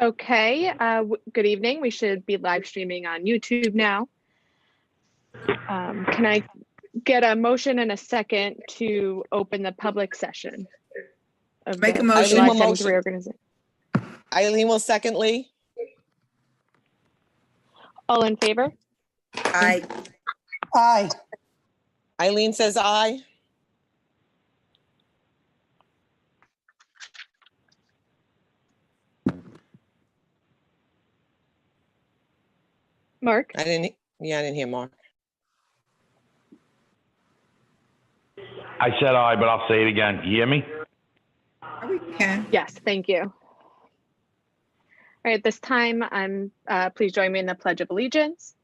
Okay, good evening. We should be live streaming on YouTube now. Can I get a motion and a second to open the public session? Make a motion. July 10th reorganization. Eileen will second Lee. All in favor? Aye. Aye. Eileen says aye. Mark? I didn't hear Mark. I said aye, but I'll say it again. You hear me? We can. Yes, thank you. All right, at this time, please join me in the Pledge of Allegiance.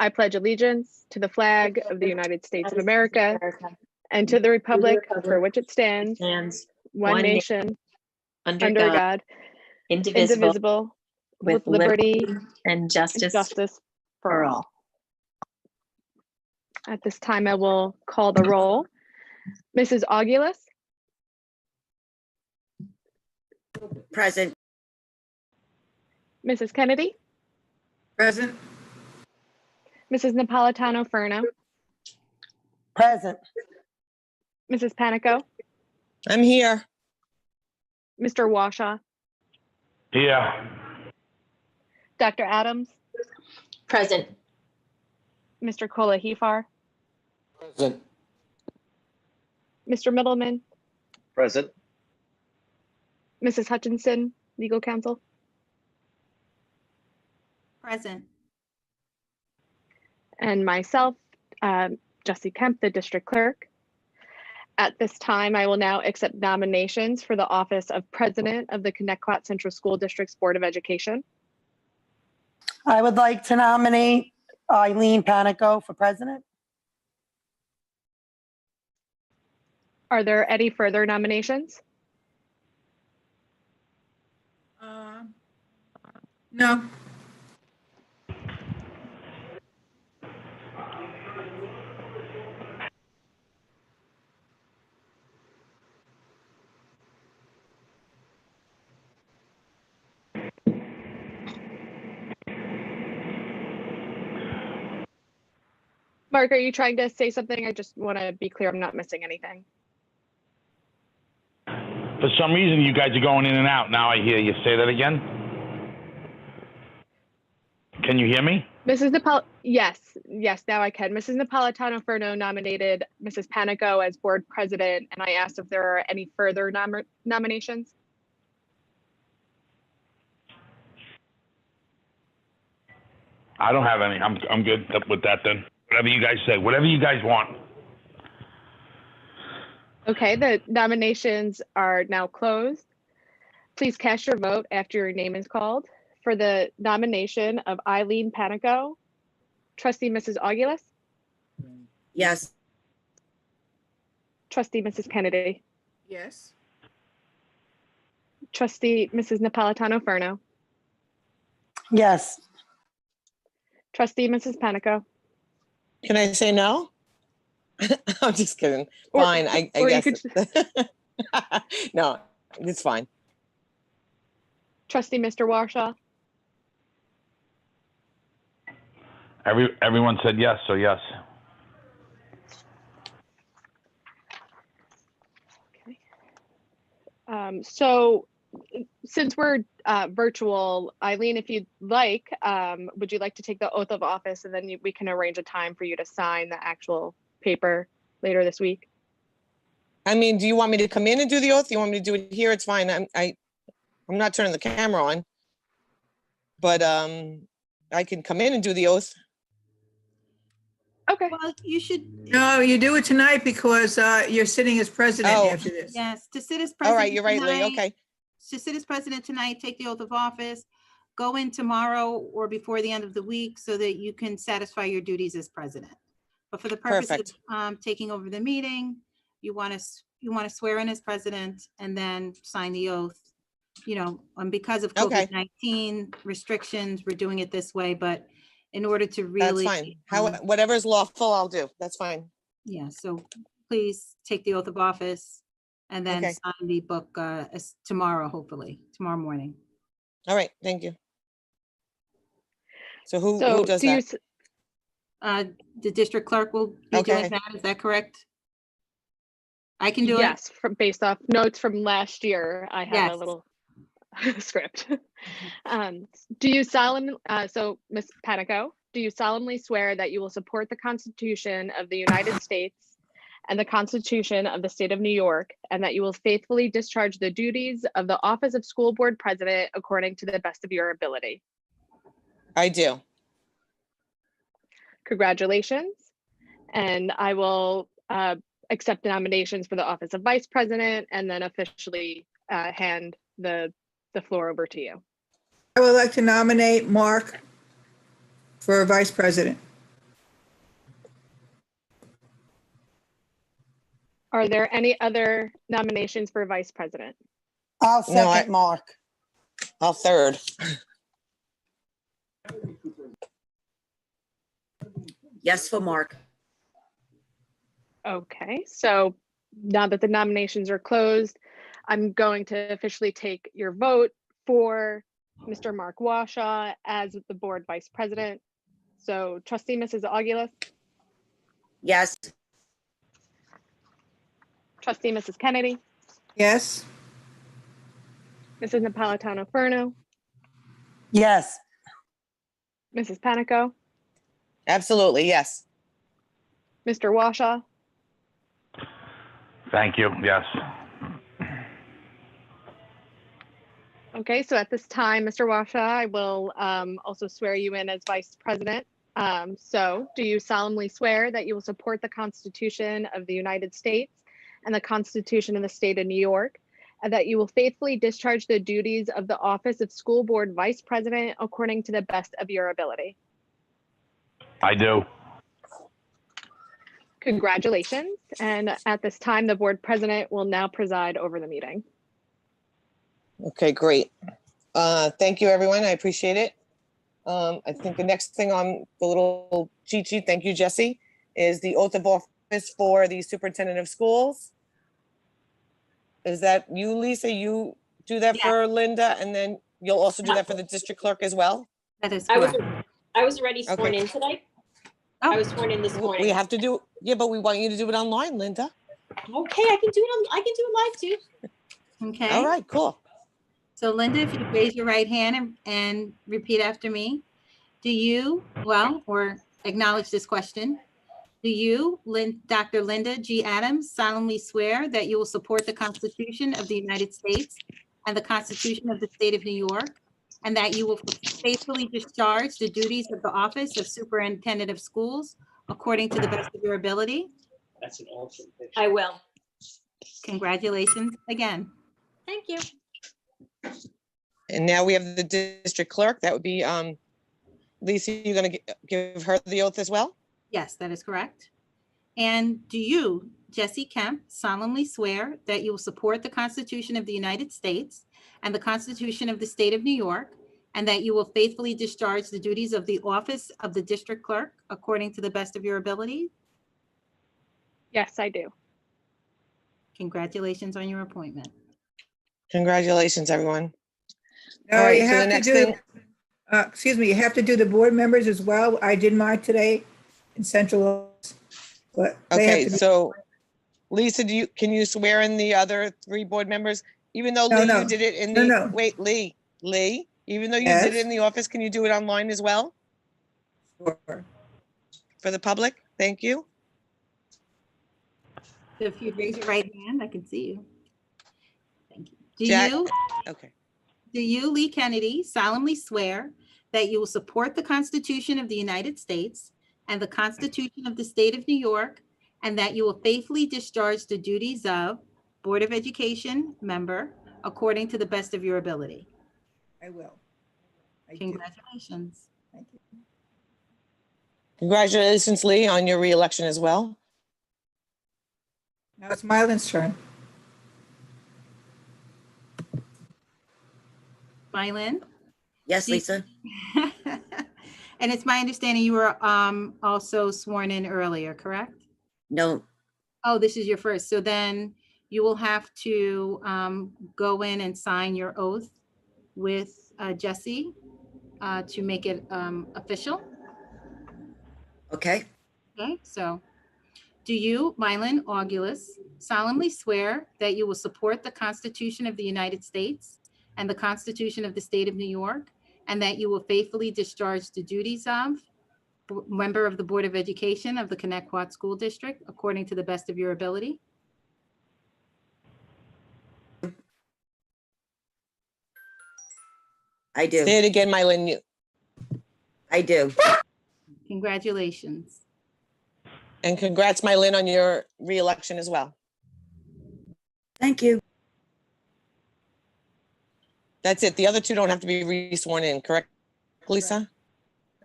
I pledge allegiance to the flag of the United States of America and to the republic for which it stands, one nation, under God, indivisible, with liberty and justice for all. At this time, I will call the roll. Mrs. Augulus? Present. Mrs. Kennedy? Present. Mrs. Napolitano-Ferno? Present. Mrs. Panico? I'm here. Mr. Washaw? Yeah. Dr. Adams? Present. Mr. Kola-Hefar? Present. Mr. Middleman? Present. Mrs. Hutchinson, legal counsel? Present. And myself, Jessie Kemp, the district clerk. At this time, I will now accept nominations for the office of president of the Connecticut Central School District's Board of Education. I would like to nominate Eileen Panico for president. Are there any further nominations? No. Mark, are you trying to say something? I just want to be clear I'm not missing anything. For some reason, you guys are going in and out. Now I hear you. Say that again. Can you hear me? Yes, now I can. Mrs. Napolitano-Ferno nominated Mrs. Panico as board president, and I asked if there are any further nominations. I don't have any. I'm good with that then. Whatever you guys say. Whatever you guys want. Okay, the nominations are now closed. Please cast your vote after your name is called. For the nomination of Eileen Panico, trustee Mrs. Augulus, Yes. trustee Mrs. Kennedy, Yes. trustee Mrs. Napolitano-Ferno, Yes. trustee Mrs. Panico. Can I say no? I'm just kidding. Or- Fine, I or you guess. No, it's fine. Trustee Mr. Warshaw, Everyone said yes, so yes. okay. So since we're virtual, Eileen, if you'd like, would you like to take the oath of office, and then we can arrange a time for you to sign the actual paper later this week? I mean, do you want me to come in and do the oath? You want me to do it here? It's fine. I'm not turning the camera on, but I can come in and do the oath. Okay. Well, you should, No, you do it tonight because you're sitting as president Oh. after this. yes, to sit as All president. right, you're right, Lee. tonight, Okay. To sit as president tonight, take the oath of office, go in tomorrow or before the end of the week so that you can satisfy your duties as president. But for the purpose Perfect. of taking over the meeting, you want to swear in as president and then sign the oath. You know, because of Okay. COVID-19 restrictions, we're doing it this way, but in order to That's really. fine. Whatever's lawful, I'll do. That's fine. Yeah, so please take the oath of office and then Okay. sign the book tomorrow, hopefully, tomorrow morning. All right, thank you. So who So does do you, that? The district clerk will be doing Okay. that. Is that correct? I can do it? yes, based off notes from last year, I have a Yes. little script. Do you solemnly, so Ms. Panico, do you solemnly swear that you will support the Constitution of the United States and the Constitution of the State of New York, and that you will faithfully discharge the duties of the Office of School Board President according to the best of your ability? I do. Congratulations. And I will accept the nominations for the Office of Vice President and then officially hand the floor over to you. I would like to nominate Mark for Vice President. Are there any other nominations for Vice President? I'll No, second Mark. I'll third. Yes for Mark. Okay, so now that the nominations are closed, I'm going to officially take your vote for Mr. Mark Washaw as the Board Vice President. So Trustee Mrs. Aguilas, Yes. Trustee Mrs. Kennedy, Yes, Mrs. Napolitano-Ferno, Yes. Mrs. Panico, Absolutely, yes. Mr. Washaw, Thank you. Yes. Okay, so at this time, Mr. Washaw, I will also swear you in as Vice President. So do you solemnly swear that you will support the Constitution of the United States and the Constitution of the State of New York, and that you will faithfully discharge the duties of the Office of School Board Vice President according to the best of your ability? I do. Congratulations. And at this time, the Board President will now preside over the meeting. Okay, great. Thank you, everyone. I appreciate it. I think the next thing on the little cheat sheet, thank you, Jesse, is the oath of office for the superintendent of schools. Is that you, Lisa? You do that Yeah. for Linda, and then you'll also do that for the district clerk as well? That is I was correct. I was already sworn Okay. in today. Oh. I was sworn in this morning. We have to do, yeah, but we want you to do it online, Linda. Okay, I can do it. I can do it live too. Okay. All right, cool. So Linda, if you raise your right hand and repeat after me. Do you, or acknowledge this question. Do you, Dr. Linda G. Adams, solemnly swear that you will support the Constitution of the United States and the Constitution of the State of New York, and that you will faithfully discharge the duties of the Office of Superintendent of Schools according to the best of your ability? I will. Congratulations again. Thank you. And now we have the district clerk. That would be, Lisa, you're gonna give her the oath as well? Yes, that is correct. And do you, Jesse Kemp, solemnly swear that you will support the Constitution of the United States and the Constitution of the State of New York, and that you will faithfully discharge the duties of the office of the district clerk according to the best of your ability? Yes, I do. Congratulations on your appointment. Congratulations, everyone. no, All right, you so the have to next do, thing, excuse me, you have to do the board members as well. I did mine today in central office, but they have okay, to be. so Lisa, can you swear in the other 3 board members? Even though No, Lee, no. you did it in No, the, no. wait, Lee, even though you did it Yes. in the office, can you do it online as well Sure. for the public? Thank you. So if you raise your right hand, I can see you. Thank you. Jack? Do Okay. you, Lee Kennedy, solemnly swear that you will support the Constitution of the United States and the Constitution of the State of New York, and that you will faithfully discharge the duties of Board of Education member according to the best of your ability? I will. I do. Congratulations. Thank you. Congratulations, Lee, on your reelection as well. Now it's Mylan's turn. Mylin? Yes, Lisa. And it's my understanding you were also sworn in earlier, correct? No, Oh, this is your first. So then you will have to go in and sign your oath with Jesse to make it official. Okay. Okay, so do you, Mylan Augulus, solemnly swear that you will support the Constitution of the United States and the Constitution of the State of New York, and that you will faithfully discharge the duties of member of the Board of Education of the Connecticut School District according to the best of your ability? I do. Say it again, Mylan. I do. Congratulations. And congrats, Mylan, on your reelection as well. Thank you. That's it. The other two don't have to be re-sworn in, correct, Lisa?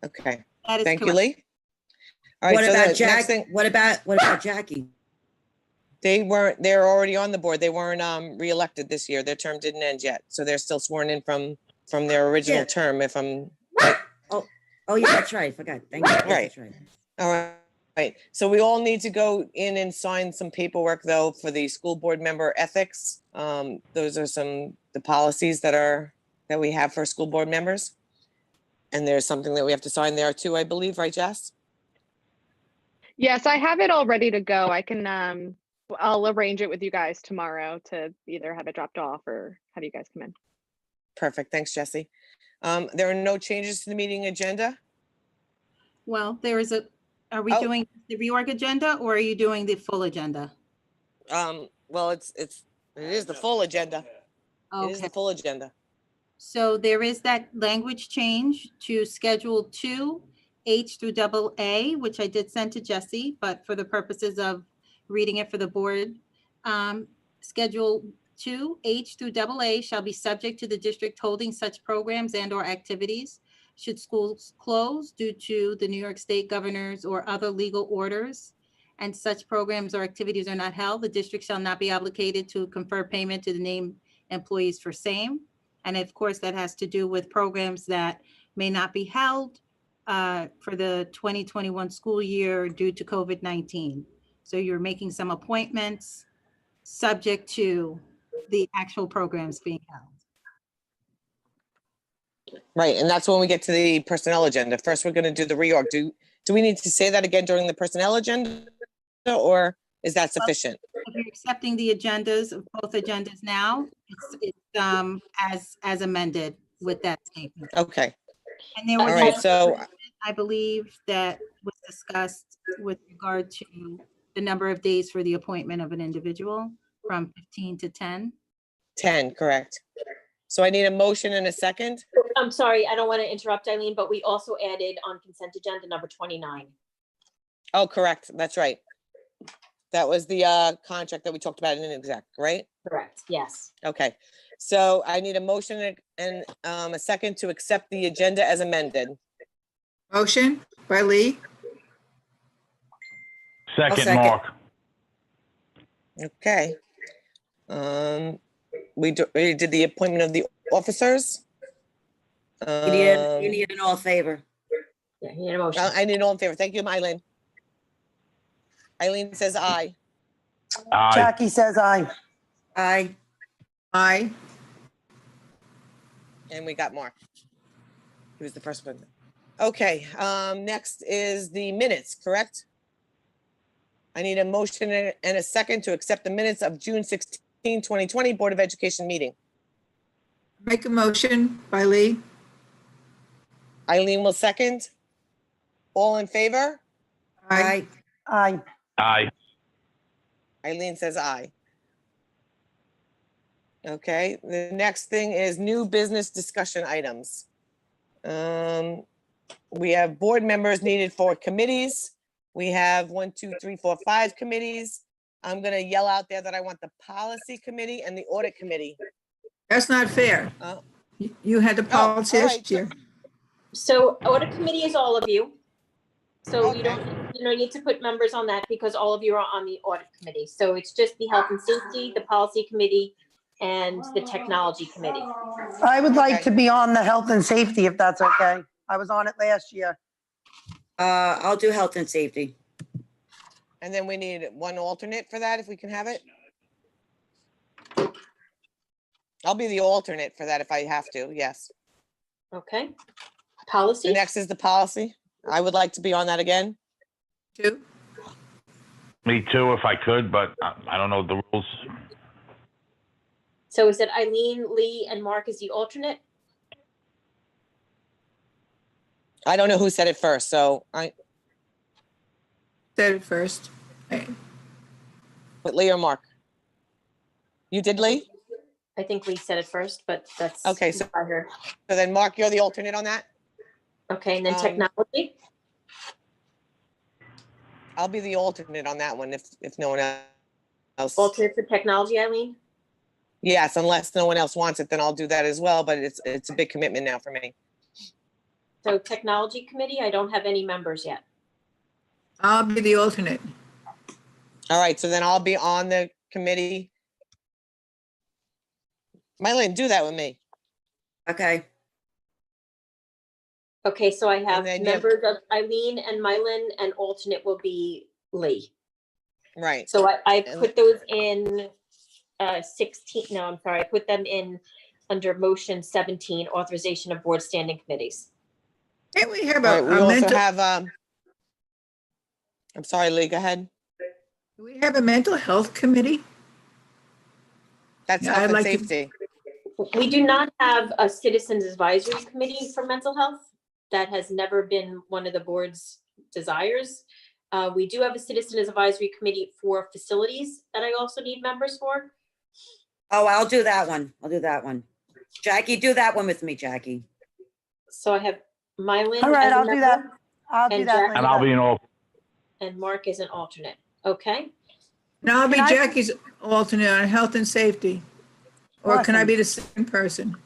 Okay, That is thank you, correct. Lee. All right, What so the about next Jack? thing, What about Jackie? they're already on the board. They weren't reelected this year. Their term didn't end yet. So they're still sworn in from their original Yeah. term, if I'm, Oh, yeah, that's right. I forgot. Thank you. Yes, Right. That's right. all right. So we all need to go in and sign some paperwork though for the school board member ethics. Those are the policies that we have for school board members. And there's something that we have to sign there too, I believe, right, Jess? Yes, I have it all ready to go. I can, I'll arrange it with you guys tomorrow to either have it dropped off or have you guys come in. Perfect. Thanks, Jesse. There are no changes to the meeting agenda. Well, are we Oh. doing the reorg agenda or are you doing the full agenda? Well, it is the full agenda. It is Okay, the full agenda. so there is that language change to Schedule 2, H through double A, which I did send to Jesse, but for the purposes of reading it for the board, Schedule 2, H through double A shall be subject to the district holding such programs and/or activities. Should schools close due to the New York State governor's or other legal orders, and such programs or activities are not held, the district shall not be obligated to confer payment to the named employees for same. And of course, that has to do with programs that may not be held for the 2021 school year due to COVID-19. So you're making some appointments subject to the actual programs being held. Right, and that's when we get to the personnel agenda. First, we're going to do the reorg. Do we need to say that again during the personnel agenda, or is that sufficient? If you're accepting the agendas of both agendas now, it's as amended with that statement. Okay, And there all was, right, so, I believe, that was discussed with regard to the number of days for the appointment of an individual from 15 to 10. 10, correct. So I need a motion and a second. I'm sorry, I don't want to interrupt, Eileen, but we also added on consent agenda number 29. Oh, correct, that's right. That was the contract that we talked about in an exec, right? Correct, yes. Okay, so I need a motion and a second to accept the agenda as amended. Motion by Lee, Second, second. Mark. Okay. We did the appointment of the officers. You need an all favor. Yeah, you need a motion. I need all in favor. Thank you, Eileen. Eileen says aye. Aye. Jackie says aye. Aye. aye. And we got Mark. He was the first one. Okay, next is the minutes, correct? I need a motion and a second to accept the minutes of June 16, 2020 Board of Education meeting. Make a motion by Lee, Eileen will second. All in favor? aye. Aye. Aye. Aye. Eileen says aye. Okay, the next thing is new business discussion items. We have board members needed for committees. We have 1, 2, 3, 4, 5 committees. I'm gonna yell out there that I want the policy committee and the audit committee. That's not fair. Oh. You had the policy all right. this year. So audit committee is all of you. So you Okay. don't need to put members on that because all of you are on the audit committee. So it's just the health and safety, the policy committee, and the technology committee. I would like Okay. to be on the health and safety if that's okay. I was on it last year. I'll do health and safety. And then we need one alternate for that, if we can have it. I'll be the alternate for that if I have to, yes. Okay. The Policy, next is the policy. I would like to be on that again. 2. Me too, if I could, but I don't know the rules. so is it Eileen, Lee, and Mark as the alternate? I don't know who said it first, so Said it first. Okay. but Lee or Mark? You did, Lee? I think Lee said it first, but that's. Okay, so- what I heard. So then Mark, you're the alternate on that? Okay, and then Um, technology, I'll be the alternate on that one if no one else. alternate for technology, Eileen? Yes, unless no one else wants it, then I'll do that as well, but it's a big commitment now for me. So technology committee, I don't have any members yet. I'll be the alternate. All right, so then I'll be on the committee. Mylene, do that with me. Okay. Okay, so I have then you have- members of Eileen and Mylan, and alternate will be Lee. Right. So I And- put those in 16, no, I'm sorry, I put them in under motion 17, authorization of board standing committees. Can't we have All right, we a also mental, have, I'm sorry, Lee, go ahead. do we have a mental health committee? That's Yeah, health I'd and like to- safety. We do not have a citizens advisory committee for mental health. That has never been one of the board's desires. We do have a citizens advisory committee for facilities that I also need members for. Oh, I'll do that one. I'll do that one. Jackie, do that one with me, Jackie. So I have Mylan. All right, as a I'll do that. member I'll do And that. Jack- And I'll be an alt. And Mark is an alternate. Okay, No, I'll be Can I- Jackie's alternate on health and safety. Or can I Awesome. be the same person?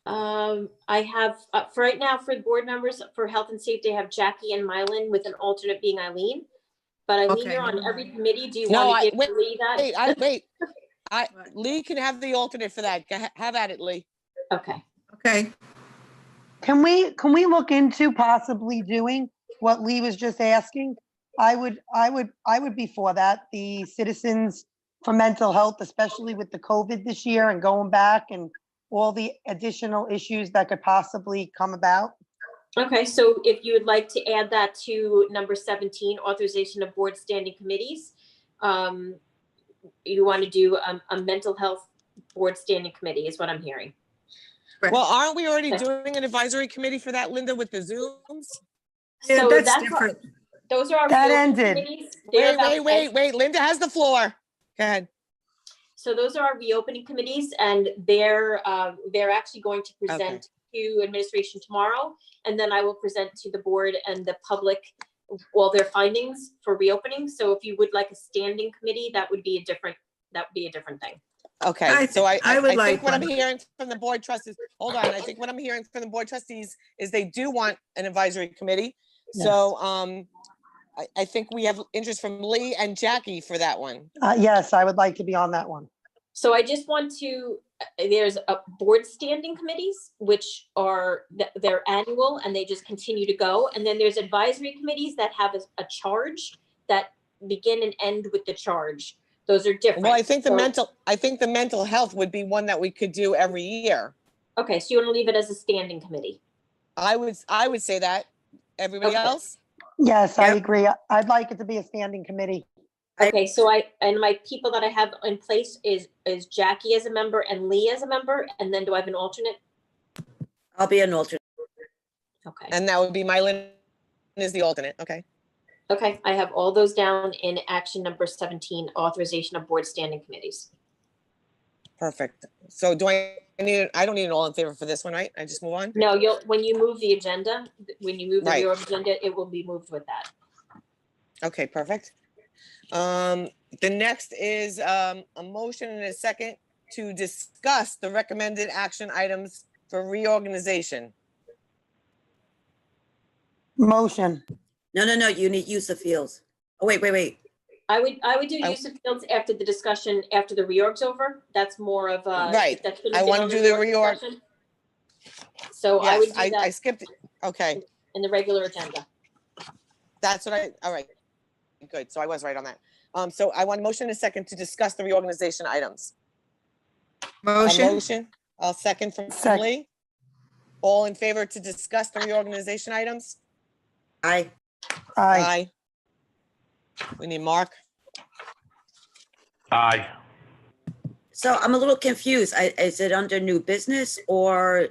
I have, for right now, for the board members, for health and safety, I have Jackie and Mylan with an alternate being Eileen. But Eileen, Okay, you're on never every mind. committee. Do you No, want I- to give Lee that? Wait. What? Lee can have the alternate for that. Have at it, Lee. Okay, Okay, Can we look into possibly doing what Lee was just asking? I would be for that, the citizens for mental health, especially with the COVID this year and going back and all the additional issues that could possibly come about. okay, so if you would like to add that to number 17, authorization of board standing committees, you want to do a mental health board standing committee is what I'm hearing. correct. Well, aren't we already Okay. doing an advisory committee for that, Linda, with the Zooms? Yeah, So that's that's, different. those are our. That reopening ended. committees. They're about- Wait. Linda has the floor. Go ahead. So those are our reopening committees, and they're actually going to present to administration tomorrow. And then I will present to the board and the public all their findings for reopening. So if you would like a standing committee, that would be a different thing. Okay, so I I would think like what I'm one. hearing from the board trustees, hold on, I think what I'm hearing from the board trustees is they do want an advisory committee. So, I think we have interest from Lee and Jackie for that one. Yes, I would like to be on that one. So I just want to, there's a board standing committees, which are, they're annual and they just continue to go. And then there's advisory committees that have a charge that begin and end with the charge. Those are different. Well, I think So- the mental health would be one that we could do every year. Okay, so you want to leave it as a standing committee? I would say that. Everybody Okay. else? Yes, I Yep. agree. I'd like it to be a standing committee. Okay, so and my people that I have in place is Jackie as a member and Lee as a member, and then do I have an alternate? I'll be an alternate. Okay, And that would be Mylin is the alternate, okay? okay, I have all those down in action number 17, authorization of board standing committees. Perfect. So I don't need an all in favor for this one, right? I just move on? No, when you move the agenda, when you move the Right. reorg agenda, it will be moved with that. Okay, perfect. The next is a motion and a second to discuss the recommended action items for reorganization. Motion. No, you need use of fields. Oh, wait. I would do I- use of fields after the discussion, after the reorg's over. That's more of a. Right. that's gonna I be wanna on do the reorg. discussion. So I would Yes, do I that skipped, okay, in the regular agenda. that's what all right. Good, so I was right on that. So I want a motion and a second to discuss the reorganization items. A Motion, motion, I'll second from Second. Lee. All in favor to discuss the reorganization items? Aye. Aye. We need Mark. Aye. So I'm a little confused. Is it under new business or,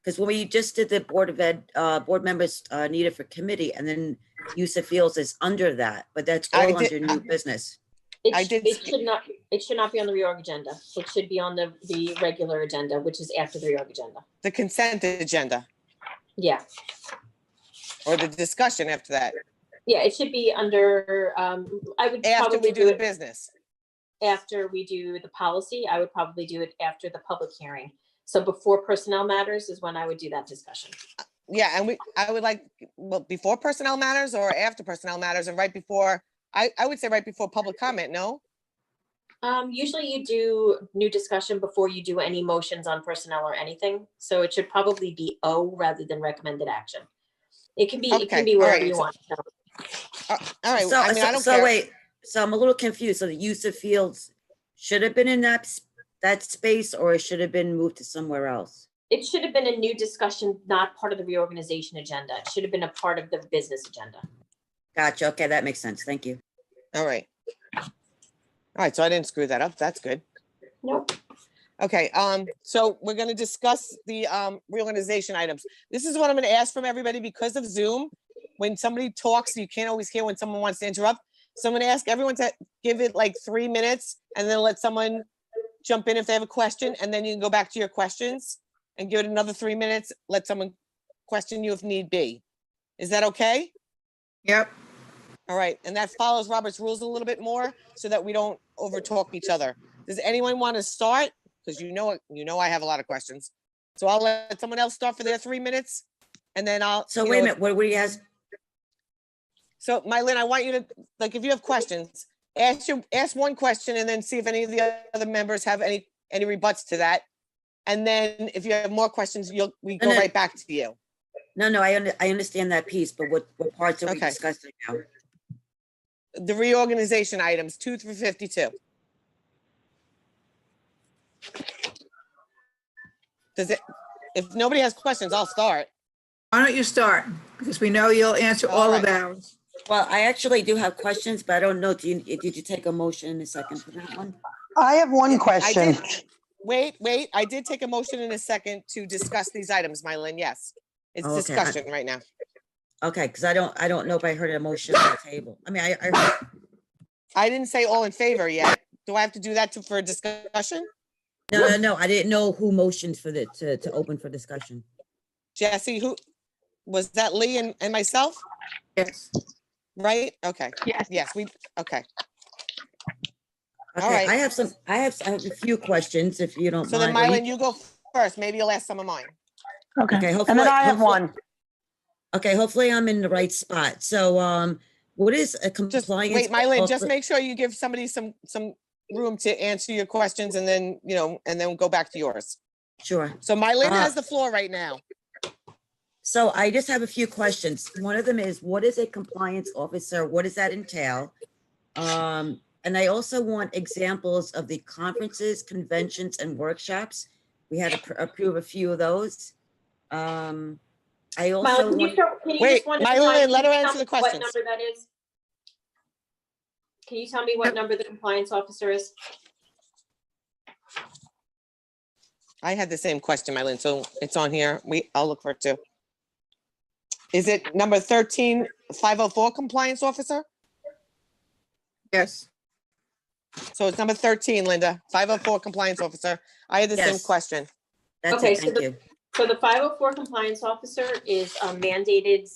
because when we just did the Board of Ed, board members needed for committee, and then use of fields is under that, but that's I all did- under new business. I did It see- should not be on the reorg agenda. It should be on the regular agenda, which is after the reorg agenda. The consent agenda Yeah, or the discussion after that, yeah, it should be under, I would after probably we do do the it business. after we do the policy. I would probably do it after the public hearing. So before personnel matters is when I would do that discussion. Yeah, and I would like, well, before personnel matters or after personnel matters and right before, I would say right before public comment, no? Usually you do new discussion before you do any motions on personnel or anything. So it should probably be O rather than recommended action. It can be Okay, all wherever right, you so- want. So All right, So, I mean, I don't so care. wait, so I'm a little confused. So the use of fields should have been in that space, or it should have been moved to somewhere else? it should have been a new discussion, not part of the reorganization agenda. It should have been a part of the business agenda. Gotcha. Okay, that makes sense. Thank you. All right. All right, so I didn't screw that up. That's good. Nope. Okay, so we're gonna discuss the reorganization items. This is what I'm gonna ask from everybody because of Zoom. When somebody talks, you can't always hear when someone wants to interrupt. So I'm gonna ask everyone to give it like 3 minutes and then let someone jump in if they have a question, and then you can go back to your questions and give it another 3 minutes, let someone question you if need be. Is that okay? Yep. All right, and that follows Robert's rules a little bit more so that we don't overtalk each other. Does anyone want to start? Because you know I have a lot of questions. So I'll let someone else start for their 3 minutes, and then I'll. So you wait a know, minute, what do you guys, So Mylin, I want you to, like, if you have questions, ask one question and then see if any of the other members have any rebuts to that. And then if you have more questions, we go No, no. right back to you. no, I understand that piece, but what parts are we Okay. discussing now? The reorganization items, 2 through 52. If nobody has questions, I'll start. Why don't you start? Because we know you'll answer all of ours. Well, I actually do have questions, but I don't know, did you take a motion in a second for that one? I have one I question. did. Wait, I did take a motion in a second to discuss these items, Mylin, yes. It's Oh, okay. discussion right now. Okay, because I don't know if I heard a motion on the table. I mean, I heard, I didn't say all in favor yet. Do I have to do that for a discussion? no, I didn't know who motioned for to open for discussion. Jesse, who, was that Lee and myself, Yes. right? Okay, Yes. okay. Okay, right. I have a few questions, if you don't So then mind. Mylin, you go first. Maybe you'll ask some of mine. Okay, Okay, and hopefully- then I have hopefully- one. Okay, hopefully I'm in the right spot. So, what is a Just, compliance? wait, Mylin, just officer- make sure you give somebody some room to answer your questions and then, and then go back to yours. Sure. So Mylin has the floor right now. So I just have a few questions. One of them is, what is a compliance officer? What does that entail? And I also want examples of the conferences, conventions, and workshops. We had to approve a few of those. I also Mylon, can you want, can you Wait, just one at a Mylin, time, let her can you answer tell the me what questions. number that is? Can you tell me what number the compliance officer is? I had the same question, Mylin, so it's on here. I'll look for it too. Is it number 13504 compliance officer? Yes. So it's number 13, Linda, 504 compliance officer. I had the same Yes. question. that's Okay, it, so thank the- you. So the 504 compliance officer is a mandated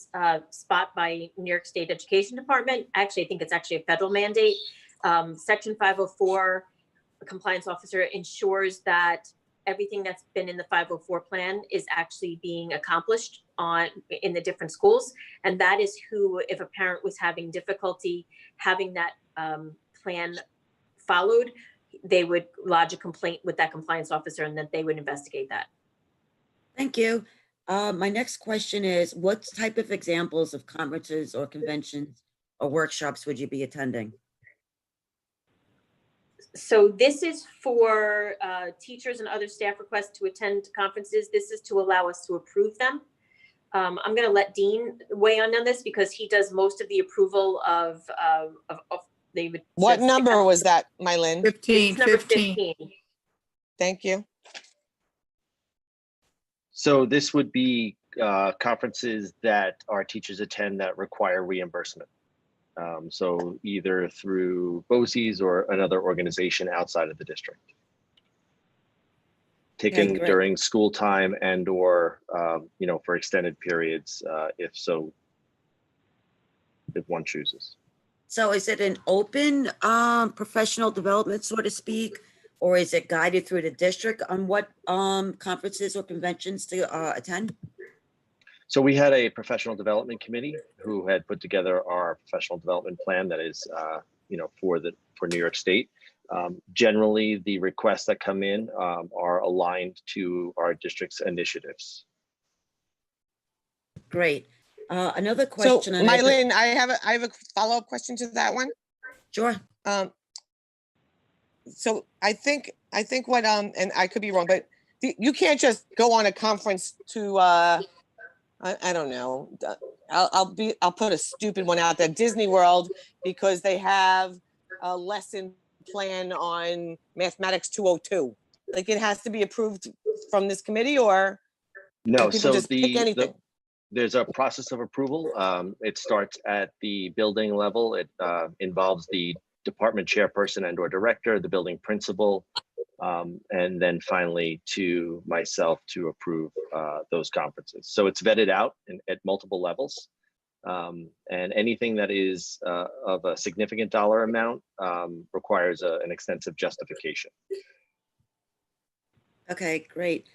spot by New York State Education Department. Actually, I think it's actually a federal mandate. Section 504, a compliance officer ensures that everything that's been in the 504 plan is actually being accomplished in the different schools. And that is who, if a parent was having difficulty having that plan followed, they would lodge a complaint with that compliance officer and then they would investigate that. Thank you. My next question is, what type of examples of conferences or conventions or workshops would you be attending? So this is for teachers and other staff requests to attend conferences. This is to allow us to approve them. I'm going to let Dean weigh in on this because he does most of the approval of David. What number was that, Mylin? 15, Number 15. 15. Thank you. So this would be conferences that our teachers attend that require reimbursement. So either through BOCES or another organization outside of the district. Taken great. during school time and or, you know, for extended periods, if one chooses. So is it an open professional development, so to speak, or is it guided through the district on what conferences or conventions to attend? So we had a professional development committee who had put together our professional development plan that is, you know, for New York State. Generally, the requests that come in are aligned to our district's initiatives. Great. Another So question. and I think- Mylin, I have a follow-up question to that one. Sure. So I think what, and I could be wrong, but you can't just go on a conference to, I don't know. I'll put a stupid one out there, Disney World, because they have a lesson plan on Mathematics 202. Like it has to be approved from this committee, or No, can people so just pick anything? there's a process of approval. It starts at the building level. It involves the department chairperson and or director, the building principal, and then finally to myself to approve those conferences. So it's vetted out at multiple levels. And anything that is of a significant dollar amount requires an extensive justification. Okay, great.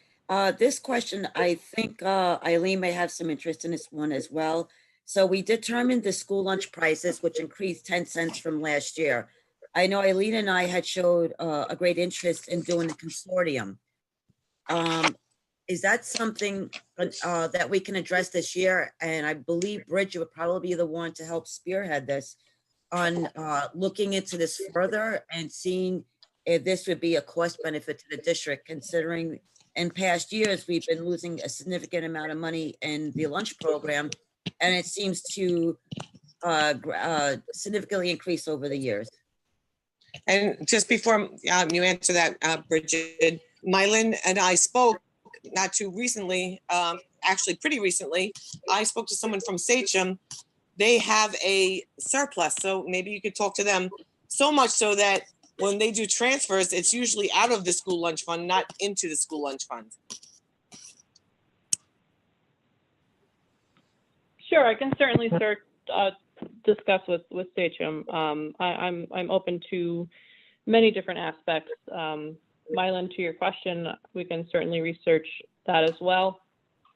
This question, I think Eileen may have some interest in this one as well. So we determined the school lunch prices, which increased 10 cents from last year. I know Eileen and I had showed a great interest in doing the consortium. Is that something that we can address this year? And I believe Bridget would probably be the one to help spearhead this on looking into this further and seeing if this would be a cost benefit to the district, considering in past years, we've been losing a significant amount of money in the lunch program, and it seems to significantly increase over the years. And just before you answer that, Bridget, Mylin and I spoke not too recently, actually pretty recently. I spoke to someone from Sachem. They have a surplus, so maybe you could talk to them. So much so that when they do transfers, it's usually out of the school lunch fund, not into the school lunch fund. Sure, I can certainly discuss with Sachem. I'm open to many different aspects. Mylin, to your question, we can certainly research that as well.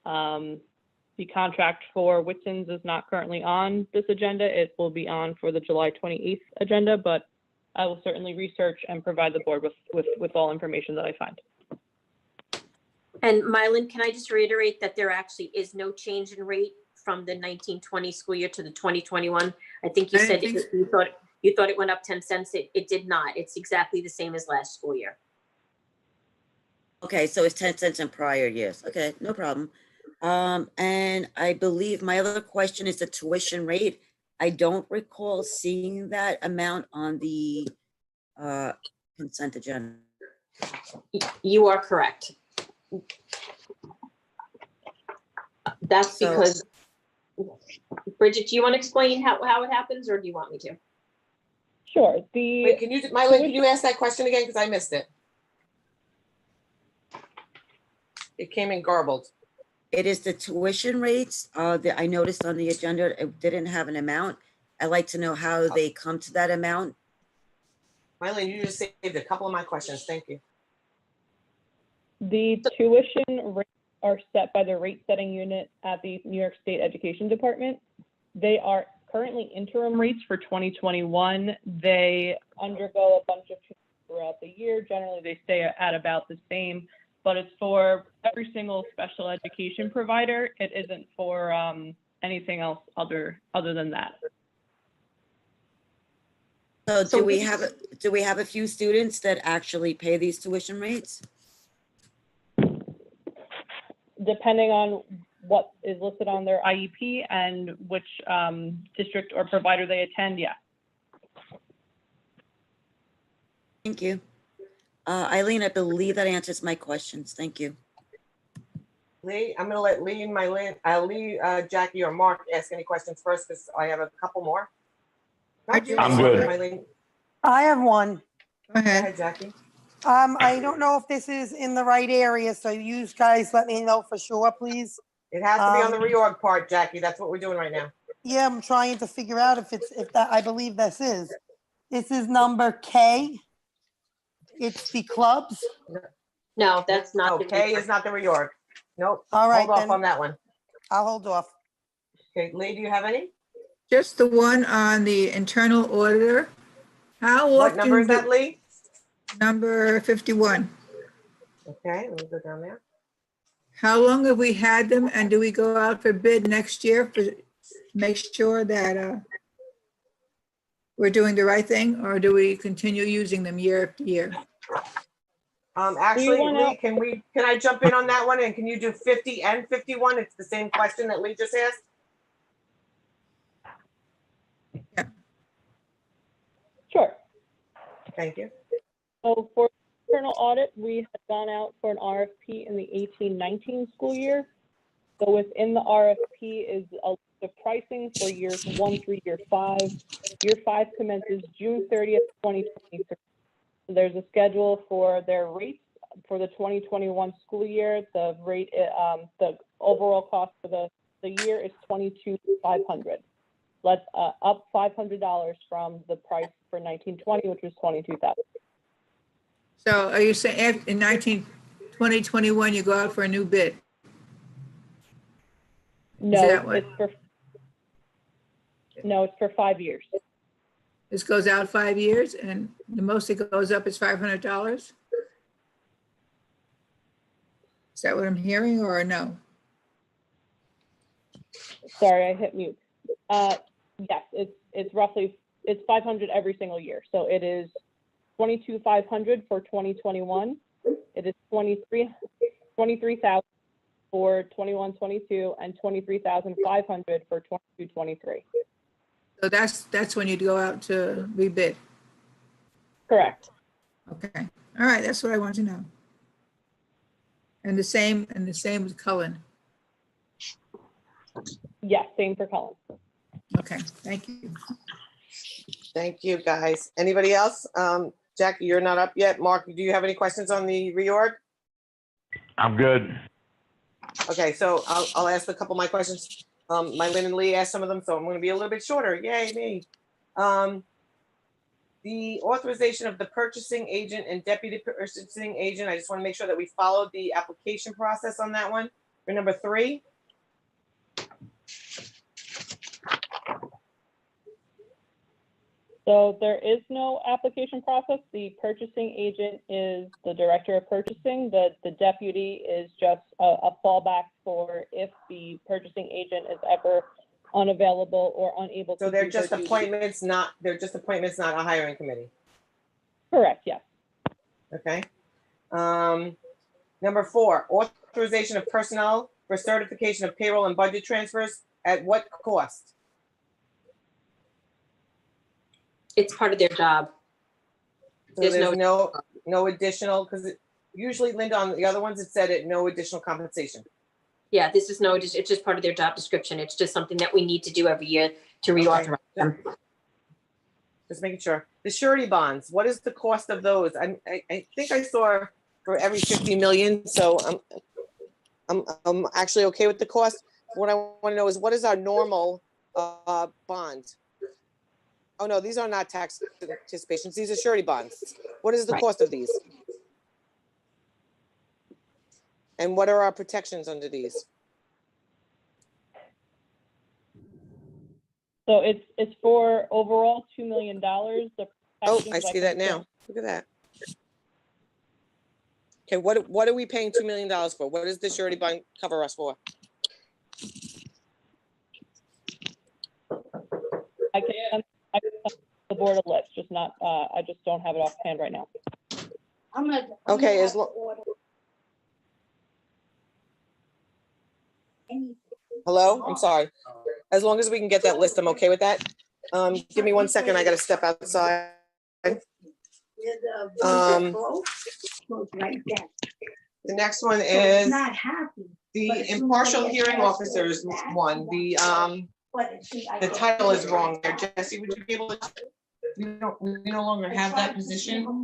The contract for Whitson's is not currently on this agenda. It will be on for the July 28th agenda, but I will certainly research and provide the board with all information that I find. And Mylin, can I just reiterate that there actually is no change in rate from the 1920 school year to the 2021? I think you said you thought it went up 10 cents. It did not. It's exactly the same as last school year. Okay, so it's 10 cents in prior years. Okay, no problem. And I believe my other question is the tuition rate. I don't recall seeing that amount on the consent agenda. You are correct. That's So- because, Bridget, do you want to explain how it happens, or do you want me to? Sure. Wait, Mylin, can you ask that question again? Because I missed it. It came in garbled. It is the tuition rates that I noticed on the agenda. It didn't have an amount. I'd like to know how they come to that amount. Mylin, you just saved a couple of my questions. Thank you. The tuition rates are set by the rate setting unit at the New York State Education Department. They are currently interim rates for 2021. They undergo a bunch of changes throughout the year. Generally, they stay at about the same, but it's for every single special education provider. It isn't for anything else other than that. So So do we have a few students that actually pay these tuition rates? Depending on what is listed on their IEP and which district or provider they attend, yeah. Thank you. Eileen, I believe that answers my questions. Thank you. Lee, I'm gonna let Lee and Lee, Jackie or Mark ask any questions first, because I have a couple more. I do. I'm good. Mylene. I have one. Go Go ahead. ahead, Jackie. I don't know if this is in the right area, so you guys let me know for sure, please. It has to be on the reorg part, Jackie. That's what we're doing right now. Yeah, I'm trying to figure out if that, I believe this is. This is number K. It's the clubs. No, that's not. the Okay, is not the reorg. Nope. All right, Hold off then. on that one. I'll hold off. Okay, Lee, do you have any? Just the one on the internal auditor. How What often? number is that, Lee? Number 51. Okay, let me go down there. How long have we had them, and do we go out for bid next year for, make sure that we're doing the right thing, or do we continue using them year after year? Actually, want Lee, out- can I jump in on that one, and can you do 50 and 51? It's the same question that Lee just asked. Sure. Thank you. So for internal audit, we had gone out for an RFP in the 18-19 school year. So within the RFP is a list of pricing for years 1 through year 5. Year 5 commences June 30th, 2023. So there's a schedule for their rates for the 2021 school year. The rate, the overall cost for the year is $22,500. Let's up $500 from the price for 1920, which was $22,000. So are you saying in 2021, you go out for a new bid? No, that what- it's for 5 years. This goes out 5 years, and the most it goes up is $500? Is that what I'm hearing, or no? Sorry, I hit mute. Yes, it's roughly, it's 500 every single year. So it is 22,500 for 2021. It is 23,000 for 21-22 and 23,500 for 22-23. So that's when you'd go out to rebid. Correct. Okay, all right, that's what I want to know. And the same with Cullen. Yes, same for Cullen. Okay, thank you. Thank you, guys. Anybody else? Jackie, you're not up yet. Mark, do you have any questions on the reorg? I'm good. Okay, so I'll ask a couple of my questions. Mylene and Lee asked some of them, so I'm going to be a little bit shorter. Yay, me. The authorization of the purchasing agent and deputy purchasing agent, I just want to make sure that we followed the application process on that one. For number 3. So there is no application process. The purchasing agent is the director of purchasing. The deputy is just a fallback for if the purchasing agent is ever unavailable or unable to. So they're do their just duties. appointments, not a hiring committee. Correct, yes. Okay. Number 4, authorization of personnel for certification of payroll and budget transfers at what cost? It's part of their job. So There's there's no additional, because usually, Linda, on the other ones, it said it no additional compensation. Yeah, this is no, it's just part of their job description. It's just something that we need to do every year to reauthorize them. Just making sure. The surety bonds, what is the cost of those? I think I saw for every 50 million, so I'm actually okay with the cost. What I want to know is what is our normal bond? Oh, no, these are not tax anticipations. These are surety bonds. What is the Right. cost of these? And what are our protections under these? So it's for overall $2 million. The Oh, protections I see that can- now. Look at that. Okay, what are we paying $2 million for? What does the surety bond cover us for? I can the board a list, just not, I just don't have it offhand right now. Okay, hello, I'm sorry. As long as we can get that list, I'm okay with that. Give me 1 second, I gotta step outside. The next one is the impartial hearing officers one. The title is wrong there. Jesse, would you be able to, we no longer have that position?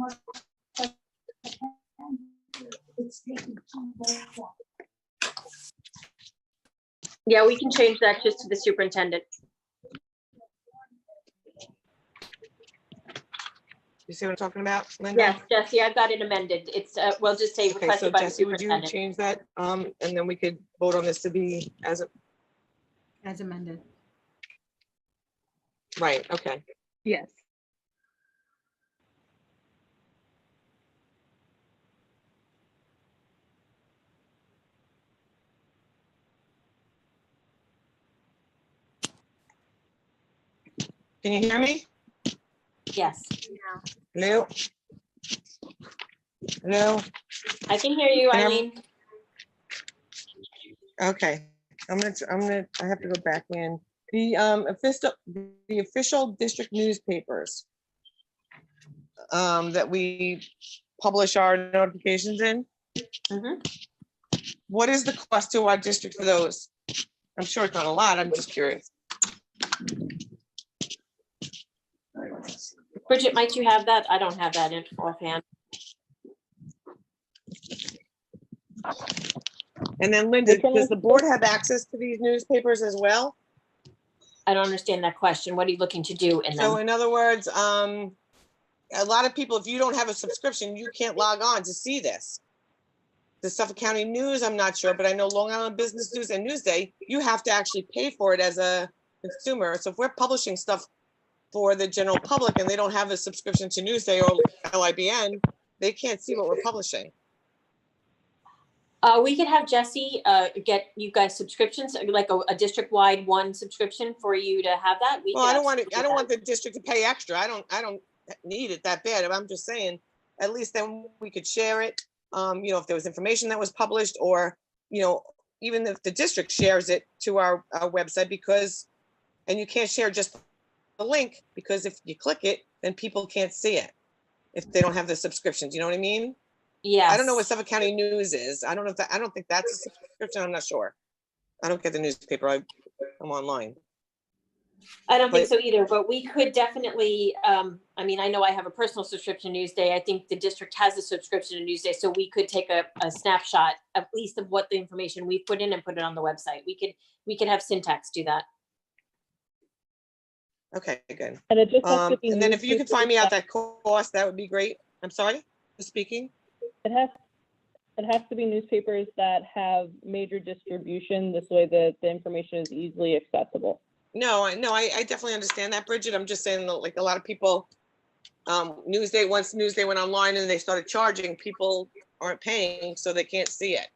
Yeah, we can change that just to the superintendent. You see what I'm talking about, Linda? Yes, Jesse, I've got it amended. It's, we'll just say Okay, so requested by the Jesse, would you superintendent. change that? And then we could vote on this to be as a, As amended. right, okay. Yes. Can you hear me? Yes, Hello? Hello? I can hear you, Can I- Eileen. Okay, I have to go back in. The official district newspapers that we publish our notifications in. Mhm. What is the cost to our district for those? I'm sure it's not a lot, I'm just curious. Bridget, might you have that? I don't have that in offhand. And then Linda, Which one does was the board have access to these newspapers as well? I don't understand that question. What are you looking to do in So them? in other words, a lot of people, if you don't have a subscription, you can't log on to see this. The Suffolk County News, I'm not sure, but I know Long Island Business News and Newsday, you have to actually pay for it as a consumer. So if we're publishing stuff for the general public and they don't have a subscription to Newsday or LIBN, they can't see what we're publishing. We could have Jesse get you guys subscriptions, like a district-wide one subscription for you to have that. We Well, could I don't want absolutely it, I do don't that. want the district to pay extra. I don't need it that bad. I'm just saying, at least then we could share it. You know, if there was information that was published or, you know, even if the district shares it to our website because, and you can't share just the link because if you click it, then people can't see it if they don't have the subscriptions. You know what I mean? Yes. I don't know what Suffolk County News is. I don't know if that, I don't think that's a subscription. I'm not sure. I don't get the newspaper. I'm online. I don't think But- so either, but we could definitely, I mean, I know I have a personal subscription to Newsday. I think the district has a subscription to Newsday, so we could take a snapshot at least of what the information we put in and put it on the website. We could have Syntax do that. Okay, good. And it just has to be. And then if you could find me out newspapers that cost, that would be great. I'm sorry, speaking. It has to be newspapers that have major distribution. This way the information is easily accessible. No, I definitely understand that, Bridget. I'm just saying that like a lot of people, Newsday, once Newsday went online and they started charging, people aren't paying, so they can't see it.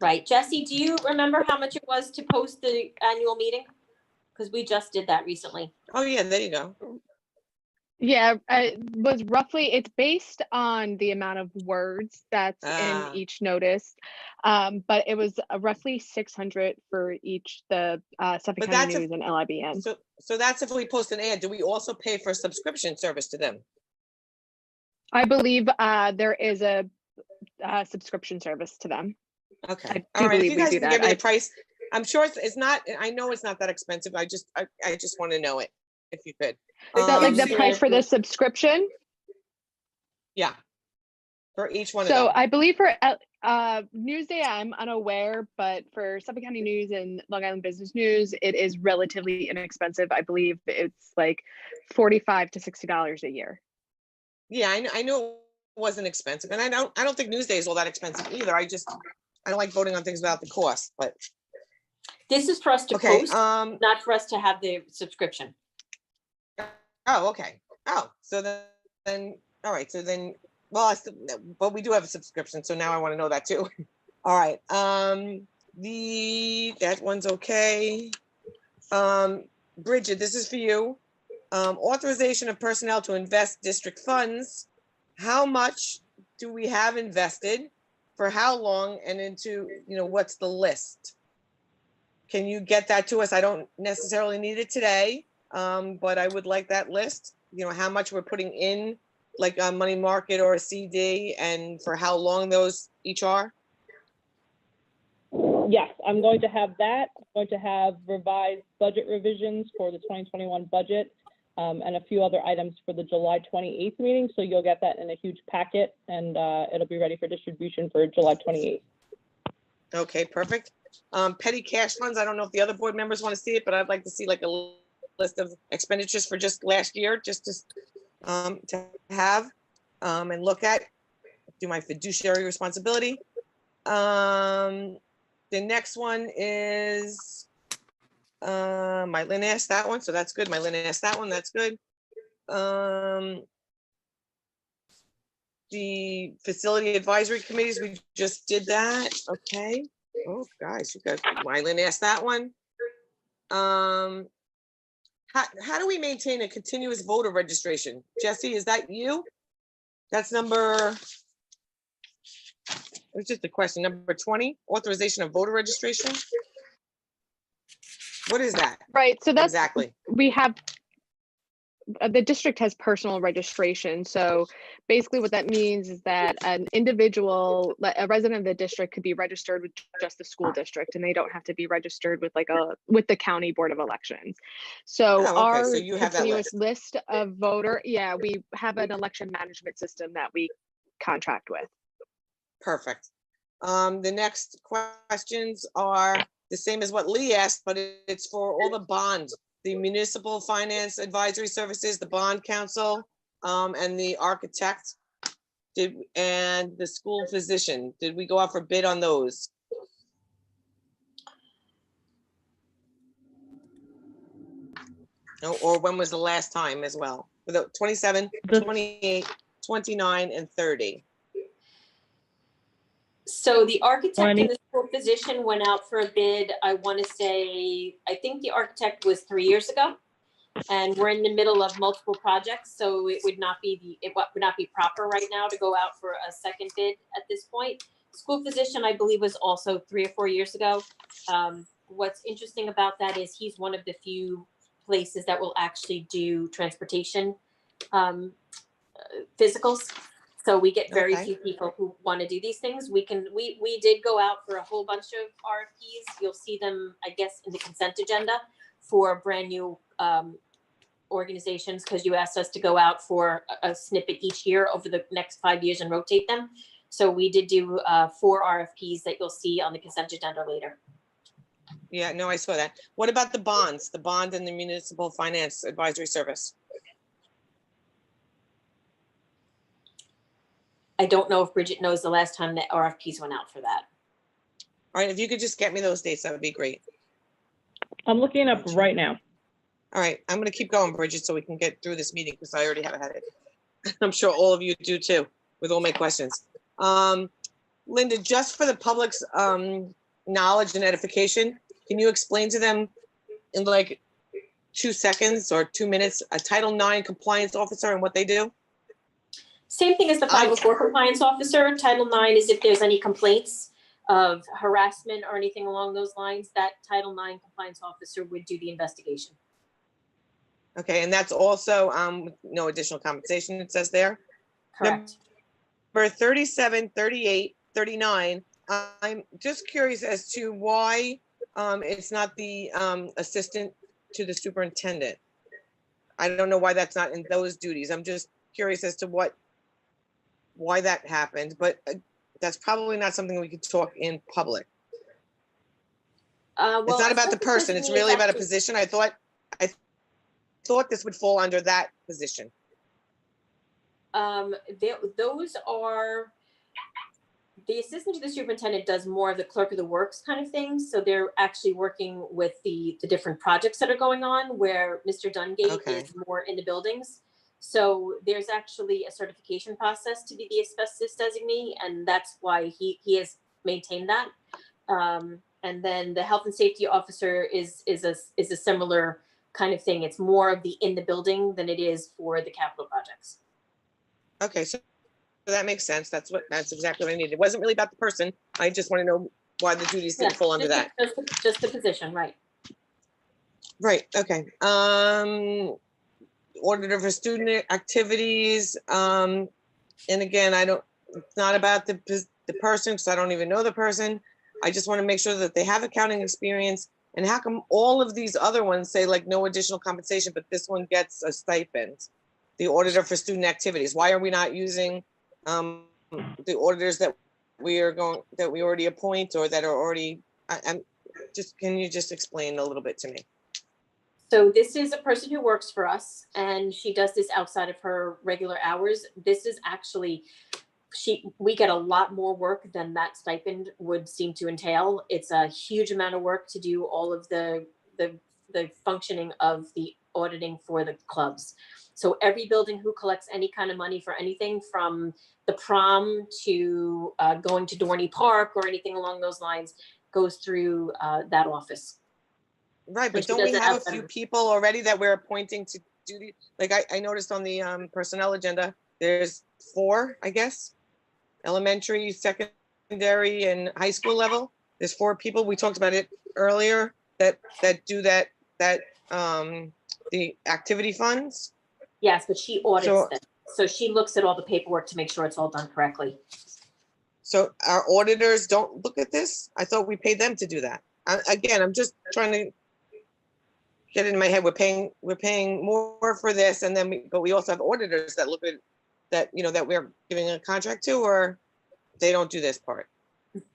Right. Jesse, do you remember how much it was to post the annual meeting? Because we just did that recently. Oh, yeah, there you go. Yeah, it was roughly, it's based on the amount of words that's Ah. in each notice. But it was roughly 600 for each, the Suffolk But County that's News and LIBN. So that's if we post an ad. Do we also pay for a subscription service to them? I believe there is a subscription service to them. Okay. I All do right. If believe you we guys do can give me that. the price, I'm sure it's not, I know it's not that expensive. I just want to know it if you could. Is that like the Usually price I for the do. subscription? Yeah. For each one of So them. I believe for Newsday, I'm unaware, but for Suffolk County News and Long Island Business News, it is relatively inexpensive. I believe it's like $45 to $60 a year. Yeah, I know it wasn't expensive, and I don't think Newsday is all that expensive either. I don't like voting on things without the cost, but This is for us to okay. post, not for us to have the subscription. Oh, okay. Oh, so then all right. So then, well, but we do have a subscription, so now I want to know that too. All right. That one's okay. Bridget, this is for you. Authorization of personnel to invest district funds. How much do we have invested? For how long, and into, what's the list? Can you get that to us? I don't necessarily need it today, but I would like that list. How much we're putting in, like a money market or a CD, and for how long those each are? Yes, I'm going to have that. I'm going to have revised budget revisions for the 2021 budget, and a few other items for the July 28th meeting. So you'll get that in a huge packet, and it'll be ready for distribution for July 28th. Okay, perfect. Petty cash funds, I don't know if the other board members want to see it, but I'd like to see like a list of expenditures for just last year, just to have and look at, do my fiduciary responsibility. The next one is Mylyn asked that one, so that's good. Mylyn asked that one, that's good. The facility advisory committees, we just did that. Okay. Oh, guys, you got Mylyn asked that one. How do we maintain a continuous voter registration? Jesse, is that you? That's number, it's just a question, number 20, authorization of voter registration. What is that Right, so that's, exactly? we have, the district has personal registration. So basically what that means is that an individual, a resident of the district could be registered with just the school district, and they don't have to be registered with with the county board of elections. So Oh, okay, our so you have that continuous list of voter, yeah, we have an election management system that we contract with. Perfect. The next questions are the same as what Lee asked, but it's for all the bonds, the municipal finance advisory services, the bond council, and the architect. And the school physician, did we go out for bid on those? No, or when was the last time as well? For the 27, 28, 29, and 30. So the architect 20. and the school physician went out for a bid, I want to say, I think the architect was 3 years ago. And we're in the middle of multiple projects, so it would not be proper right now to go out for a second bid at this point. School physician, I believe, was also 3 or 4 years ago. What's interesting about that is he's one of the few places that will actually do transportation physicals. So we get very Okay. few people who want to do these things. We did go out for a whole bunch of RFPs. You'll see them, I guess, in the consent agenda for brand new organizations, because you asked us to go out for a snippet each year over the next 5 years and rotate them. So we did do 4 RFPs that you'll see on the consent agenda later. Yeah, no, I saw that. What about the bonds, the bond and the municipal finance advisory service? I don't know if Bridget knows the last time that RFPs went out for that. All right, if you could just get me those dates, that would be great. I'm looking up right now. All right, I'm gonna keep going, Bridget, so we can get through this meeting, because I already have had it. I'm sure all of you do too, with all my questions. Linda, just for the public's knowledge and edification, can you explain to them in like 2 seconds or 2 minutes, a Title IX compliance officer and what they do? Same thing as the 504 compliance officer. Title IX is if there's any complaints of harassment or anything along those lines, that Title IX compliance officer would do the investigation. Okay, and that's also no additional compensation, it says there. Correct. Number 37, 38, 39, I'm just curious as to why it's not the assistant to the superintendent. I don't know why that's not in those duties. I'm just curious as to why that happened, but that's probably not something we could talk in public. Well, It's not about the person, it's really about a actually- position. I thought this would fall under that position. Those are, the assistant to the superintendent does more of the clerk of the works kind of things. So they're actually working with the different projects that are going on, where Mr. Dungate is more in the buildings. So there's actually a certification process to be the asbestos designee, and that's why he has maintained that. And then the health and safety officer is a similar kind of thing. It's more of the in the building than it is for the capital projects. Okay, so that makes sense. That's exactly what I needed. It wasn't really about the person. I just want to know why the duties didn't Yeah, fall under that. Just the position, right? Right, okay. Auditor for student activities. And again, it's not about the person, because I don't even know the person. I just want to make sure that they have accounting experience. And how come all of these other ones say like no additional compensation, but this one gets a stipend? The auditor for student activities. Why are we not using the auditors that we already appoint, or that are already, can you just explain a little bit to me? So this is a person who works for us, and she does this outside of her regular hours. This is actually, we get a lot more work than that stipend would seem to entail. It's a huge amount of work to do all of the functioning of the auditing for the clubs. So every building who collects any kind of money for anything from the prom to going to Dorney Park or anything along those lines goes through that office. Right, but don't we have a few people already that we're appointing to do the, like I noticed on the personnel agenda, there's 4, I guess, elementary, secondary, and high school level. There's 4 people. We talked about it earlier that do that the activity funds. Yes, but she audits them. So she looks at all the paperwork to make sure it's all done correctly. So our auditors don't look at this? I thought we paid them to do that. Again, I'm just trying to get it in my head. We're paying more for this, and then but we also have auditors that look at that, that we're giving a contract to, or they don't do this part.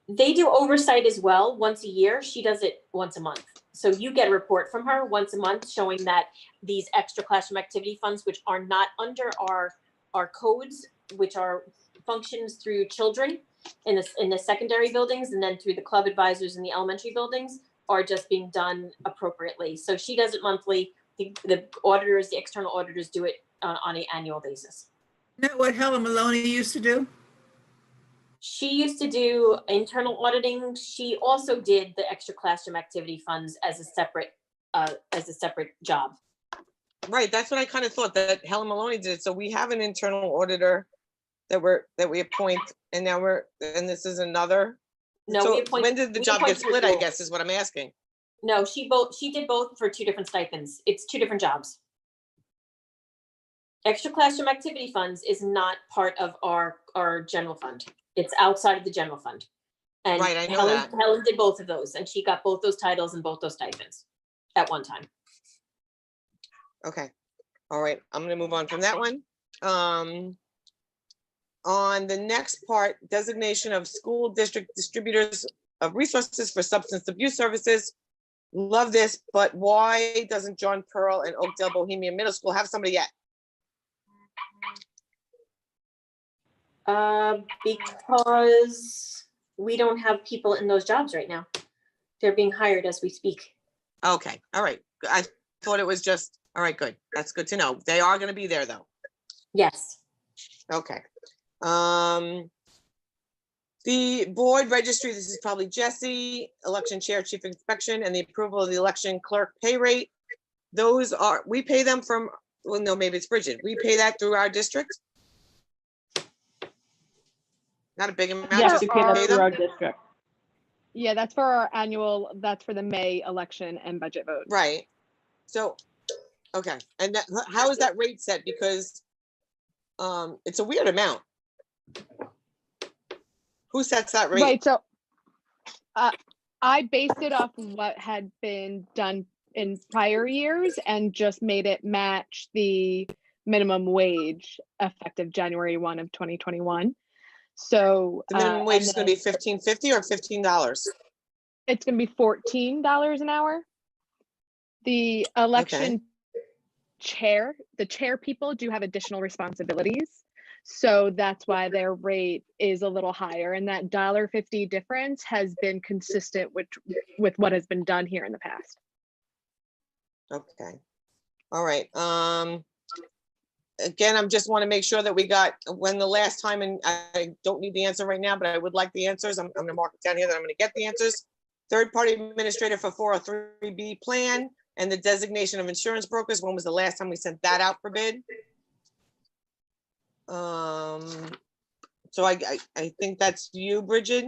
They do oversight as well once a year. She does it once a month. So you get a report from her once a month showing that these extra classroom activity funds, which are not under our codes, which are functions through children in the secondary buildings, and then through the club advisors in the elementary buildings, are just being done appropriately. So she does it monthly. The auditors, the external auditors, do it on an annual basis. Isn't that what Helen Maloney used to do? She used to do internal auditing. She also did the extra classroom activity funds as a separate job. Right, that's what I kind of thought, that Helen Maloney did. So we have an internal auditor that we appoint, and now and this is another. No, so we appoint. When did the job get split? I guess is what I'm asking. No, she did both for 2 different stipends. It's 2 different jobs. Extra classroom activity funds is not part of our general fund. It's outside of the general fund. And right, I know that. Helen did both of those, and she got both those titles and both those stipends at one time. Okay, all right, I'm gonna move on from that one. On the next part, designation of school district distributors of resources for substance abuse services. Love this, but why doesn't John Pearl and Oakdale Bohemian Middle School have somebody yet? Because we don't have people in those jobs right now. They're being hired as we speak. Okay, all right. I thought it was just, all right, good. That's good to know. They are gonna be there though. Yes. Okay. The board registry, this is probably Jesse, election chair, chief inspection, and the approval of the election clerk pay rate. Those are, we pay them from, well, no, maybe it's Bridget. We pay that through our district. Not a big amount. Yes, just we pay that pay through them. our district. Yeah, that's for our annual, that's for the May election and budget vote. Right. So, okay. And how is that rate set? Because it's a weird amount. Who sets that rate? Right, so I based it off what had been done in prior years and just made it match the minimum wage effective January 1 of 2021. So The minimum wage is going to be $15.50 or $15? It's going to be $14 an hour. The election chair, the chair people do have additional responsibilities. So that's why their rate is a little higher. And that $1.50 difference has been consistent with what has been done here in the past. Okay. All right. Again, I just want to make sure that we got when the last time, and I don't need the answer right now, but I would like the answers. I'm going to mark it down here that I'm going to get the answers. Third party administrator for 403B plan And the designation of insurance brokers, when was the last time we sent that out for bid? So I think that's you, Bridget.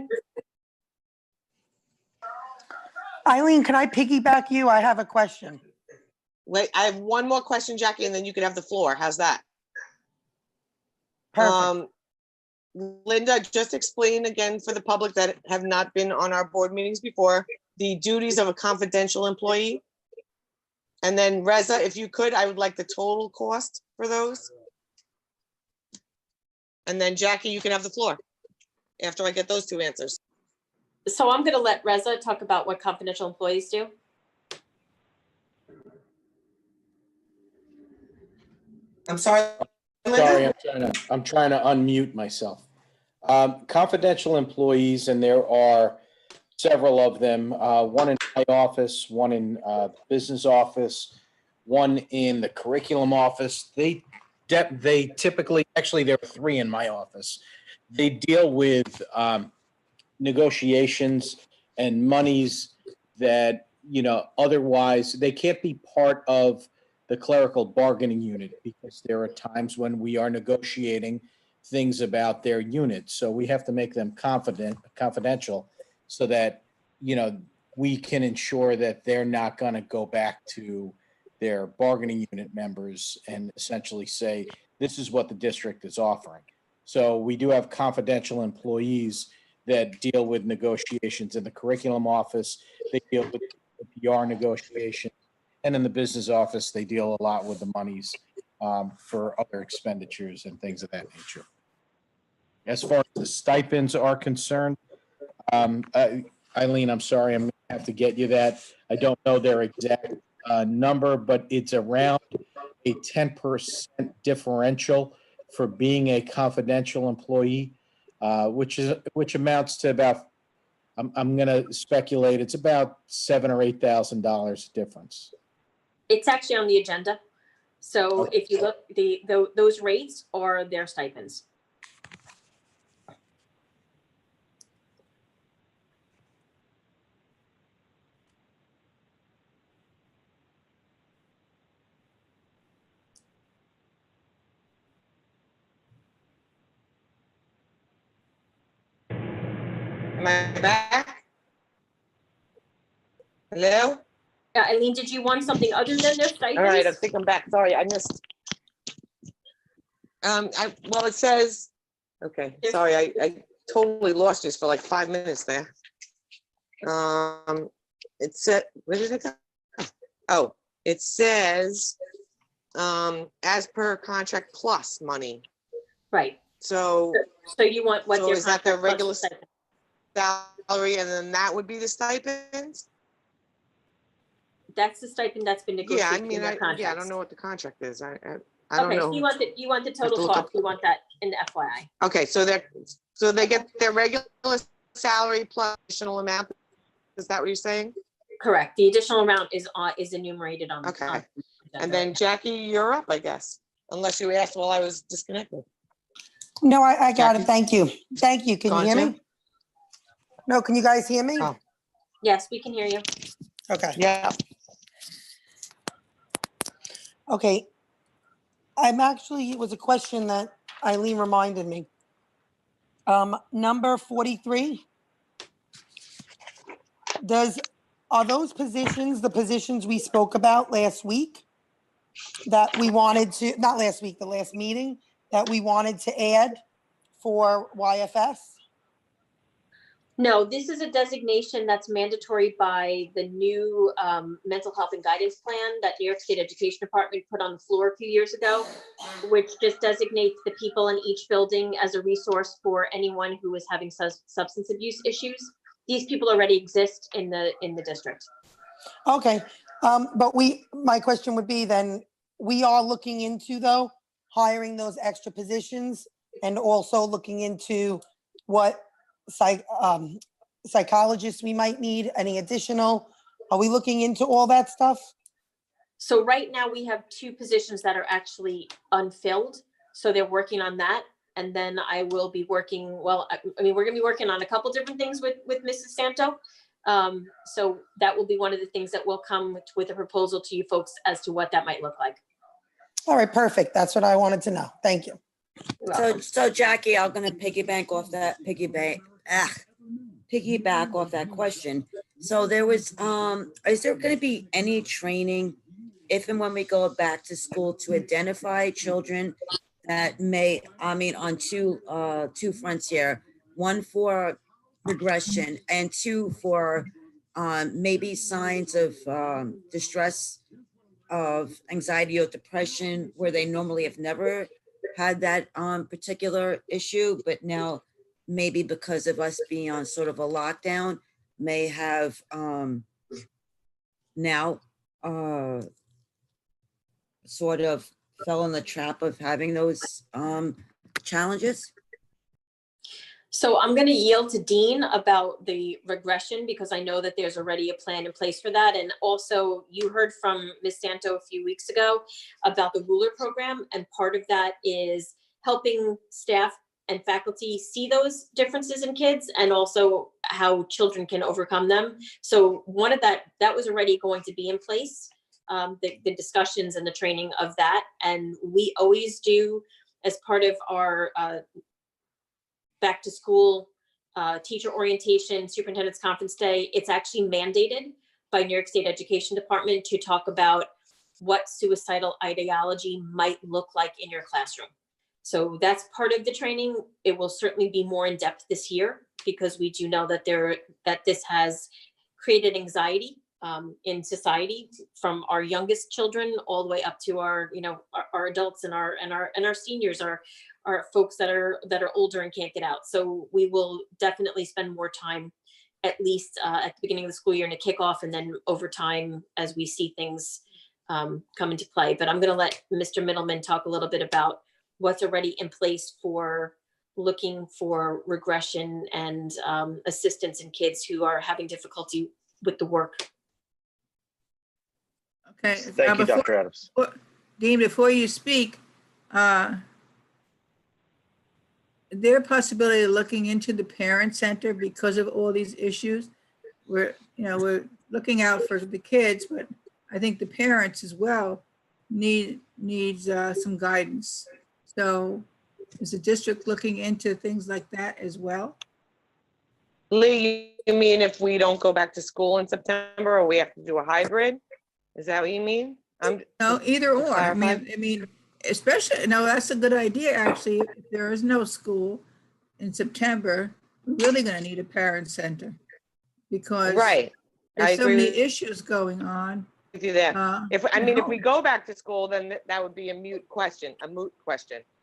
Eileen, can I piggyback you? I have a question. Wait, I have one more question, Jackie, and then you can have the floor. How's that? Perfect. Linda, just explain again for the public that have not been on our board meetings before, the duties of a confidential employee. And then Reza, if you could, I would like the total cost for those. And then Jackie, you can have the floor after I get those two answers. So I'm going to let Reza talk about what confidential employees do. I'm sorry. Sorry, Linda? I'm trying to unmute myself. Confidential employees, and there are several of them, one in my office, one in business office, one in the curriculum office. They typically, actually, there are three in my office. They deal with negotiations and monies that, otherwise they can't be part of the clerical bargaining unit, because there are times when we are negotiating things about their unit. So we have to make them confidential so that, we can ensure that they're not going to go back to their bargaining unit members and essentially say, this is what the district is offering. So we do have confidential employees that deal with negotiations in the curriculum office. They deal with PR negotiations. And in the business office, they deal a lot with the monies for other expenditures and things of that nature. As far as the stipends are concerned, Eileen, I'm sorry, I'm going to have to get you that. I don't know their exact number, but it's around a 10% differential for being a confidential employee, which amounts to about, I'm going to speculate, it's about $7,000 or $8,000 difference. It's actually on the agenda. So if you look, those rates are their stipends. Am I back? Hello? Eileen, did you want something other than their stipends? All right, I think I'm back. Sorry, I missed. Well, it says, okay, sorry, I totally lost you for like 5 minutes there. It said, where did it go? Oh, it says, as per contract plus money. Right. So you want what their is that their contract plus regular stipend. salary, and then that would be the stipends? That's the stipend that's been Yeah, negotiated I in mean, their I contracts. don't know what the contract is. I don't Okay, know. so you want the total to look cost. up. You want that in the FYI. Okay, so they get their regular salary plus additional amount. Is that what you're saying? Correct. The additional amount is enumerated on. Okay. on the And agenda. then Jackie, you're up, I guess, unless you asked while I was disconnected. No, I got it. Jackie? Thank you. Thank you. Can you Gone hear too? me? No, can you guys hear me? Oh. Yes, we can hear you. Okay. Yeah. Okay. It was a question that Eileen reminded me. Number 43. Are those positions the positions we spoke about last week that we wanted to, not last week, the last meeting, that we wanted to add for YFS? No, this is a designation that's mandatory by the new mental health and guidance plan that New York State Education Department put on the floor a few years ago, which just designates the people in each building as a resource for anyone who is having substance abuse issues. These people already exist in the district. Okay, but my question would be then, we are looking into though, hiring those extra positions and also looking into what psychologists we might need, any additional, are we looking into all that stuff? So right now we have 2 positions that are actually unfilled. So they're working on that. And then I will be working, we're gonna be working on a couple different things with Mrs. Santo. So that will be one of the things that will come with a proposal to you folks as to what that might look like. All right, perfect. That's what I wanted to know. Thank you. So Jackie, I'm gonna piggyback off that question. So there was, is there gonna be any training if and when we go back to school to identify children that may, on two fronts here, one for regression and two for maybe signs of distress, of anxiety or depression, where they normally have never had that particular issue, but now maybe because of us being on sort of a lockdown, may have now sort of fell in the trap of having those challenges? So I'm going to yield to Dean about the regression because I know that there's already a plan in place for that. And also you heard from Ms. Santo a few weeks ago about the ruler program. And part of that is helping staff and faculty see those differences in kids and also how children can overcome them. So one of that was already going to be in place, the discussions and the training of that. And we always do, as part of our back to school teacher orientation, superintendent's conference day, it's actually mandated by New York State Education Department to talk about what suicidal ideology might look like in your classroom. So that's part of the training. It will certainly be more in depth this year because we do know that this has created anxiety in society from our youngest children all the way up to our adults and our seniors, are folks that are older and can't get out. So we will definitely spend more time, at least at the beginning of the school year, in a kickoff, and then over time as we see things come into play. But I'm going to let Mr. Middleman talk a little bit about what's already in place for looking for regression and assistance in kids who are having difficulty with the work. Okay. Thank you, Dr. Adams. Dean, before you speak, there a possibility of looking into the parent center because of all these issues? We're looking out for the kids, but I think the parents as well needs some guidance. So is the district looking into things like that as well? Lee, you mean if we don't go back to school in September or we have to do a hybrid? Is that what you mean? No, either or. I mean, especially, no, that's a good idea, actually. If there is no school in September, we're really going to need a parent center because Right. there's so many issues going on. With you there. If we home. go back to school, then that would be a moot question,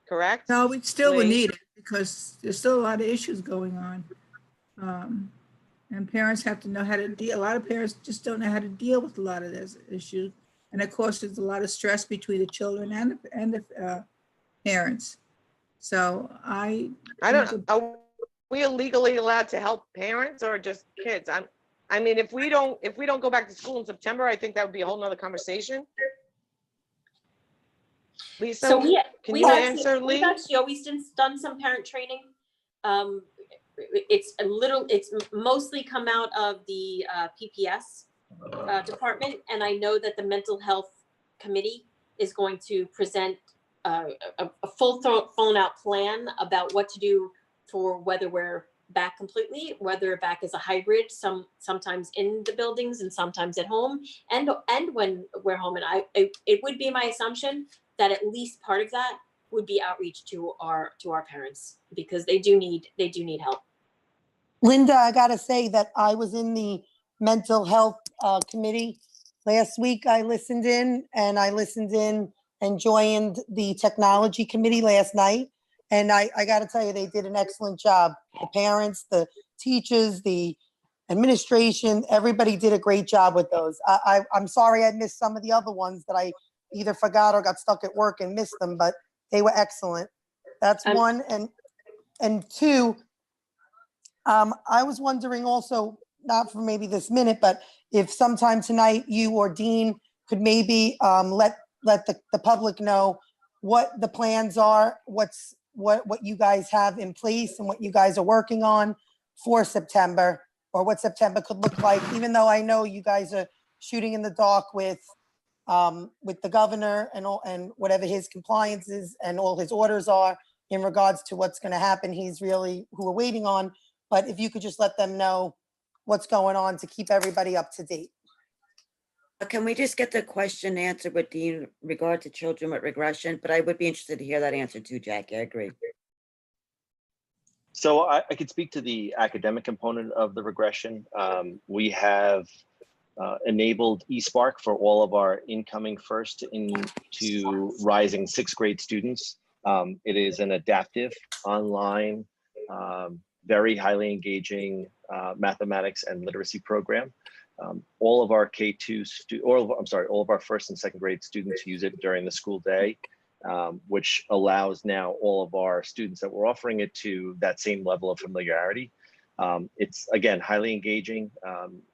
correct? No, we still would Lee? need it because there's still a lot of issues going on. And parents have to know how to deal. A lot of parents just don't know how to deal with a lot of those issues. And of course, there's a lot of stress between the children and the parents. So I don't. Are we legally allowed to help parents or just kids? If we don't go back to school in September, I think that would be a whole nother conversation. Lisa, So can you answer, Lee? We've actually always done some parent training. It's mostly come out of the PPS department, and I know that the mental health committee is going to present a full thrown out plan about what to do for whether we're back completely, whether back as a hybrid, sometimes in the buildings and sometimes at home, and when we're home. And it would be my assumption that at least part of that would be outreach to our parents because they do need help. Linda, I gotta say that I was in the mental health committee last week. I listened in and joined the technology committee last night. And I gotta tell you, they did an excellent job. The parents, the teachers, the administration, everybody did a great job with those. I'm sorry I missed some of the other ones that I either forgot or got stuck at work and missed them, but they were excellent. That's one. And two, I was wondering also, not for maybe this minute, but if sometime tonight you or Dean could maybe let the public know what the plans are, what you guys have in place and what you guys are working on for September or what September could look like, even though I know you guys are shooting in the dark with the governor and all, and whatever his compliance is and all his orders are in regards to what's going to happen. He's really who we're waiting on. But if you could just let them know what's going on to keep everybody up to date. Can we just get the question answered with regard to children with regression? But I would be interested to hear that answer too, Jackie. I agree. So I could speak to the academic component of the regression. We have enabled eSpark for all of our incoming first into rising 6th grade students. It is an adaptive, online, very highly engaging mathematics and literacy program. All of our all of our 1st and 2nd grade students use it during the school day, which allows now all of our students that we're offering it to that same level of familiarity. It's, again, highly engaging.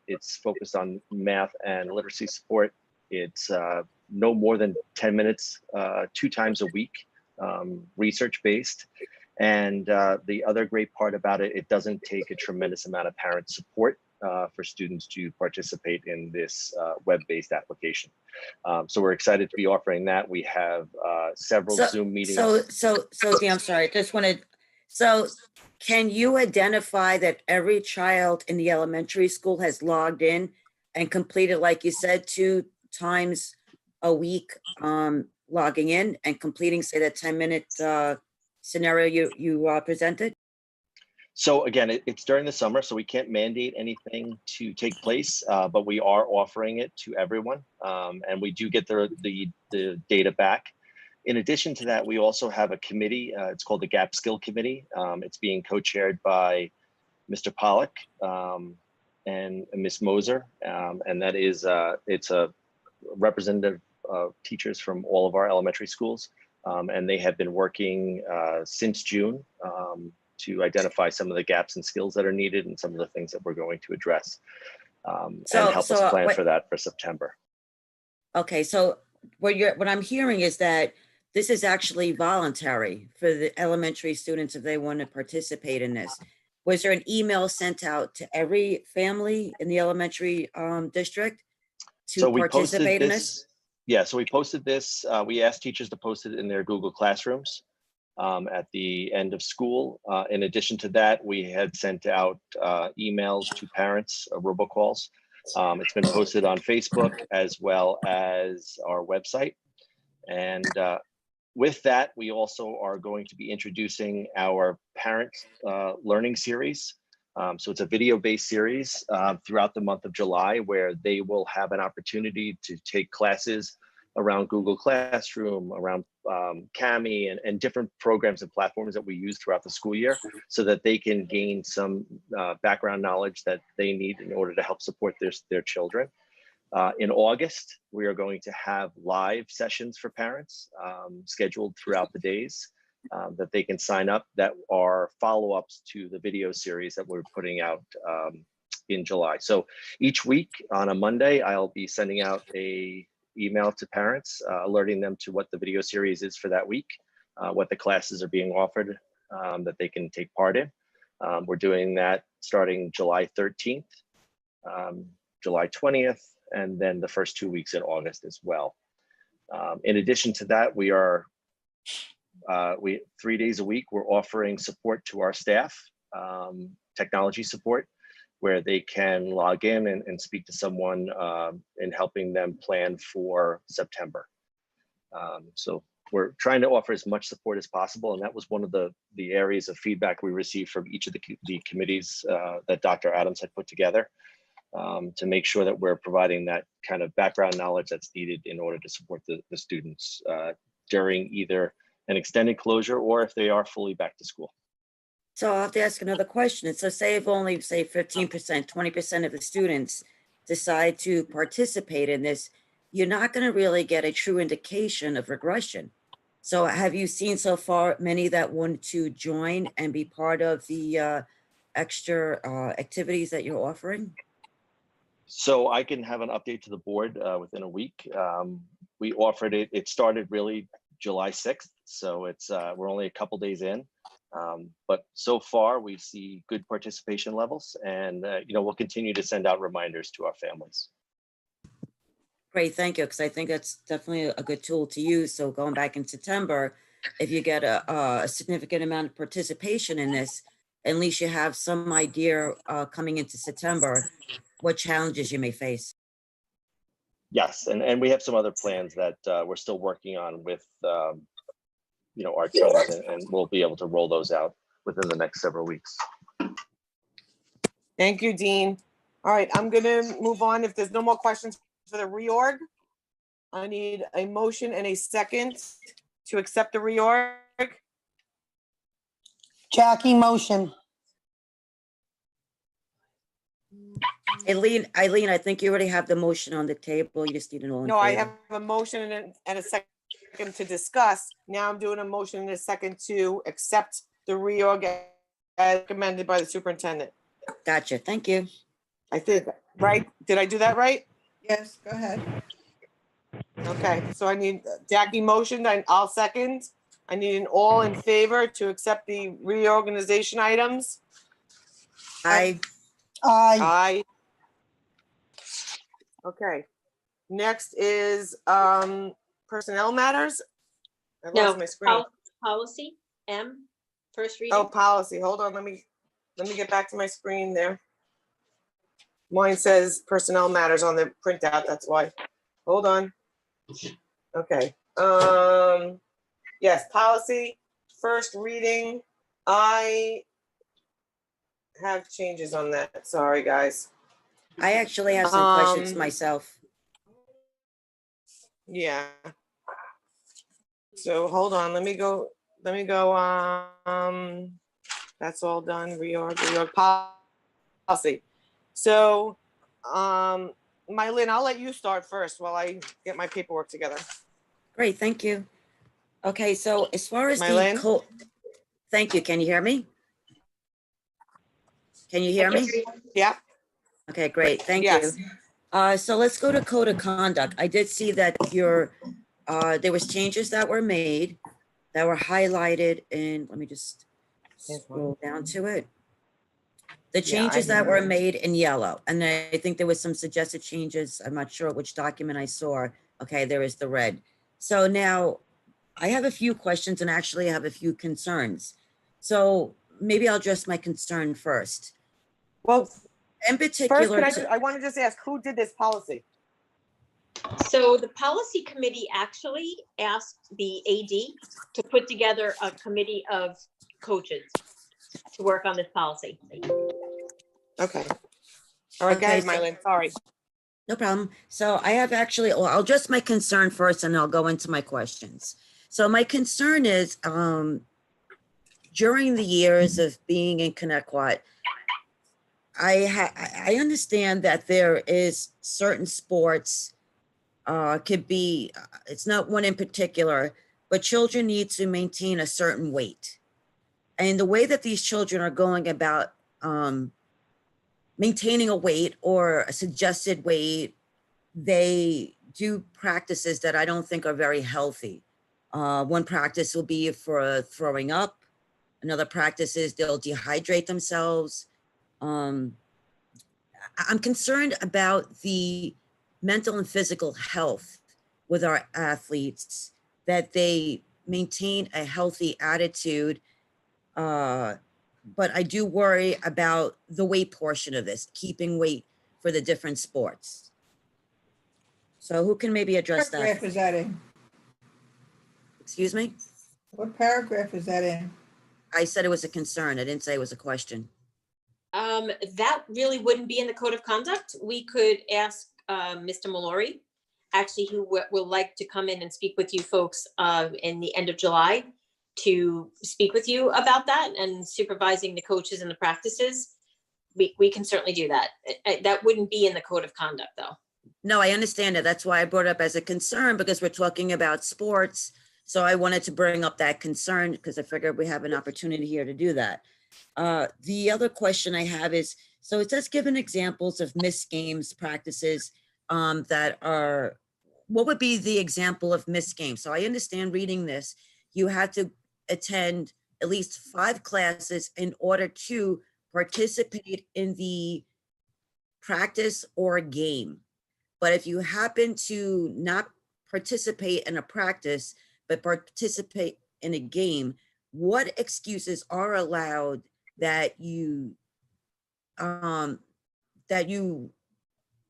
It's focused on math and literacy support. It's no more than 10 minutes, 2 times a week, research-based. And the other great part about it, it doesn't take a tremendous amount of parent support for students to participate in this web-based application. So we're excited to be offering that. We have several Zoom meetings. So Dee, I'm sorry, just wanted, so can you identify that every child in the elementary school has logged in and completed, like you said, 2 times a week, logging in and completing, say, that 10-minute scenario you presented? So again, it's during the summer, so we can't mandate anything to take place, but we are offering it to everyone, and we do get the data back. In addition to that, we also have a committee. It's called the Gap Skill Committee. It's being co-chaired by Mr. Pollock and Ms. Moser, and that is it's a representative of teachers from all of our elementary schools, and they have been working since June to identify some of the gaps and skills that are needed and some of the things that we're going to address, and help us plan for that for September. Okay, so what I'm hearing is that this is actually voluntary for the elementary students if they want to participate in this. Was there an email sent out to every family in the elementary district to participate in this? Yeah, so we posted this. We asked teachers to post it in their Google Classrooms at the end of school. In addition to that, we had sent out emails to parents, robocalls. It's been posted on Facebook as well as our website. And with that, we also are going to be introducing our parent learning series. So it's a video-based series throughout the month of July where they will have an opportunity to take classes around Google Classroom, around Kami, and different programs and platforms that we use throughout the school year so that they can gain some background knowledge that they need in order to help support their children. In August, we are going to have live sessions for parents scheduled throughout the days that they can sign up that are follow-ups to the video series that we're putting out in July. So each week on a Monday, I'll be sending out a email to parents, alerting them to what the video series is for that week, what the classes are being offered that they can take part in. We're doing that starting July 13th, July 20th, and then the first 2 weeks in August as well. In addition to that, we 3 days a week, we're offering support to our staff, technology support, where they can log in and speak to someone in helping them plan for September. So we're trying to offer as much support as possible. And that was one of the areas of feedback we received from each of the committees that Dr. Adams had put together to make sure that we're providing that kind of background knowledge that's needed in order to support the students during either an extended closure or if they are fully back to school. So I'll have to ask another question. So say if only, say, 15%, 20% of the students decide to participate in this, you're not going to really get a true indication of regression. So have you seen so far many that want to join and be part of the extra activities that you're offering? So I can have an update to the board within a week. We offered it, it started really July 6th. So it's we're only a couple days in. But so far, we see good participation levels, and we'll continue to send out reminders to our families. Great, thank you, because I think that's definitely a good tool to use. So going back in September, if you get a significant amount of participation in this, at least you have some idea coming into September, what challenges you may face. Yes, and we have some other plans that we're still working on with our teams, and we'll be able to roll those out within the next several weeks. Thank you, Dean. All right, I'm gonna move on. If there's no more questions for the reorg, I need a motion and a second to accept the reorg. Jackie, motion. Eileen, I think you already have the motion on the table. You just need an all in No, I favor. have a motion and a second to discuss. Now I'm doing a motion and a second to accept the reorg as recommended by the superintendent. Gotcha, thank you. I think, right? Did I do that right? Yes, go ahead. Okay, so I need Jackie motion, and I'll second. I need an all in favor to accept the reorganization items. Aye. Aye. Aye. Okay. Next is personnel matters. I No, lost my screen. policy, M, first Oh, reading. policy. Hold on. Let me get back to my screen there. Mine says personnel matters on the printout. That's why. Hold on. Okay. Yes, policy, first reading. I have changes on that. Sorry, guys. I actually have some questions myself. Yeah. So hold on, let me go, that's all done, reorg policy. So, Mylin, I'll let you start first while I get my paperwork together. Great, thank you. Okay, so as far as Mylin? thank you, can you hear me? Can you hear me? Yeah, Okay, great, thank Yes. you. So let's go to code of conduct. I did see that there was changes that were made that were highlighted in, let me just scroll down to it. The changes that were made in yellow, and I think there was some suggested changes. I'm not sure which document I saw. Okay, there is the red. So now I have a few questions and actually I have a few concerns. So maybe I'll address my concern first. well, In first, particular, I want to just ask, who did this policy? So the policy committee actually asked the AD to put together a committee of coaches to work on this policy. Okay. All right, go Okay, ahead, so- Mylin, sorry. no problem. So I have actually, well, I'll address my concern first and I'll go into my questions. So my concern is during the years of being in Connecticut, I understand that there is certain sports could be, it's not one in particular, but children need to maintain a certain weight. And the way that these children are going about maintaining a weight or a suggested weight, they do practices that I don't think are very healthy. One practice will be for throwing up. Another practice is they'll dehydrate themselves. I'm concerned about the mental and physical health with our athletes, that they maintain a healthy attitude. But I do worry about the weight portion of this, keeping weight for the different sports. So who can maybe address What paragraph that? is that in? Excuse me? What paragraph is that in? I said it was a concern. I didn't say it was a question. That really wouldn't be in the code of conduct. We could ask Mr. Mallory, actually, who would like to come in and speak with you folks in the end of July to speak with you about that and supervising the coaches and the practices. We can certainly do that. That wouldn't be in the code of conduct, though. No, I understand it. That's why I brought it up as a concern, because we're talking about sports. So I wanted to bring up that concern because I figured we have an opportunity here to do that. The other question I have is, so it says given examples of missed games practices that are, what would be the example of missed games? So I understand reading this, you had to attend at least 5 classes in order to participate in the practice or game. But if you happen to not participate in a practice, but participate in a game, what excuses are allowed that you are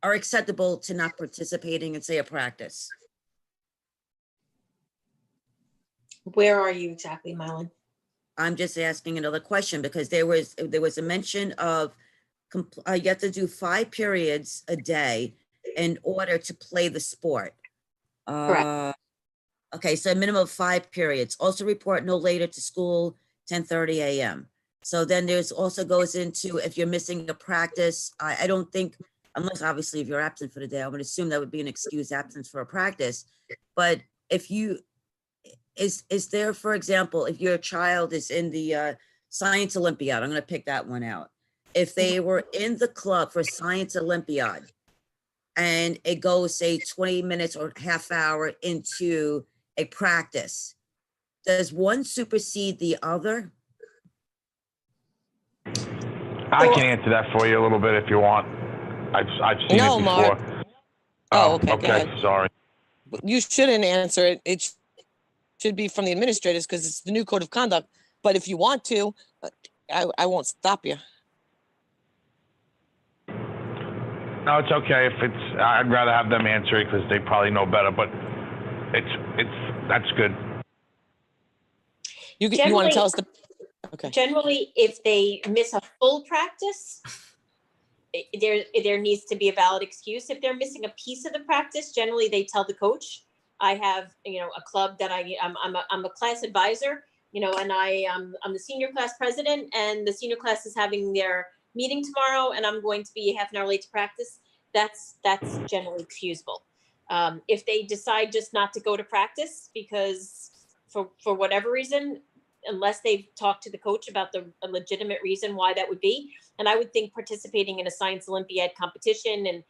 acceptable to not participating in, say, a practice? Where are you exactly, Mylan? I'm just asking another question because there was a mention of you have to do 5 periods a day in order to play the sport. Correct. Okay, so a minimum of 5 periods. Also report no later to school 10:30 a.m. So then there's also goes into if you're missing a practice. I don't think, unless obviously if you're absent for the day, I would assume that would be an excused absence for a practice. But if you is there, for example, if your child is in the Science Olympiad, I'm going to pick that one out. If they were in the club for Science Olympiad and it goes, say, 20 minutes or half hour into a practice, does one supersede the other? I can answer that for you a little bit if you want. I've seen No, it before. Mark. Oh, okay, go ahead. Sorry. You shouldn't answer it. It should be from the administrators because it's the new code of conduct. But if you want to, I won't stop you. No, it's okay. If it's, I'd rather have them answer it because they probably know better. But that's good. You want to Generally- tell us the? Okay. Generally, if they miss a full practice, there needs to be a valid excuse. If they're missing a piece of the practice, generally they tell the coach. I have, a club that I'm a class advisor, and I'm the senior class president, and the senior class is having their meeting tomorrow, and I'm going to be half an hour late to practice. That's generally excusable. If they decide just not to go to practice because for whatever reason, unless they've talked to the coach about a legitimate reason why that would be. And I would think participating in a Science Olympiad competition and,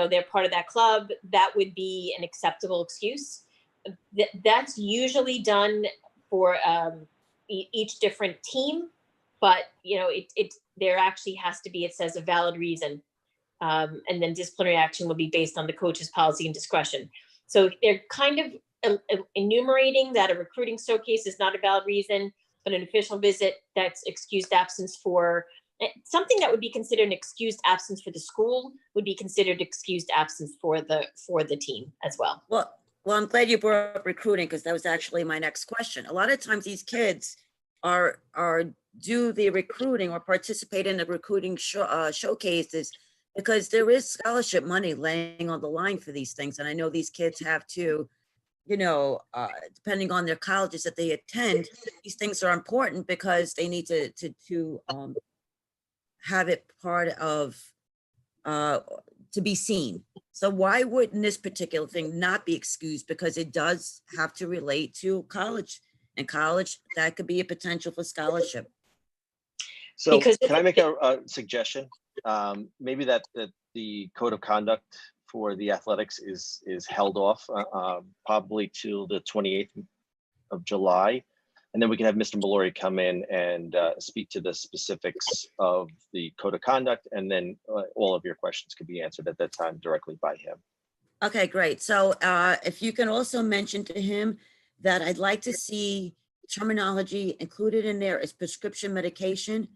they're part of that club, that would be an acceptable excuse. That's usually done for each different team, but, there actually has to be, it says a valid reason. And then disciplinary action will be based on the coach's policy and discretion. So they're kind of enumerating that a recruiting showcase is not a valid reason, but an official visit, that's excused absence for something that would be considered an excused absence for the school would be considered excused absence for the team as well. Well, I'm glad you brought up recruiting because that was actually my next question. A lot of times these kids are do the recruiting or participate in the recruiting showcases because there is scholarship money laying on the line for these things. And I know these kids have to, depending on their colleges that they attend, these things are important because they need to have it part of, to be seen. So why wouldn't this particular thing not be excused? Because it does have to relate to college, and college, that could be a potential for scholarship. So Because can I make a suggestion? Maybe that the code of conduct for the athletics is held off probably till the 28th of July. And then we can have Mr. Mallory come in and speak to the specifics of the code of conduct. And then all of your questions could be answered at that time directly by him. Okay, great. So if you can also mention to him that I'd like to see terminology included in there as prescription medication.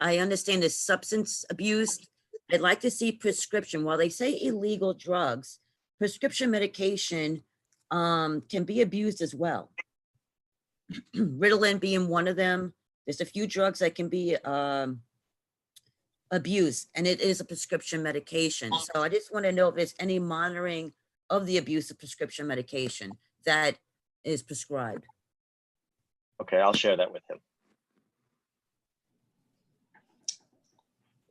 I understand there's substance abuse. I'd like to see prescription. While they say illegal drugs, prescription medication can be abused as well. Ritalin being one of them. There's a few drugs that can be abused, and it is a prescription medication. So I just want to know if there's any monitoring of the abuse of prescription medication that is prescribed. Okay, I'll share that with him.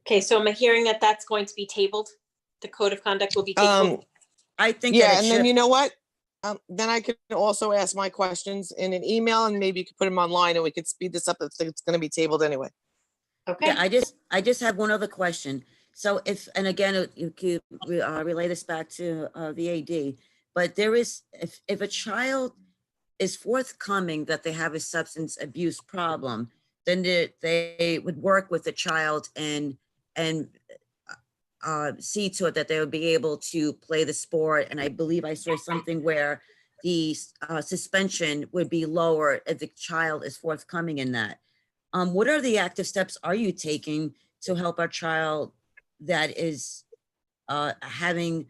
Okay, so am I hearing that that's going to be tabled? The code of conduct will be tabled? I think Yeah, that it and then should. you know what? Then I could also ask my questions in an email, and maybe you could put them online, and we could speed this up if it's going to be tabled anyway. Okay. Yeah, I just have one other question. So if, and again, you could relay this back to the AD, but there is, if a child is forthcoming that they have a substance abuse problem, then they would work with the child and see to it that they would be able to play the sport. And I believe I saw something where the suspension would be lower if the child is forthcoming in that. What are the active steps are you taking to help our child that is having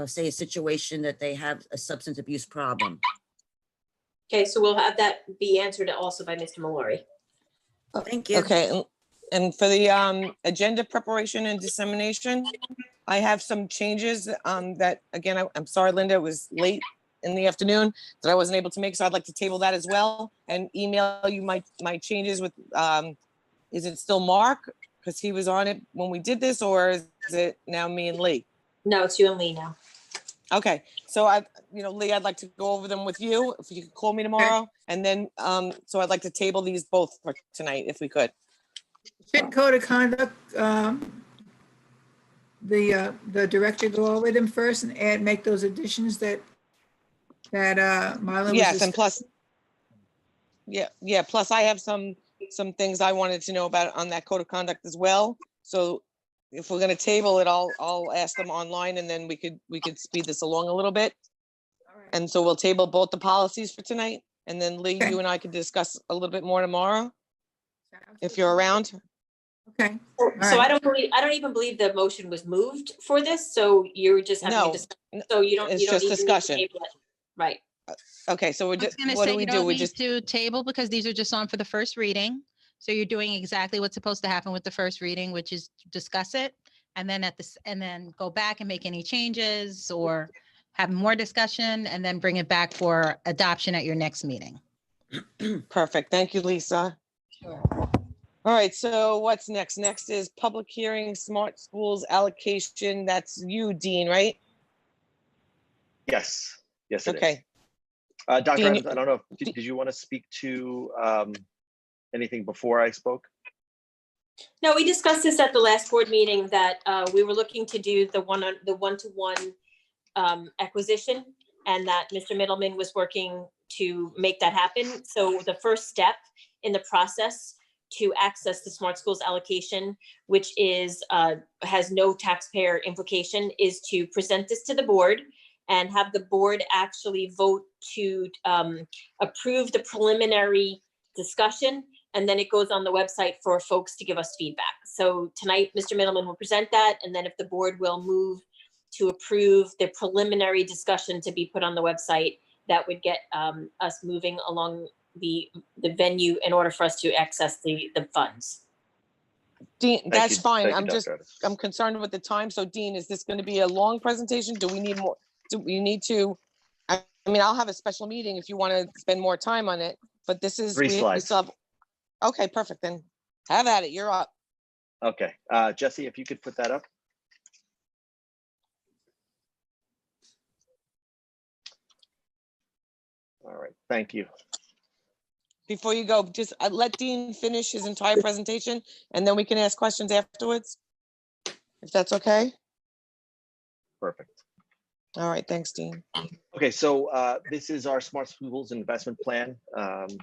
say a situation that they have a substance abuse problem? Okay, so we'll have that be answered also by Mr. Mallory. Thank you. Okay, and for the agenda preparation and dissemination, I have some changes that, again, I'm sorry, Linda, it was late in the afternoon that I wasn't able to make, so I'd like to table that as well and email you my changes with, is it still Mark? Because he was on it when we did this, or is it now me and Lee? No, it's you and Lee now. Okay, so Lee, I'd like to go over them with you, if you could call me tomorrow, and then, so I'd like to table these both for tonight, if we could. Should code of conduct, the director go over them first and make those additions that Marlon was Yes, and discussing? plus, yeah, plus I have some things I wanted to know about on that code of conduct as well. So if we're gonna table it, I'll ask them online, and then we could speed this along a little bit. All right. And so we'll table both the policies for tonight, and then Lee, Okay. you and I could discuss a little bit more tomorrow, Sounds if good. you're around. Okay. So right. I don't even believe the motion was moved for this, so you're just having a No, discussion. So you don't it's even just need to discussion. table it. Right. Okay, so we're I was just, gonna what say, do we you do? don't We need just, to table because these are just on for the first reading. So you're doing exactly what's supposed to happen with the first reading, which is discuss it. And then and then go back and make any changes or have more discussion and then bring it back for adoption at your next meeting. perfect. Thank you, Lisa. Sure. All right, so what's next? Next is public hearing, smart schools allocation. That's you, Dean, right? Yes, yes, it is. Okay, Dr. Dean, Adams, I don't know, did you want to speak to anything before I spoke? No, we discussed this at the last board meeting that we were looking to do the one-to-one acquisition, and that Mr. Middleman was working to make that happen. So the first step in the process to access the Smart Schools allocation, which is has no taxpayer implication, is to present this to the board and have the board actually vote to approve the preliminary discussion. And then it goes on the website for folks to give us feedback. So tonight, Mr. Middleman will present that. And then if the board will move to approve the preliminary discussion to be put on the website, that would get us moving along the venue in order for us to access the funds. Dean, that's fine. Thank you, Dr. Adams. I'm concerned with the time. So Dean, is this going to be a long presentation? Do we need more? Do we need to? I mean, I'll have a special meeting if you want to spend more time on it, but this is, Three we slides. still have, okay, perfect. Then have at it. You're up. Okay, Jesse, if you could put that up. All right, thank you. Before you go, just let Dean finish his entire presentation and then we can ask questions afterwards. If that's okay. Perfect. All right, thanks, Dean. Okay, so this is our Smart Schools investment plan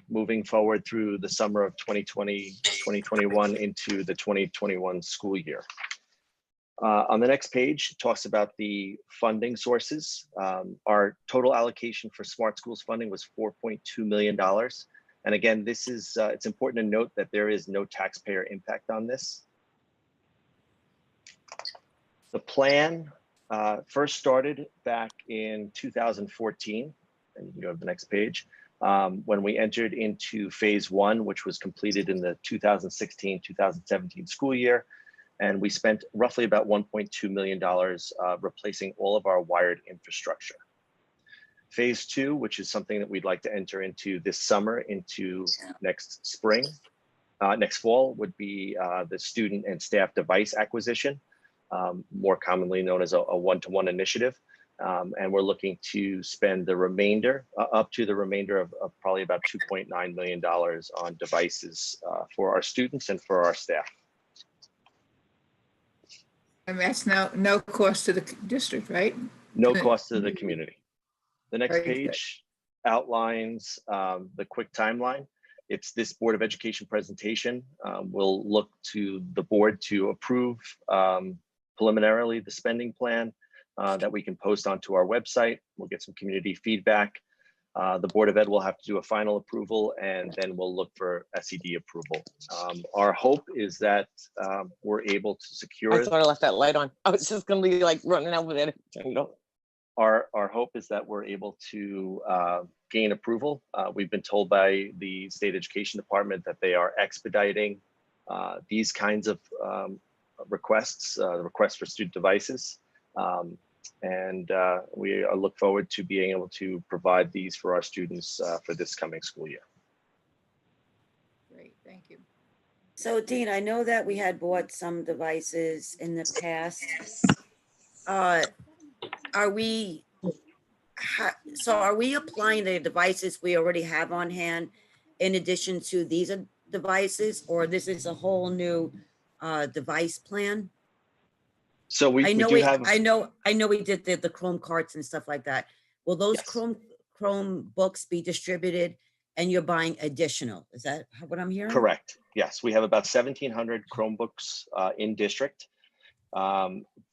moving forward through the summer of 2020, 2021 into the 2021 school year. On the next page, it talks about the funding sources. Our total allocation for Smart Schools funding was $4.2 million. And again, this is, it's important to note that there is no taxpayer impact on this. The plan first started back in 2014, and you can go to the next page, when we entered into phase one, which was completed in the 2016-2017 school year. And we spent roughly about $1.2 million replacing all of our wired infrastructure. Phase two, which is something that we'd like to enter into this summer into next spring, next fall, would be the student and staff device acquisition, more commonly known as a one-to-one initiative. And we're looking to spend the remainder, up to the remainder of probably about $2.9 million on devices for our students and for our staff. And that's no cost to the district, right? No cost to the community. The next Very good. page outlines the quick timeline. It's this Board of Education presentation. We'll look to the board to approve preliminarily the spending plan that we can post onto our website. We'll get some community feedback. The Board of Ed will have to do a final approval, and then we'll look for SED approval. Our hope is that we're able to secure. I thought I left that light on. I was just gonna be like running out with it. Our hope is that we're able to gain approval. We've been told by the State Education Department that they are expediting these kinds of requests, requests for student devices. And we look forward to being able to provide these for our students for this coming school year. Great, thank you. So Dean, I know that we had bought some devices in the past. Are we applying the devices we already have on hand in addition to these devices, or this is a whole new device plan? So we I know do we, have. I know we did the Chrome carts and stuff like that. Will those Yes. Chrome books be distributed and you're buying additional? Is that what I'm hearing? Correct. Yes, we have about 1,700 Chromebooks in district.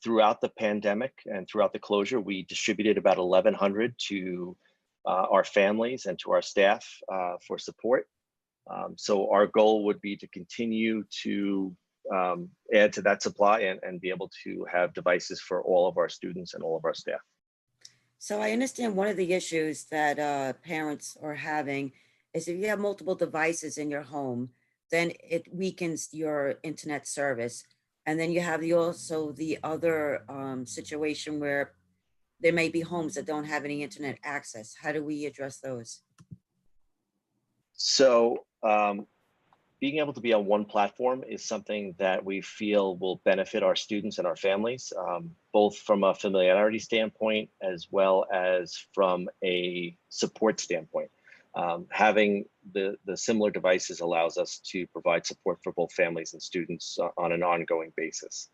Throughout the pandemic and throughout the closure, we distributed about 1,100 to our families and to our staff for support. So our goal would be to continue to add to that supply and be able to have devices for all of our students and all of our staff. So I understand one of the issues that parents are having is if you have multiple devices in your home, then it weakens your internet service. And then you have also the other situation where there may be homes that don't have any internet access. How do we address those? So being able to be on one platform is something that we feel will benefit our students and our families, both from a familiarity standpoint as well as from a support standpoint. Having the similar devices allows us to provide support for both families and students on an ongoing basis.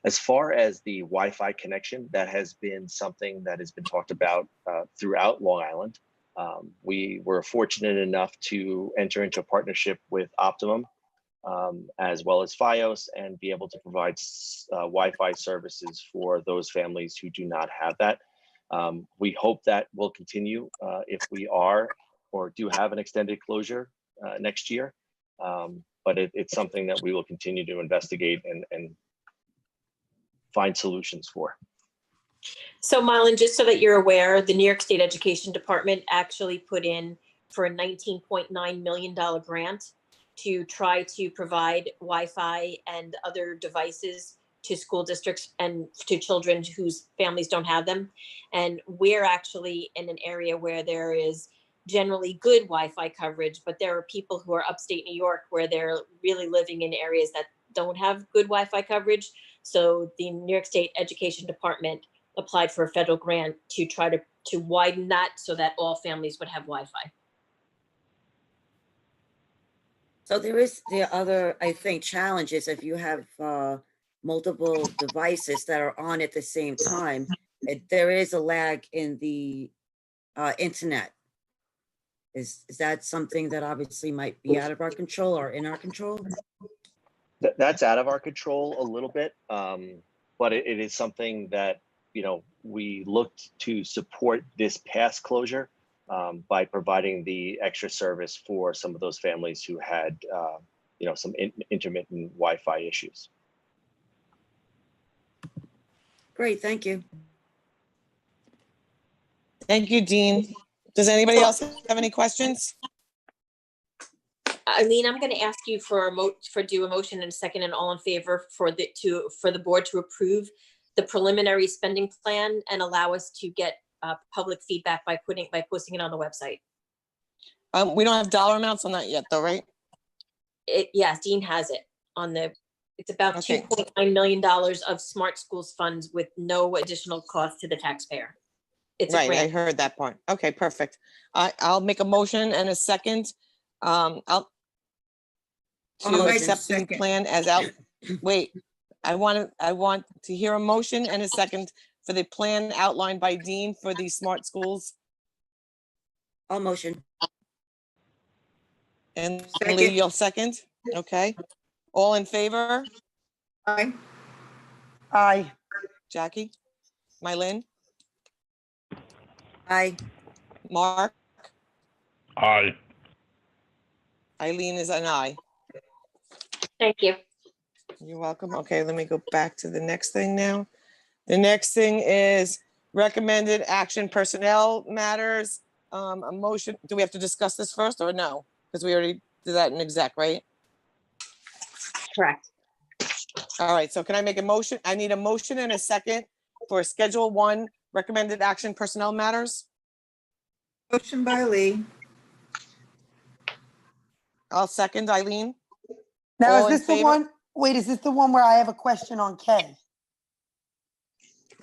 As far as the Wi-Fi connection, that has been something that has been talked about throughout Long Island. We were fortunate enough to enter into a partnership with Optimum as well as FiOS and be able to provide Wi-Fi services for those families who do not have that. We hope that will continue if we are or do have an extended closure next year. But it's something that we will continue to investigate and find solutions for. So Mylan, just so that you're aware, the New York State Education Department actually put in for a $19.9 million grant to try to provide Wi-Fi and other devices to school districts and to children whose families don't have them. And we're actually in an area where there is generally good Wi-Fi coverage, but there are people who are upstate New York where they're really living in areas that don't have good Wi-Fi coverage. So the New York State Education Department applied for a federal grant to try to widen that so that all families would have Wi-Fi. So there is the other, I think, challenges if you have multiple devices that are on at the same time. There is a lag in the internet. Is that something that obviously might be out of our control or in our control? That's out of our control a little bit, but it is something that, you know, we looked to support this past closure by providing the extra service for some of those families who had, you know, some intermittent Wi-Fi issues. Great, thank you. Thank you, Dean. Does anybody else have any questions? Eileen, I'm going to ask you for do a motion in a second, and all in favor for the board to approve the preliminary spending plan and allow us to get public feedback by posting it on the website. We don't have dollar amounts on that yet, though, right? Yes, Dean has it on the. It's about Okay. $2.9 million of Smart Schools funds with no additional cost to the taxpayer. It's a Right, I grant. heard that part. Okay, perfect. I'll make a motion and a second. To I'll make a accept the second. plan as out. Wait, I want to hear a motion and a second for the plan outlined by Dean for the Smart Schools. I'll motion. And Second. Lee, you'll second? Okay. All in favor? Aye. Aye. Jackie? Mylin? Aye. Mark? Aye. Eileen is an aye. Thank you. You're welcome. Okay, let me go back to the next thing now. The next thing is recommended action personnel matters. A motion, do we have to discuss this first or no? Because we already did that in exec, right? Correct. All right, so can I make a motion? I need a motion and a second for Schedule 1 recommended action personnel matters. Motion by Lee. I'll second Eileen. Now, All is in this the favor? one, wait, is this the one where I have a question on K?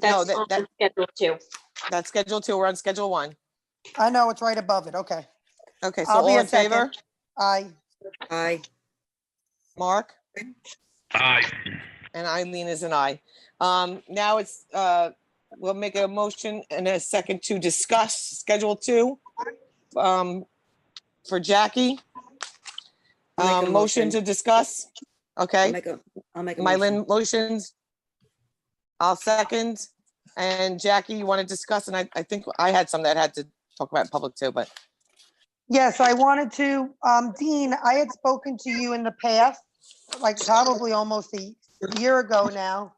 No, That's on schedule 2. that's Schedule 2. We're on Schedule 1. I know, it's right above it, okay. Okay, so I'll be all a in favor? second. Aye. Aye. Mark? Aye. And Eileen is an aye. Now it's, we'll make a motion and a second to discuss Schedule 2. For Jackie. I'll make a Motion to discuss. Okay, I'll make a motion. Mylin motions. I'll second. And Jackie, you want to discuss? And I think I had some that had to talk about in public too, but Yes, I wanted to, Dean, I had spoken to you in the past, like probably almost a year ago now,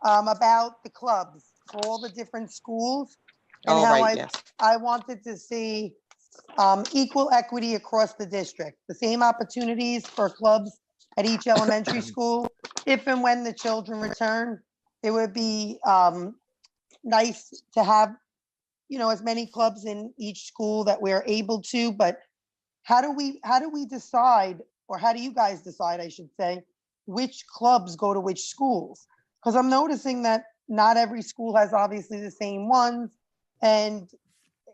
about the clubs for all the different schools. And oh, how right, yes. I wanted to see equal equity across the district, the same opportunities for clubs at each elementary school. If and when the children return, it would be nice to have, you know, as many clubs in each school that we're able to, but how do we decide, or how do you guys decide, I should say, which clubs go to which schools? Because I'm noticing that not every school has obviously the same ones. And,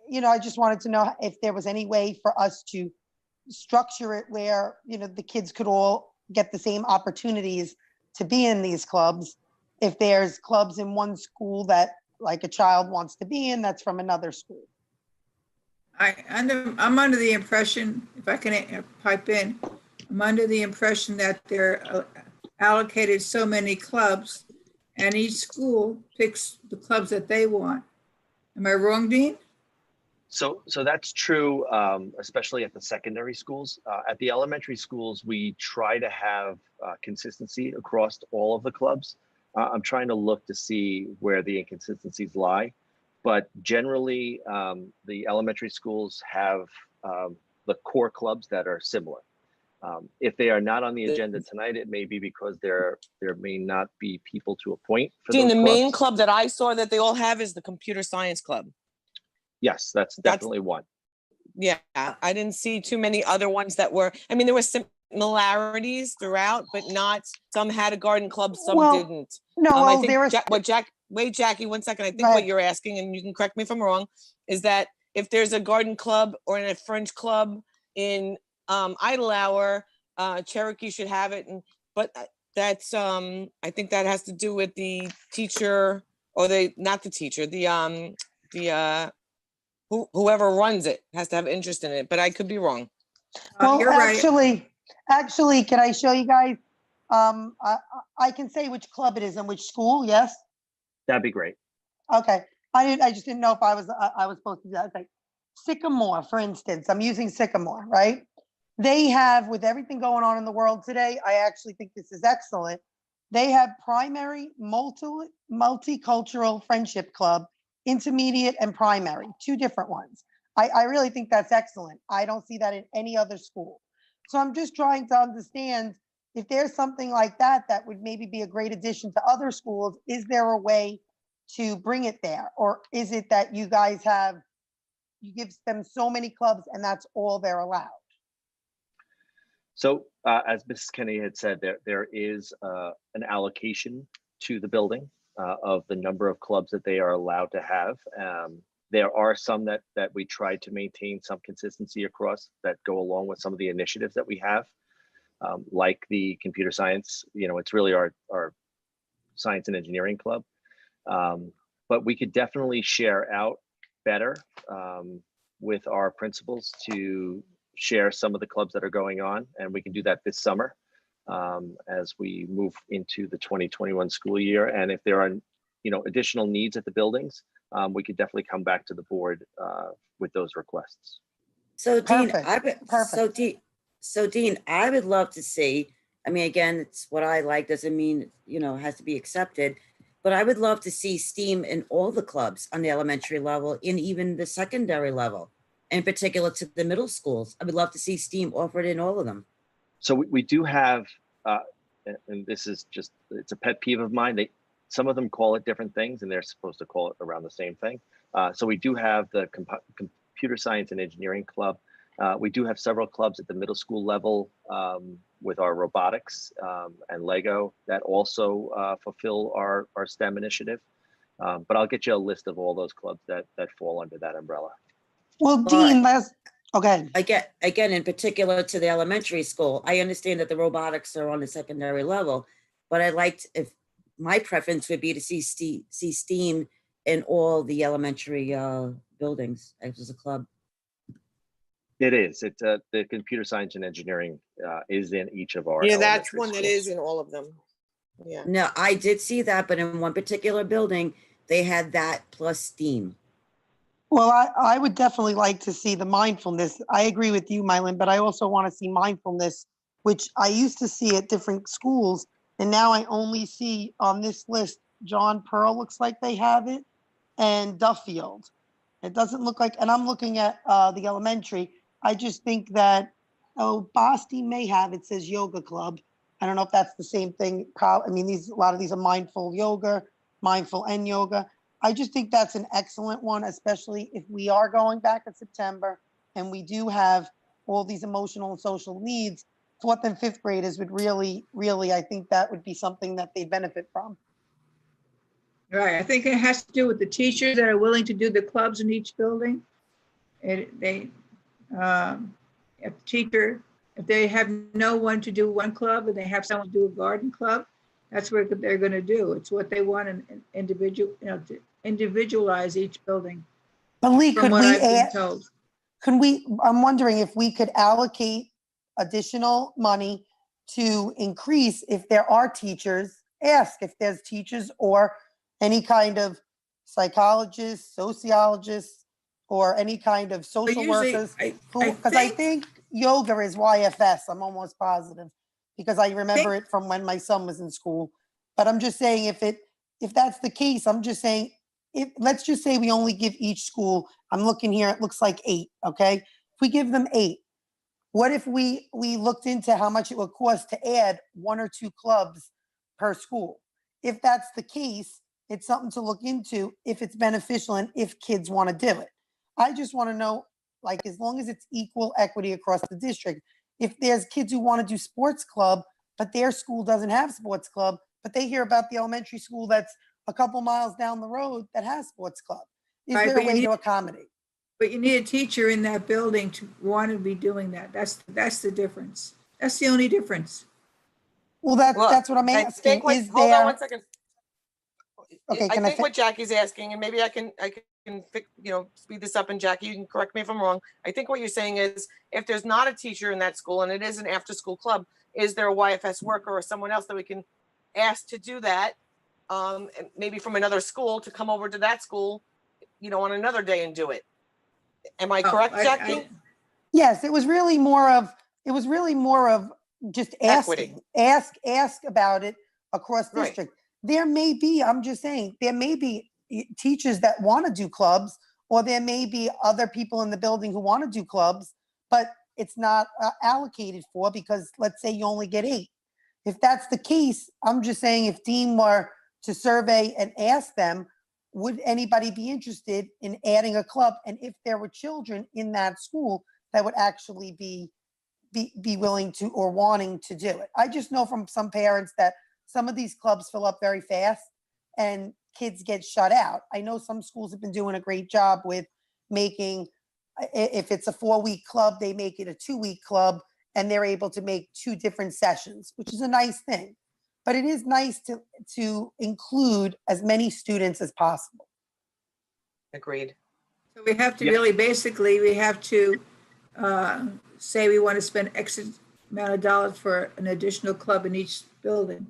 you know, I just wanted to know if there was any way for us to structure it where, you know, the kids could all get the same opportunities to be in these clubs. If there's clubs in one school that like a child wants to be in, that's from another school. I'm under the impression, if I can pipe in, I'm under the impression that they're allocated so many clubs and each school picks the clubs that they want. Am I wrong, Dean? So that's true, especially at the secondary schools. At the elementary schools, we try to have consistency across all of the clubs. I'm trying to look to see where the inconsistencies lie, but generally, the elementary schools have the core clubs that are similar. If they are not on the agenda tonight, it may be because there may not be people to appoint for Dean, those the main clubs. club that I saw that they all have is the Computer Science Club. Yes, that's definitely one. Yeah, I didn't see too many other ones that were, I mean, there were similarities throughout, but not, some had a garden club, some Well, didn't. No, I well, think there was, wait, Jackie, 1 second. I think Go what ahead. you're asking, and you can correct me if I'm wrong, is that if there's a garden club or a French club in idle hour, Cherokee should have it. But that's, I think that has to do with the teacher or not the teacher, whoever runs it has to have interest in it, but I could be wrong. well, You're right. actually, can I show you guys? I can say which club it is and which school, yes? That'd be great. Okay, I just didn't know if I was supposed to do that. It's like Sycamore, for instance, I'm using Sycamore, right? They have, with everything going on in the world today, I actually think this is excellent. They have primary, multicultural friendship club, intermediate and primary, 2 different ones. I really think that's excellent. I don't see that in any other school. So I'm just trying to understand if there's something like that that would maybe be a great addition to other schools. Is there a way to bring it there? Or is it that you guys you give them so many clubs and that's all they're allowed? So as Mrs. Kennedy had said, there is an allocation to the building of the number of clubs that they are allowed to have. There are some that we try to maintain some consistency across that go along with some of the initiatives that we have, like the computer science. You know, it's really our science and engineering club. But we could definitely share out better with our principals to share some of the clubs that are going on, and we can do that this summer as we move into the 2021 school year. And if there are, additional needs at the buildings, we could definitely come back to the board with those requests. So Dean, Perfect. So Dean, I would love to see, I mean, again, it's what I like, doesn't mean, it has to be accepted, but I would love to see STEAM in all the clubs on the elementary level, in even the secondary level, in particular to the middle schools. I would love to see STEAM offered in all of them. So we do have, and this is just, it's a pet peeve of mine. Some of them call it different things and they're supposed to call it around the same thing. So we do have the Computer Science and Engineering Club. We do have several clubs at the middle school level with our robotics and Lego that also fulfill our STEM initiative. But I'll get you a list of all those clubs that fall under that umbrella. Well, Dean, okay. Again, in particular to the elementary school, I understand that the robotics are on the secondary level, but I liked, if my preference would be to see STEAM in all the elementary buildings as a club. It is. It's the Computer Science and Engineering is in each of our. Yeah, that's elementary one that schools. is in all of them. Yeah. No, I did see that, but in one particular building, they had that plus STEAM. Well, I would definitely like to see the mindfulness. I agree with you, Mylan, but I also want to see mindfulness, which I used to see at different schools. And now I only see on this list, John Pearl looks like they have it, and Duffield. It doesn't look like, and I'm looking at the elementary. I just think that, Boston may have, it says yoga club. I don't know if that's the same thing. I mean, a lot of these are mindful yoga, mindful and yoga. I just think that's an excellent one, especially if we are going back in September and we do have all these emotional and social needs. 4th and 5th graders would really, I think that would be something that they benefit from. Right, I think it has to do with the teachers that are willing to do the clubs in each building. If they have no one to do one club and they have someone to do a garden club, that's what they're going to do. It's what they want an individual, to individualize each building. But Lee, could we add, told. I'm wondering if we could allocate additional money to increase, if there are teachers, ask if there's teachers or any kind of psychologists, sociologists, or any kind of social workers. Because I think yoga is YFS, I'm almost positive, because I remember it from when my son was in school. But I'm just saying, if that's the case, I'm just saying, let's just say we only give each school, I'm looking here, it looks like 8, okay? If we give them 8, what if we looked into how much it would cost to add 1 or 2 clubs per school? If that's the case, it's something to look into if it's beneficial and if kids want to do it. I just want to know, like, as long as it's equal equity across the district, if there's kids who want to do sports club, but their school doesn't have sports club, but they hear about the elementary school that's a couple miles down the road that has sports club, is there a way to accommodate? But you need a teacher in that building to want to be doing that. That's the difference. That's the only difference. Well, that's what I'm asking. Hold on one second. Okay, I think what Jackie's asking, and maybe I can speed this up, and Jackie, you can correct me if I'm wrong. I think what you're saying is, if there's not a teacher in that school and it is an after-school club, is there a YFS worker or someone else that we can ask to do that? And maybe from another school to come over to that school, on another day and do it. Am I correct, Jackie? Yes, it was really more of just asking. Ask about it across district. There may be, I'm just saying, there may be teachers that want to do clubs, or there may be other people in the building who want to do clubs, but it's not allocated for, because let's say you only get 8. If that's the case, I'm just saying, if Dean were to survey and ask them, would anybody be interested in adding a club? And if there were children in that school that would actually be willing to or wanting to do it. I just know from some parents that some of these clubs fill up very fast and kids get shut out. I know some schools have been doing a great job with making, if it's a 4-week club, they make it a 2-week club, and they're able to make 2 different sessions, which is a nice thing. But it is nice to include as many students as possible. Agreed. So we have to Yeah. really, basically, we have to say we want to spend X amount of dollars for an additional club in each building.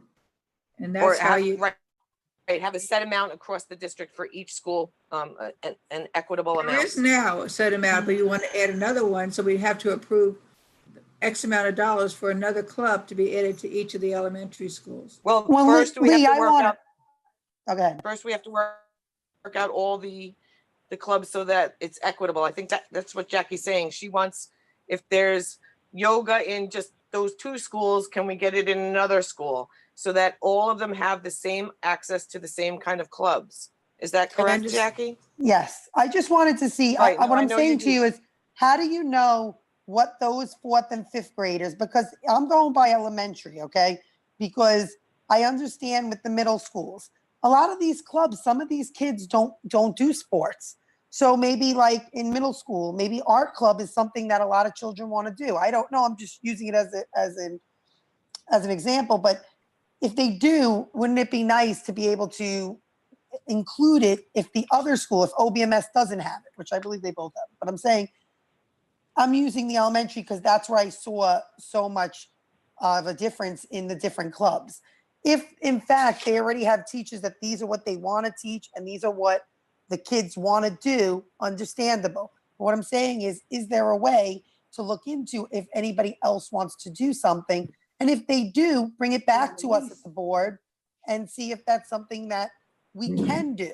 And Or that's how have, you, right, have a set amount across the district for each school, an equitable there amount. is now a set amount, but you want to add another one, so we'd have to approve X amount of dollars for another club to be added to each of the elementary schools. Well, Well, first we have Lee, to I work want out, to, okay. first we have to work out all the clubs so that it's equitable. I think that's what Jackie's saying. She wants, if there's yoga in just those two schools, can we get it in another school? So that all of them have the same access to the same kind of clubs. Is that correct, just- Jackie? Yes, I just wanted to see, Right, no, what I I'm know you saying to do. you is, how do you know what those fourth and fifth graders, because I'm going by elementary, okay? Because I understand with the middle schools, a lot of these clubs, some of these kids don't do sports. So maybe like in middle school, maybe art club is something that a lot of children want to do. I don't know, I'm just using it as an example, but if they do, wouldn't it be nice to be able to include it if the other school, if OBMS doesn't have it, which I believe they both have. But I'm saying, I'm using the elementary because that's where I saw so much of a difference in the different clubs. If in fact they already have teachers that these are what they want to teach and these are what the kids want to do, understandable. But what I'm saying is there a way to look into if anybody else wants to do something? And if they do, bring it back to us at the board and see if that's something that we can do.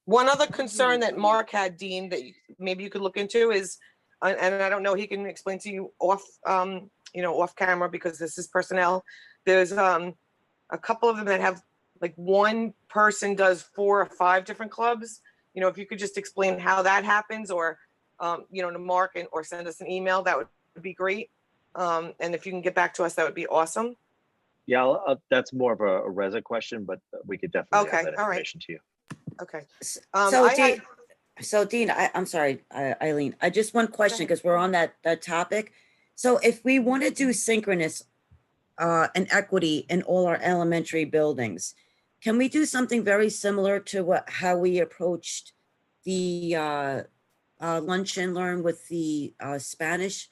One other concern that Mark had, Dean, that maybe you could look into is, and I don't know, he can explain to you off, off camera because this is personnel. There's a couple of them that have like one person does 4 or 5 different clubs. You know, if you could just explain how that happens, or to Mark or send us an email, that would be great. And if you can get back to us, that would be awesome. Yeah, that's more of a Reza question, but we could definitely Okay, have that all right. information to you. Okay. So Dean, I'm sorry, Eileen, I just one question because we're on that topic. So if we want to do synchronous and equity in all our elementary buildings, can we do something very similar to how we approached the lunch and learn with the Spanish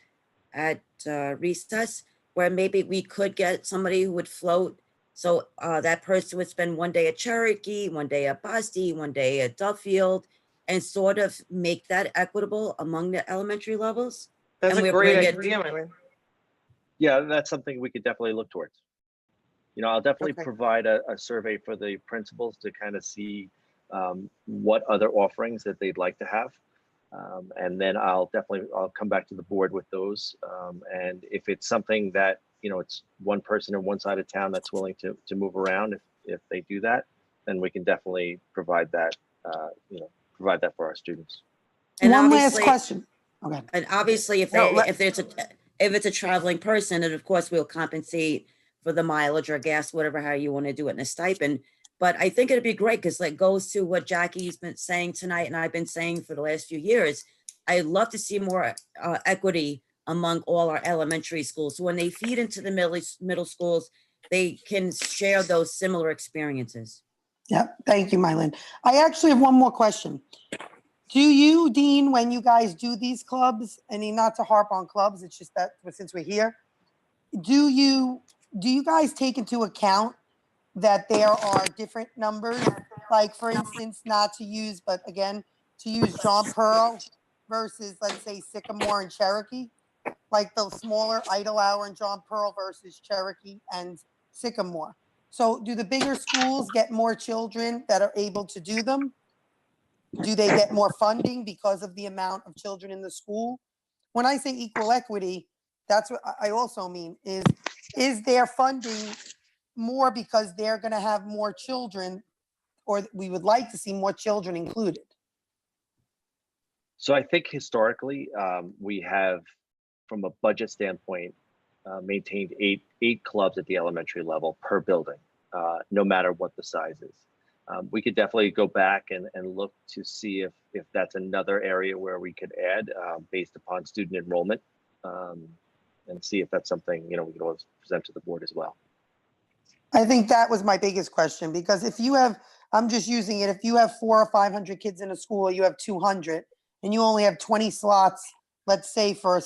at recess, where maybe we could get somebody who would float? So that person would spend one day at Cherokee, one day at Boston, one day at Duffield, and sort of make that equitable among the elementary levels. That's And a we'll great bring it- idea, Eileen. Yeah, that's something we could definitely look towards. I'll definitely Okay. provide a survey for the principals to kind of see what other offerings that they'd like to have. And then I'll come back to the board with those. And if it's something that, it's one person in one side of town that's willing to move around, if they do that, then we can definitely provide that, provide that for our students. And One last obviously- question. Okay. And obviously, if it's a traveling person, then of course we'll compensate for the mileage or gas, whatever, how you want to do it in a stipend. But I think it'd be great because it goes to what Jackie's been saying tonight and I've been saying for the last few years. I'd love to see more equity among all our elementary schools. So when they feed into the middle schools, they can share those similar experiences. Yeah, thank you, Mylin. I actually have one more question. Do you, Dean, when you guys do these clubs, I mean, not to harp on clubs, it's just that since we're here, do you guys take into account that there are different numbers? Like, for instance, not to use, but again, to use John Pearl versus, let's say, Sycamore and Cherokee? Like the smaller Idle Hour and John Pearl versus Cherokee and Sycamore. So do the bigger schools get more children that are able to do them? Do they get more funding because of the amount of children in the school? When I say equal equity, that's what I also mean is their funding more because they're going to have more children, or we would like to see more children included? So I think historically, we have, from a budget standpoint, maintained eight clubs at the elementary level per building, no matter what the size is. We could definitely go back and look to see if that's another area where we could add based upon student enrollment, and see if that's something, we could always present to the board as well. I think that was my biggest question, because if you have, I'm just using it, if you have 400 or 500 kids in a school, you have 200, and you only have 20 slots, let's say for,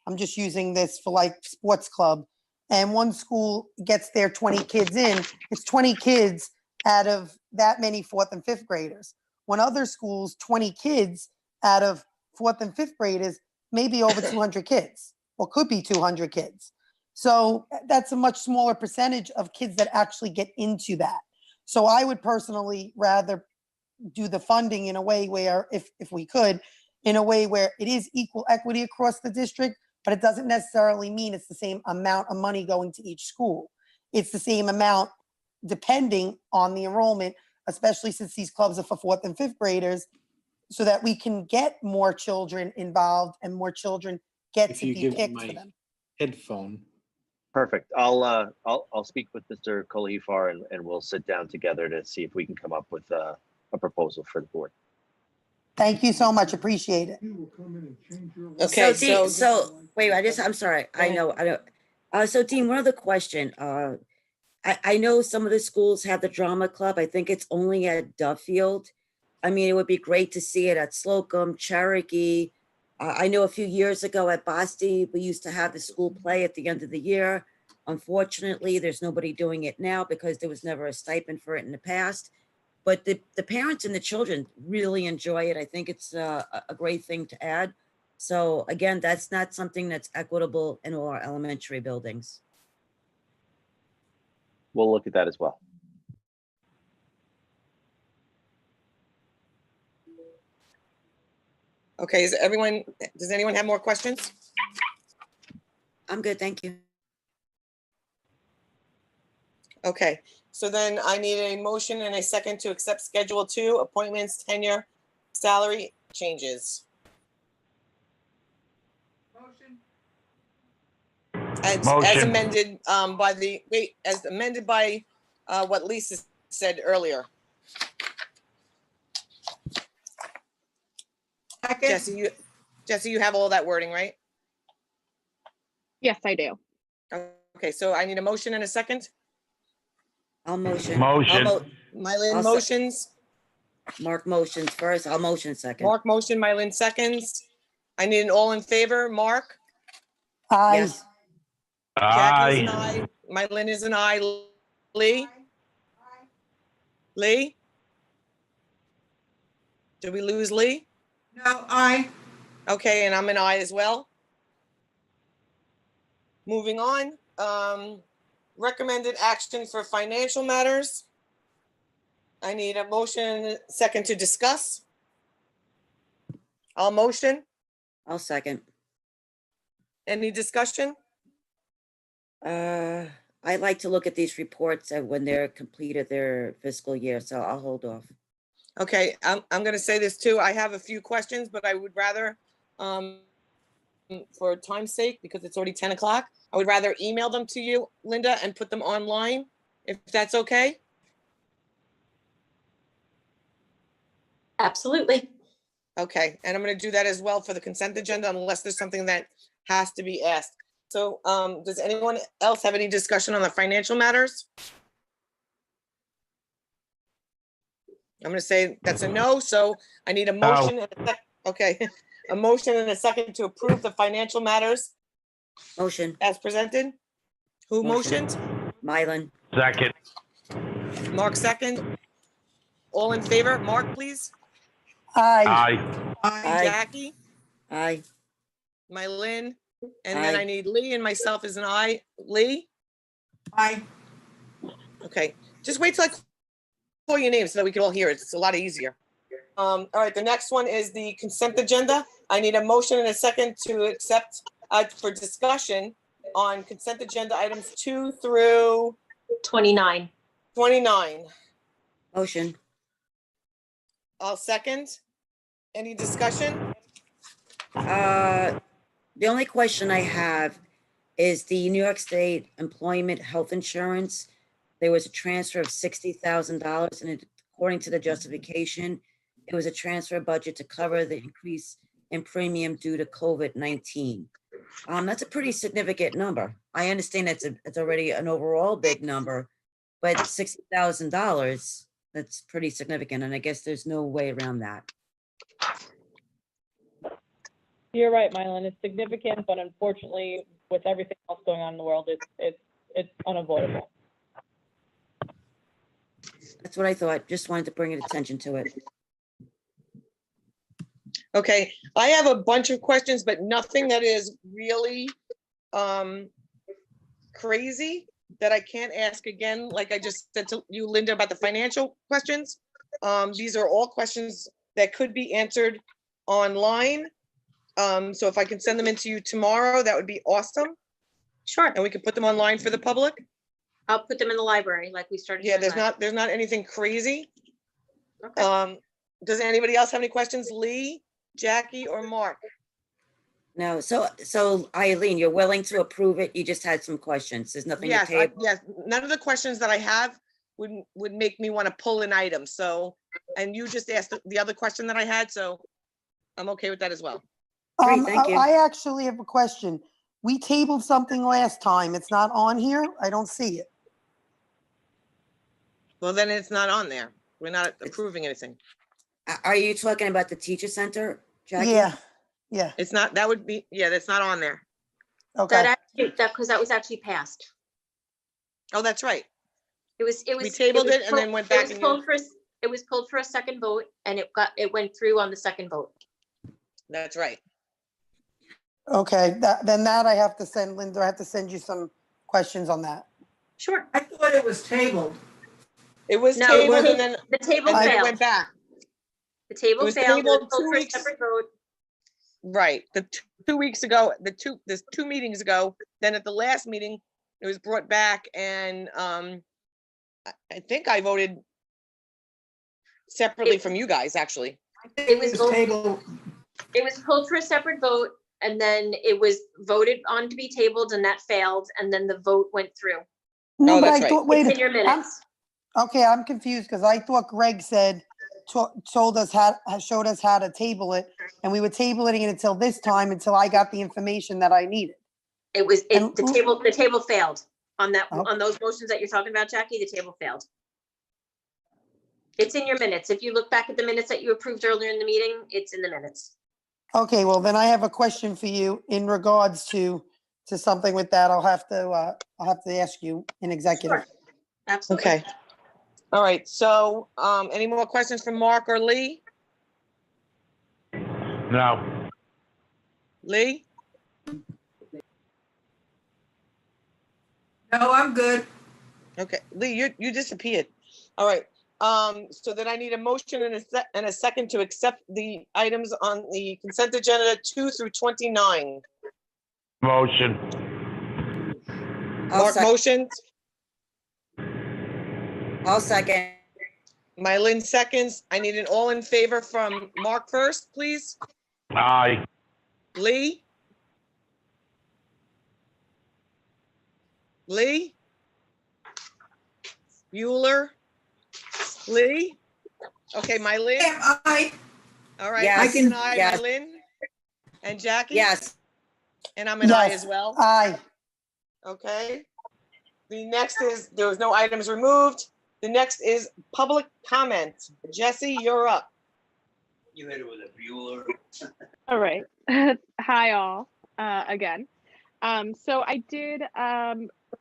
I'm just using this for like sports club, and one school gets their 20 kids in, it's 20 kids out of that many fourth and fifth graders. When other schools, 20 kids out of fourth and fifth graders, maybe over 200 kids, or could be 200 kids. So that's a much smaller percentage of kids that actually get into that. So I would personally rather do the funding in a way where, if we could, in a way where it is equal equity across the district, but it doesn't necessarily mean it's the same amount of money going to each school. It's the same amount depending on the enrollment, especially since these clubs are for fourth and fifth graders, so that we can get more children involved and more children get If to you be give me picked for my them. headphone. Perfect. I'll speak with Mr. Kolihar and we'll sit down together to see if we can come up with a proposal for the board. Thank you so much. Appreciate it. Okay, So wait, I'm sorry. I know. So Dean, one other question. I know some of the schools have the drama club. I think it's only at Duffield. I mean, it would be great to see it at Slocum, Cherokee. I know a few years ago at Boston, we used to have the school play at the end of the year. Unfortunately, there's nobody doing it now because there was never a stipend for it in the past. But the parents and the children really enjoy it. I think it's a great thing to add. So again, that's not something that's equitable in all our elementary buildings. We'll look at that as well. okay, does anyone have more questions? I'm good, thank you. Okay, so then I need a motion and a second to accept Schedule 2, appointments, tenure, salary changes. As Motion. amended as amended by what Lisa said earlier. Jesse, you have all that wording, right? Yes, I do. Okay, so I need a motion and a second. I'll motion. Motion. Mylin I'll se- motions. Mark motions first. I'll motion second. Mark motion, Mylin seconds. I need an all in favor. Mark? Aye. Yes. Jackie is an Aye. aye. Mylin is an aye. Lee? Lee? Did we lose Lee? No, aye. Okay, and I'm an aye as well. Moving on, recommended action for financial matters. I need a motion and a second to discuss. I'll motion. I'll second. Any discussion? I'd like to look at these reports when they're completed their fiscal year, so I'll hold off. Okay, I'm gonna say this too. I have a few questions, but I would rather, for time's sake, because it's already 10 o'clock, I would rather email them to you, Linda, and put them online, if that's okay. Absolutely. Okay, and I'm gonna do that as well for the consent agenda unless there's something that has to be asked. So, does anyone else have any discussion on the financial matters? I'm gonna say that's a no, so I need a motion and a okay, a motion and a second to approve the financial matters Motion. as presented. Who Motion. motioned? Mylan. Second. Mark second. All in favor? Mark, please. Aye. Aye. Aye. Jackie, Aye. Mylin, and then Aye. I need Lee and myself as an aye. Lee? Aye. Okay, just wait till I call your name so that we can all hear it. It's a lot easier. All right, the next one is the consent agenda. I need a motion and a second to accept for discussion on consent agenda items 2 through 29. 29. Motion. I'll second. Any discussion? The only question I have is the New York State Employment Health Insurance. There was a transfer of $60,000, and according to the justification, it was a transfer budget to cover the increase in premium due to COVID-19. That's a pretty significant number. I understand it's already an overall big number, but $60,000, that's pretty significant, and I guess there's no way around that. You're right, Mylan. It's significant, but unfortunately, with everything else going on in the world, it's unavoidable. That's what I thought. Just wanted to bring attention to it. Okay, I have a bunch of questions, but nothing that is really crazy that I can't ask again, like I just said to you, Linda, about the financial questions. These are all questions that could be answered online. So if I can send them into you tomorrow, that would be awesome. Sure, And we can put them online for the public. I'll put them in the library like we started. Yeah, doing last. there's not anything crazy. Okay. Does anybody else have any questions? Lee, Jackie, or Mark? No, so Eileen, you're willing to approve it? You just had some questions. There's nothing to Yes, table? yes. None of the questions that I have would make me want to pull an item. So, and you just asked the other question that I had, so I'm okay with that as well. Great, thank you. I actually have a question. We tabled something last time. It's not on here. I don't see it. Well, then it's not on there. We're not approving anything. Are you talking about the teacher center, Jackie? Yeah. It's not, that would be, yeah, that's not on there. Okay. Because that was actually passed. Oh, that's right. It was. We tabled it and then went back and It was pulled for a second vote and it went through on the second vote. That's right. Okay, then that I have to send, Linda, I have to send you some questions on that. Sure. I thought it was tabled. It was No, tabled and then the table and then it failed. went back. The table It was failed. It was tabled pulled 2 for a weeks. separate vote. Right, the 2 weeks ago, there's 2 meetings ago, then at the last meeting, it was brought back and I think I voted separately from you guys, actually. It was tabled. It was pulled for a separate vote and then it was voted on to be tabled and that failed and then the vote went through. No, Oh, but that's I right. thought, wait, It's in your minutes. okay, I'm confused because I thought Greg said, showed us how to table it, and we were tabling it until this time, until I got the information that I needed. The table failed on that, Oh. on those motions that you're talking about, Jackie, the table failed. It's in your minutes. If you look back at the minutes that you approved earlier in the meeting, it's in the minutes. Okay, well, then I have a question for you in regards to something with that. I'll have to ask you in executive. Sure. Absolutely. Okay. All right, so any more questions from Mark or Lee? No. Lee? No, I'm good. Okay, Lee, you disappeared. All right, so then I need a motion and a second to accept the items on the consent agenda 2 through 29. Motion. I'll Mark sec- motions, I'll second. Mylin seconds. I need an all in favor from Mark first, please. Aye. Lee? Lee? Bueller? Lee? Okay, Mylin? Am I? All right, Yes, I can aye, yes. Mylin? And Jackie? Yes, And I'm an aye Yes. as well. Aye. Okay. The next is, there was no items removed. The next is public comment. Jesse, you're up. You hit it with a Bueller. All right. Hi, all, again. So I did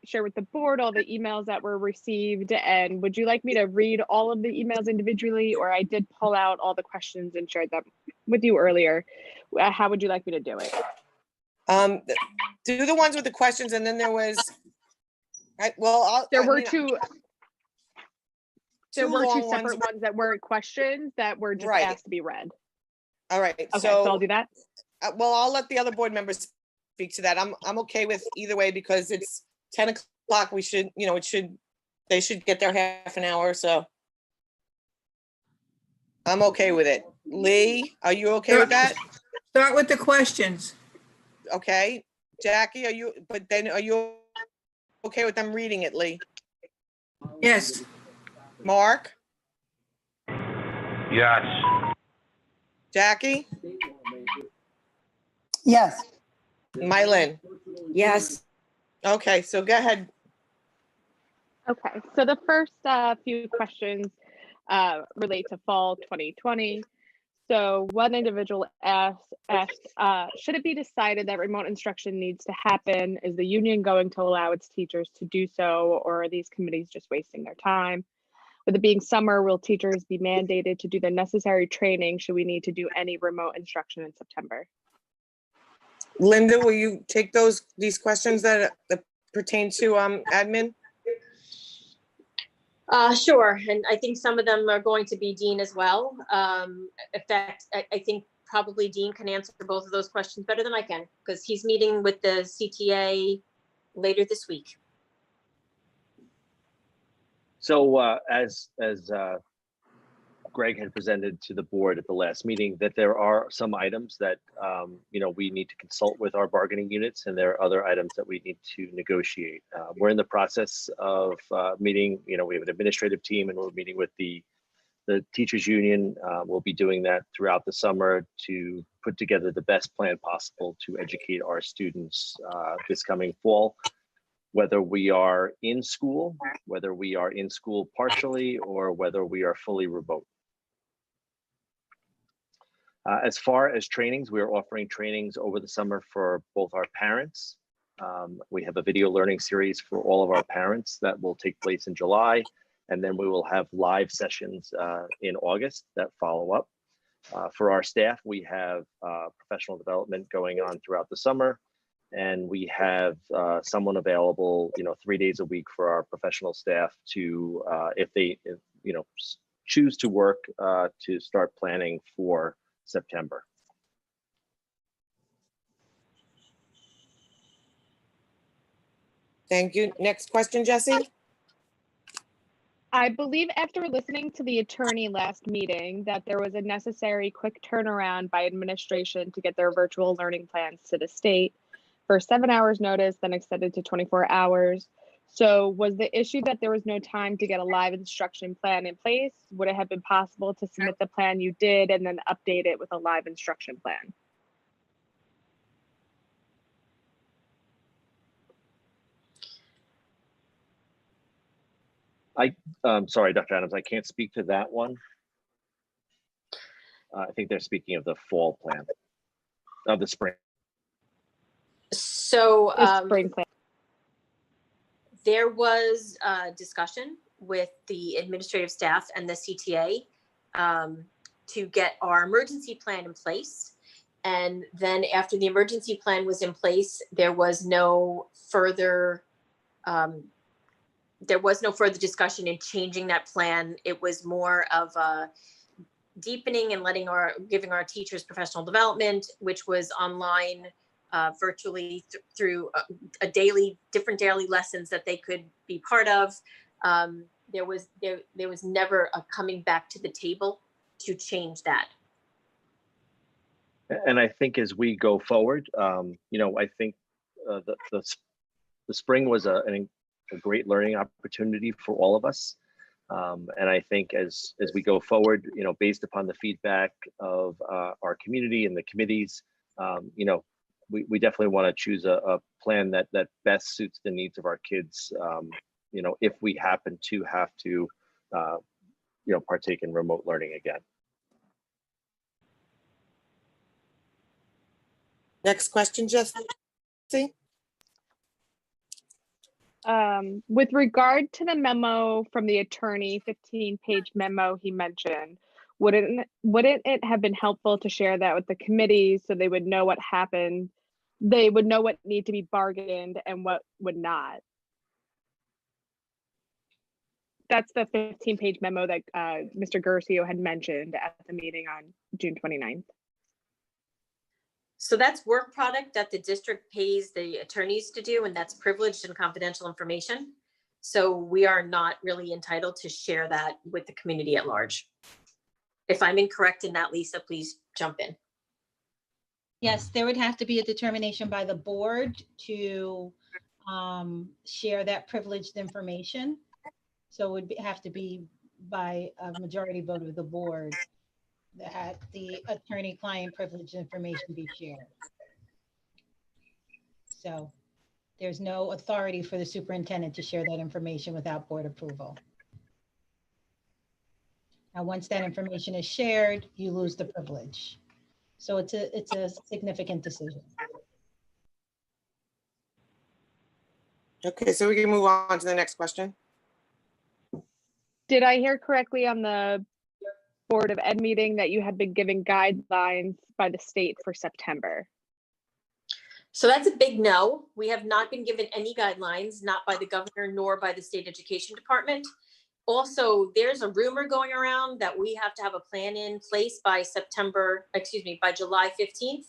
share with the board all the emails that were received, and would you like me to read all of the emails individually, or I did pull out all the questions and shared them with you earlier? How would you like me to do it? Do the ones with the questions, and then there was, There were two long separate ones that weren't questions that were just Right. asked to be read. All right, Okay, so I'll do that. well, I'll let the other board members speak to that. I'm okay with either way because it's 10 o'clock. We should, they should get their half an hour, so. I'm okay with it. Lee, are you okay with that? Start with the questions. Okay. Jackie, are you okay with them reading it, Lee? Yes. Mark? Yes. Jackie? Yes. Mylin? yes, Okay, so go ahead. Okay, so the first few questions relate to fall 2020. So one individual asked, should it be decided that remote instruction needs to happen? Is the union going to allow its teachers to do so, or are these committees just wasting their time? With it being summer, will teachers be mandated to do the necessary training? Should we need to do any remote instruction in September? Linda, will you take these questions that pertain to admin? Sure, and I think some of them are going to be Dean as well. In fact, I think probably Dean can answer both of those questions better than I can, because he's meeting with the CTA later this week. So as Greg had presented to the board at the last meeting, that there are some items that we need to consult with our bargaining units, and there are other items that we need to negotiate. We're in the process of meeting. We have an administrative team, and we're meeting with the teachers union. We'll be doing that throughout the summer to put together the best plan possible to educate our students this coming fall, whether we are in school, whether we are in school partially, or whether we are fully remote. As far as trainings, we are offering trainings over the summer for both our parents. We have a video learning series for all of our parents that will take place in July. And then we will have live sessions in August that follow up. For our staff, we have professional development going on throughout the summer. And we have someone available, 3 days a week for our professional staff to, if they choose to work, to start planning for September. Thank you. Next question, Jesse. I believe after listening to the attorney last meeting that there was a necessary quick turnaround by administration to get their virtual learning plans to the state for 7 hours notice, then extended to 24 hours. So was the issue that there was no time to get a live instruction plan in place? Would it have been possible to submit the plan you did and then update it with a live instruction plan? Sorry, Dr. Adams, I can't speak to that one. I think they're speaking of the fall plan, of the spring. So Spring plan. there was a discussion with the administrative staff and the CTA to get our emergency plan in place. And then after the emergency plan was in place, there was no further discussion in changing that plan. It was more of a deepening and giving our teachers professional development, which was online virtually through different daily lessons that they could be part of. There was never a coming back to the table to change that. And I think as we go forward, I think the spring was a great learning opportunity for all of us. And I think as we go forward, based upon the feedback of our community and the committees, we definitely want to choose a plan that best suits the needs of our kids. If we happen to have to, partake in remote learning again. Next question, Jesse. With regard to the memo from the attorney, 15-page memo he mentioned, wouldn't it have been helpful to share that with the committee so they would know what happened? They would know what need to be bargained and what would not. That's the 15-page memo that Mr. Guercio had mentioned at the meeting on June 29th. So that's work product that the district pays the attorneys to do, and that's privileged and confidential information. So we are not really entitled to share that with the community at large. If I'm incorrect in that, Lisa, please jump in. Yes, there would have to be a determination by the board to share that privileged information. So it would have to be by a majority vote of the board that the attorney-client privileged information be shared. So there's no authority for the superintendent to share that information without board approval. And once that information is shared, you lose the privilege. So it's a significant decision. Okay, so we can move on to the next question. Did I hear correctly on the Board of Ed meeting that you had been given guidelines by the state for September? So that's a big no. We have not been given any guidelines, not by the governor nor by the state education department. Also, there's a rumor going around that we have to have a plan in place by by July 15th.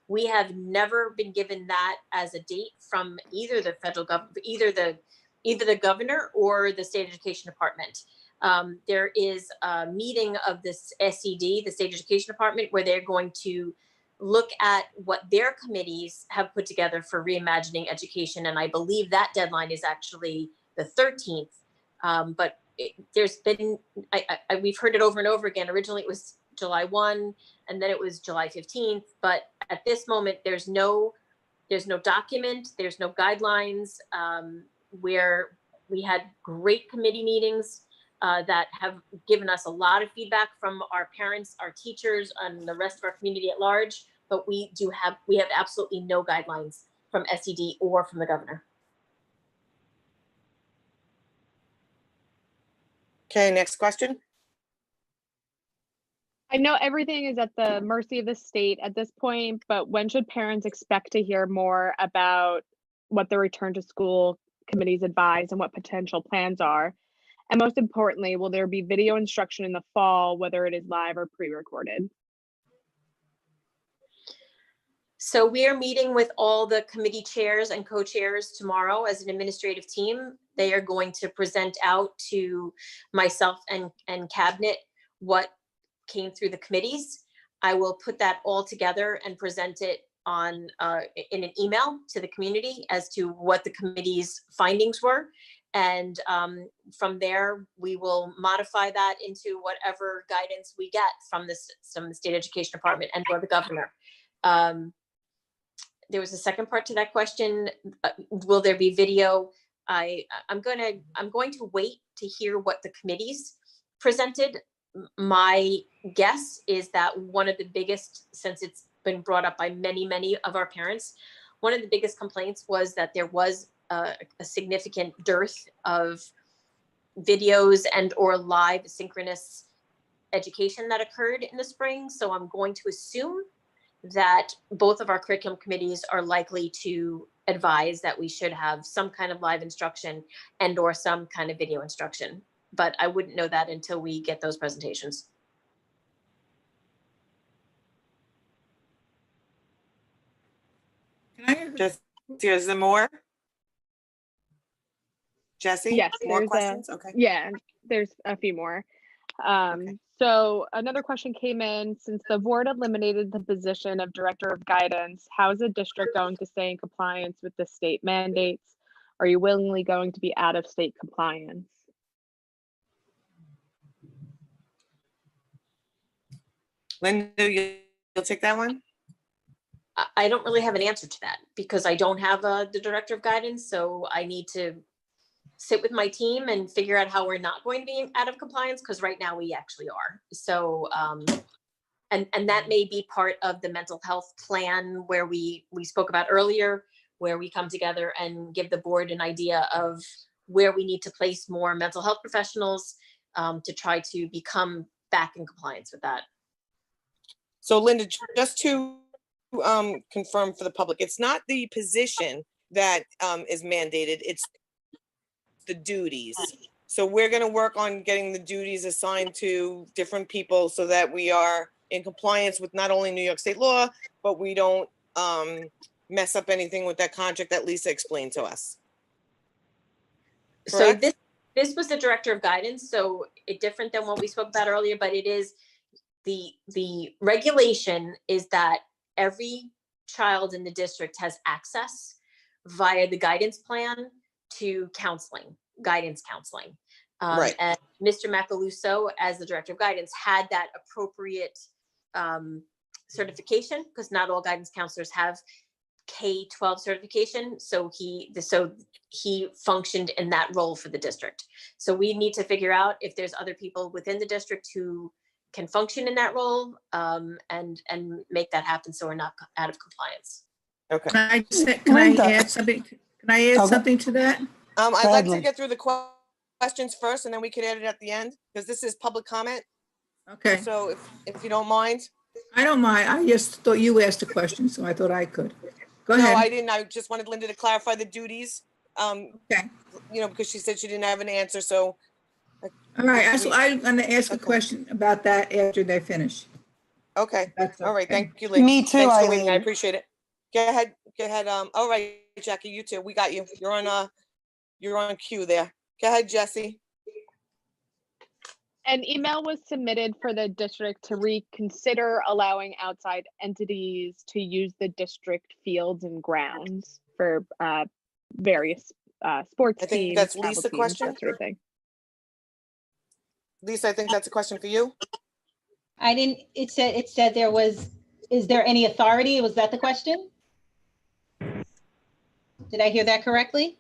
We have never been given that as a date from either the federal government, either the governor or the state education department. There is a meeting of this SED, the state education department, where they're going to look at what their committees have put together for reimagining education. And I believe that deadline is actually the 13th. But there's been, we've heard it over and over again. Originally it was July 1 and then it was July 15th. But at this moment, there's no document, there's no guidelines, where we had great committee meetings that have given us a lot of feedback from our parents, our teachers, and the rest of our community at large. But we have absolutely no guidelines from SED or from the governor. Okay, next question. I know everything is at the mercy of the state at this point, but when should parents expect to hear more about what the return to school committees advise and what potential plans are? And most importantly, will there be video instruction in the fall, whether it is live or pre-recorded? So we are meeting with all the committee chairs and co-chairs tomorrow as an administrative team. They are going to present out to myself and cabinet what came through the committees. I will put that all together and present it on in an email to the community as to what the committee's findings were. And from there, we will modify that into whatever guidance we get from the state education department and or the governor. There was a second part to that question. Will there be video? I'm going to wait to hear what the committees presented. My guess is that one of the biggest, since it's been brought up by many of our parents, one of the biggest complaints was that there was a significant dearth of videos and or live synchronous education that occurred in the spring. So I'm going to assume that both of our curriculum committees are likely to advise that we should have some kind of live instruction and or some kind of video instruction. But I wouldn't know that until we get those presentations. Just, is there more? Jesse? Yes, More questions? Okay. Yeah, there's a few more. Okay. So another question came in: since the board eliminated the position of director of guidance, how is the district going to stay in compliance with the state mandates? Are you willingly going to be out of state compliance? Linda, you'll take that one? I don't really have an answer to that because I don't have the director of guidance. So I need to sit with my team and figure out how we're not going to be out of compliance, because right now we actually are. So and that may be part of the mental health plan where we spoke about earlier, where we come together and give the board an idea of where we need to place more mental health professionals to try to become back in compliance with that. So Linda, just to confirm for the public, it's not the position that is mandated, it's the duties. So we're going to work on getting the duties assigned to different people so that we are in compliance with not only New York state law, but we don't mess up anything with that contract that Lisa explained to us. Correct? So this was the director of guidance, so it's different than what we spoke about earlier, but it is the regulation is that every child in the district has access via the guidance plan to counseling, guidance counseling. Right. And Mr. Macaluso, as the director of guidance, had that appropriate certification, because not all guidance counselors have K-12 certification. So he functioned in that role for the district. So we need to figure out if there's other people within the district who can function in that role, and make that happen so we're not out of compliance. Okay. Can I Linda. add something? Can I add Okay. something to that? I'd like to Gladly. get through the questions first, and then we could add it at the end, because this is public comment. Okay, So if you don't mind. I don't mind. I just thought you asked a question, so I thought I could. Go No, I ahead. didn't. I just wanted Linda to clarify the duties. Okay. Because she said she didn't have an answer, so. All right, so I'm gonna ask a Okay. question about that after they finish. Okay, That's all right, okay. thank you, Lee. Me too, Thanks for waiting, I Eileen. appreciate it. Go ahead, all right, Jackie, you too, we got you. You're on cue there. Go ahead, Jesse. An email was submitted for the district to reconsider allowing outside entities to use the district fields and grounds for various sports I think teams, that's travel Lisa's teams, question. that sort of thing. Lisa, I think that's a question for you. I didn't, it said there was, is there any authority? Was that the question? Did I hear that correctly?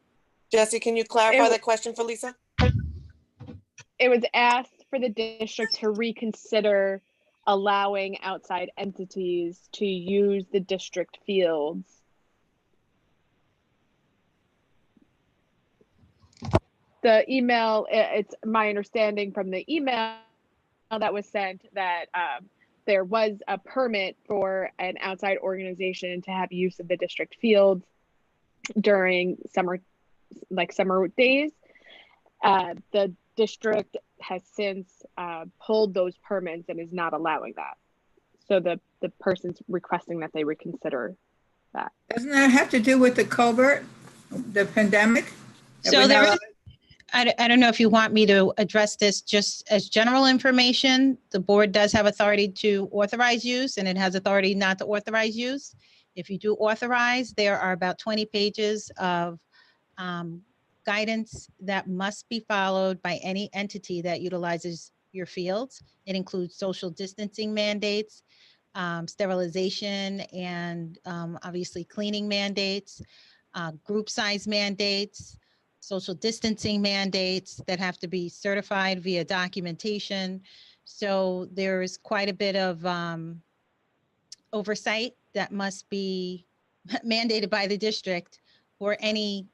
Jesse, can you clarify that question for Lisa? It was asked for the district to reconsider allowing outside entities to use the district fields. The email, it's my understanding from the email that was sent that there was a permit for an outside organization to have use of the district fields during summer days. The district has since pulled those permits and is not allowing that. So the person's requesting that they reconsider that. Doesn't that have to do with the COVID, the pandemic? So there is, I don't know if you want me to address this just as general information. The board does have authority to authorize use, and it has authority not to authorize use. If you do authorize, there are about 20 pages of guidance that must be followed by any entity that utilizes your fields. It includes social distancing mandates, sterilization, and obviously cleaning mandates, group size mandates, social distancing mandates that have to be certified via documentation. So there's quite a bit of oversight that must be mandated by the district for any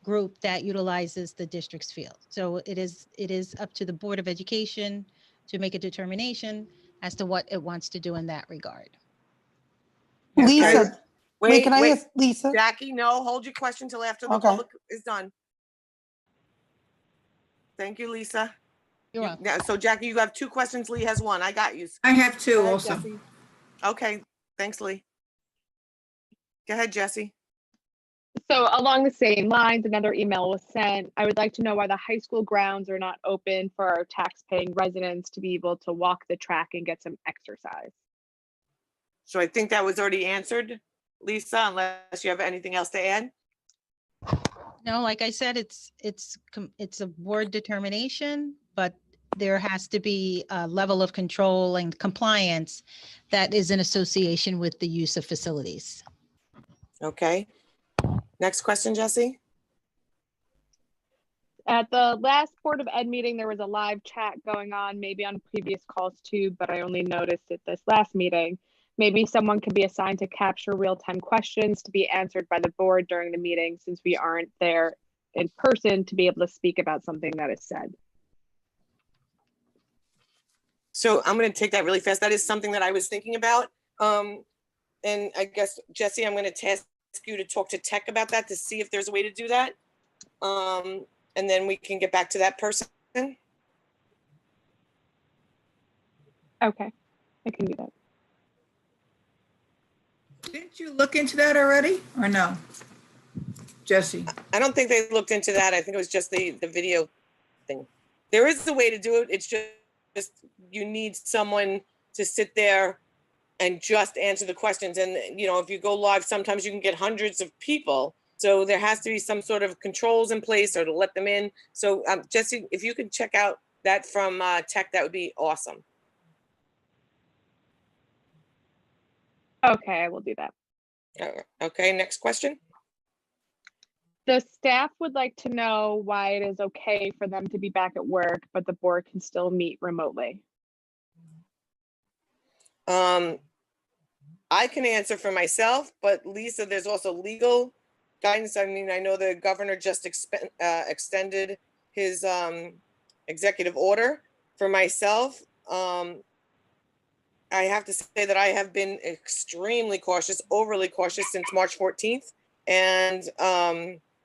group that utilizes the district's field. So it is up to the Board of Education to make a determination as to what it wants to do in that regard. Lisa, wait, can I Wait, ask Lisa? Jackie, no, hold your question till after the Okay. public is done. Thank you, Lisa. You're welcome. Yeah, so Jackie, you have two questions, Lee has one, I got you. I have two Go ahead, also. Jesse. Okay, thanks, Lee. Go ahead, Jesse. So along the same lines, another email was sent. I would like to know why the high school grounds are not open for our tax-paying residents to be able to walk the track and get some exercise. So I think that was already answered, Lisa, unless you have anything else to add. No, like I said, it's a board determination, but there has to be a level of control and compliance that is in association with the use of facilities. Okay. Next question, Jesse. At the last Board of Ed meeting, there was a live chat going on, maybe on previous calls too, but I only noticed at this last meeting. Maybe someone could be assigned to capture real-time questions to be answered by the board during the meeting, since we aren't there in person to be able to speak about something that is said. So I'm going to take that really fast. That is something that I was thinking about. And I guess, Jesse, I'm going to task you to talk to tech about that to see if there's a way to do that. And then we can get back to that person. Okay, I can do that. Didn't you look into that already or no? Jesse? I don't think they looked into that. I think it was just the video thing. There is a way to do it. It's just you need someone to sit there and just answer the questions. And, you know, if you go live, sometimes you can get hundreds of people. So there has to be some sort of controls in place or to let them in. So Jesse, if you could check out that from tech, that would be awesome. Okay, I will do that. Okay, next question. The staff would like to know why it is okay for them to be back at work, but the board can still meet remotely. I can answer for myself, but Lisa, there's also legal guidance. I mean, I know the governor just extended his executive order. For myself, I have to say that I have been extremely cautious, overly cautious since March 14th. And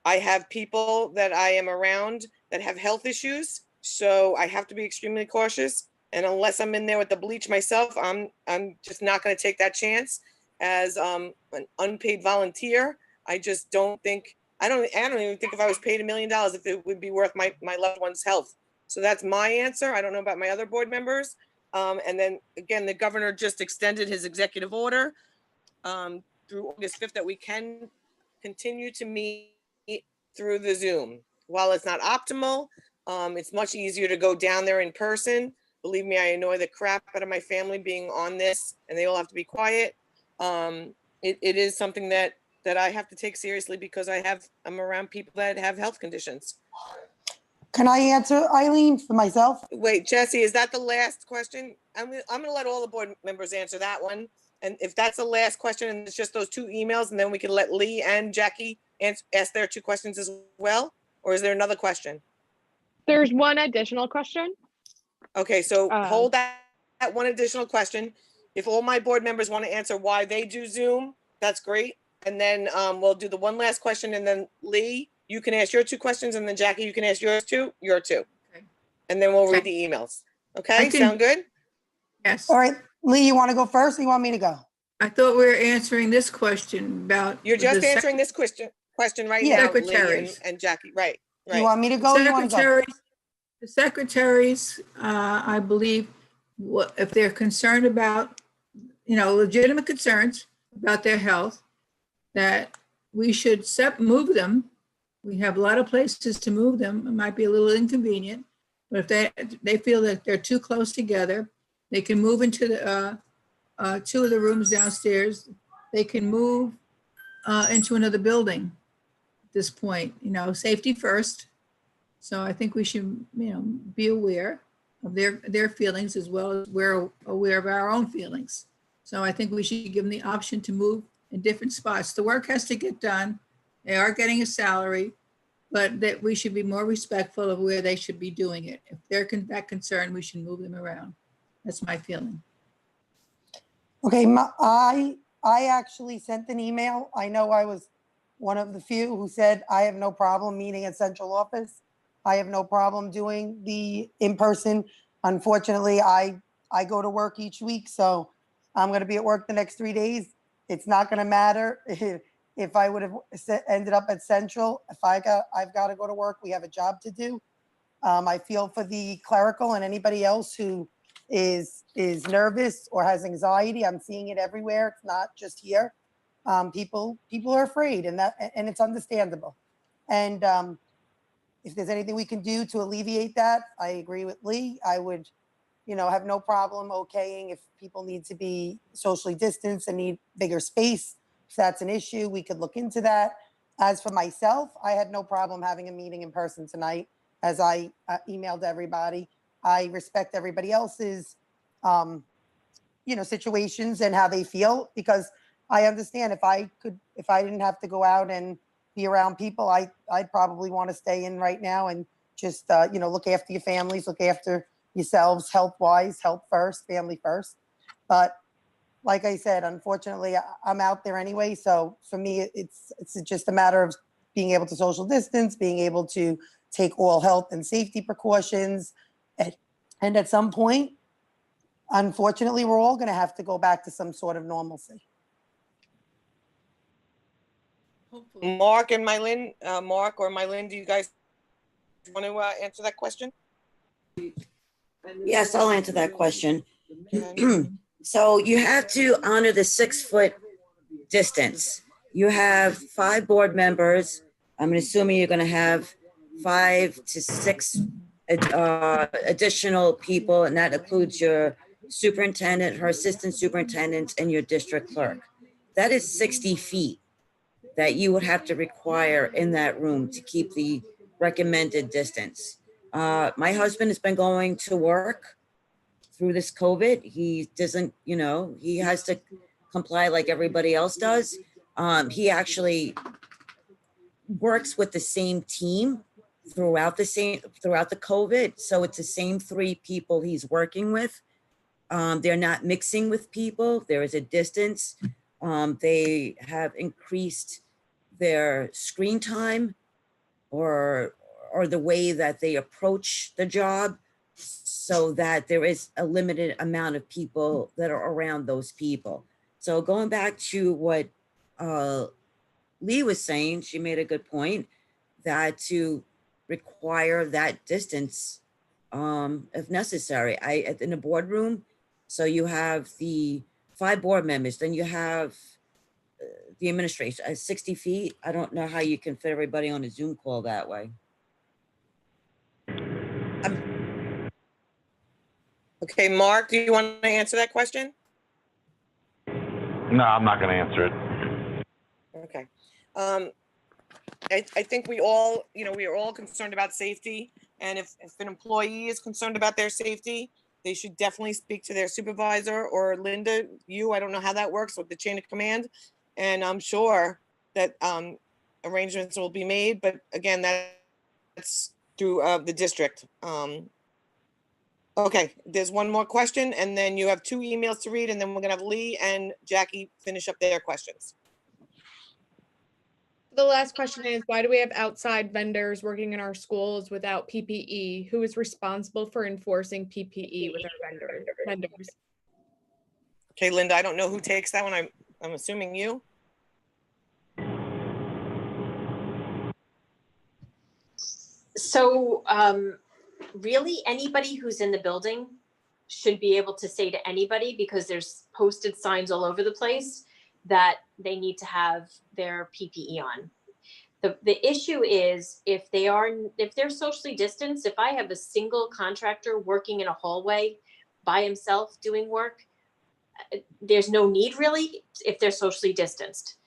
I have people that I am around that have health issues. So I have to be extremely cautious. And unless I'm in there with the bleach myself, I'm just not going to take that chance as an unpaid volunteer. I just don't think, I don't even think if I was paid $1 million, if it would be worth my loved one's health. So that's my answer. I don't know about my other board members. And then again, the governor just extended his executive order through August 5th that we can continue to meet through the Zoom. While it's not optimal, it's much easier to go down there in person. Believe me, I annoy the crap out of my family being on this, and they all have to be quiet. It is something that I have to take seriously because I'm around people that have health conditions. Can I answer, Eileen, for myself? Wait, Jesse, is that the last question? I'm gonna let all the board members answer that one. And if that's the last question and it's just those 2 emails, and then we can let Lee and Jackie ask their 2 questions as well? Or is there another question? There's one additional question. Okay, so hold that one additional question. If all my board members want to answer why they do Zoom, that's great. And then we'll do the one last question, and then Lee, you can ask your 2 questions, and then Jackie, you can ask your 2. Okay. And then we'll read the emails. Okay, sound good? Yes. All right, Lee, you want to go first or you want me to go? I thought we were answering this question about. You're just the answering this question right Yeah. now, Lee Secretaries. and Jackie, right? Do you want me to go or you want to go? The secretaries, I believe, if they're concerned about, legitimate concerns about their health, that we should move them. We have a lot of places to move them. It might be a little inconvenient, but if they feel that they're too close together, they can move into the 2 of the rooms downstairs. They can move into another building at this point, safety first. So I think we should, be aware of their feelings as well as we're aware of our own feelings. So I think we should give them the option to move in different spots. The work has to get done. They are getting a salary, but that we should be more respectful of where they should be doing it. If they're that concerned, we should move them around. That's my feeling. Okay, I actually sent an email. I know I was one of the few who said I have no problem meeting at central office. I have no problem doing the in-person. Unfortunately, I go to work each week, so I'm going to be at work the next 3 days. It's not going to matter if I would have ended up at central. If I've got to go to work, we have a job to do. I feel for the clerical and anybody else who is nervous or has anxiety. I'm seeing it everywhere. It's not just here. People are afraid, and it's understandable. And if there's anything we can do to alleviate that, I agree with Lee. I would, have no problem okaying if people need to be socially distanced and need bigger space. If that's an issue, we could look into that. As for myself, I had no problem having a meeting in person tonight, as I emailed everybody. I respect everybody else's, situations and how they feel, because I understand if I didn't have to go out and be around people, I'd probably want to stay in right now and just, look after your families, look after yourselves, health-wise, health first, family first. But like I said, unfortunately, I'm out there anyway. So for me, it's just a matter of being able to social distance, being able to take all health and safety precautions. And at some point, unfortunately, we're all going to have to go back to some sort of normalcy. Mark and Mylin, Mark or Mylin, do you guys want to answer that question? Yes, I'll answer that question. So you have to honor the 6-foot distance. You have 5 board members. I'm assuming you're going to have 5 to 6 additional people, and that includes your superintendent, her assistant superintendent, and your district clerk. that is 60 feet that you would have to require in that room to keep the recommended distance. My husband has been going to work through this COVID. He doesn't, he has to comply like everybody else does. He actually works with the same team throughout the COVID. So it's the same 3 people he's working with. They're not mixing with people. There is a distance. They have increased their screen time or the way that they approach the job so that there is a limited amount of people that are around those people. So going back to what Lee was saying, she made a good point that to require that distance, if necessary, in a boardroom. So you have the 5 board members, then you have the administration at 60 feet. I don't know how you can fit everybody on a Zoom call that way. Okay, Mark, do you want to answer that question? No, I'm not going to answer it. Okay. I think we all, we are all concerned about safety. And if an employee is concerned about their safety, they should definitely speak to their supervisor or Linda, I don't know how that works with the chain of command. And I'm sure that arrangements will be made. But again, that's through the district. Okay, there's one more question, and then you have 2 emails to read, and then we're gonna have Lee and Jackie finish up their questions. The last question is, why do we have outside vendors working in our schools without PPE? Who is responsible for enforcing PPE with our vendors? Okay, Linda, I don't know who takes that one. I'm assuming you. So really, anybody who's in the building should be able to say to anybody, because there's posted signs all over the place that they need to have their PPE on. The issue is if they're socially distanced, if I have a single contractor working in a hallway by himself doing work, there's no need really if they're socially distanced.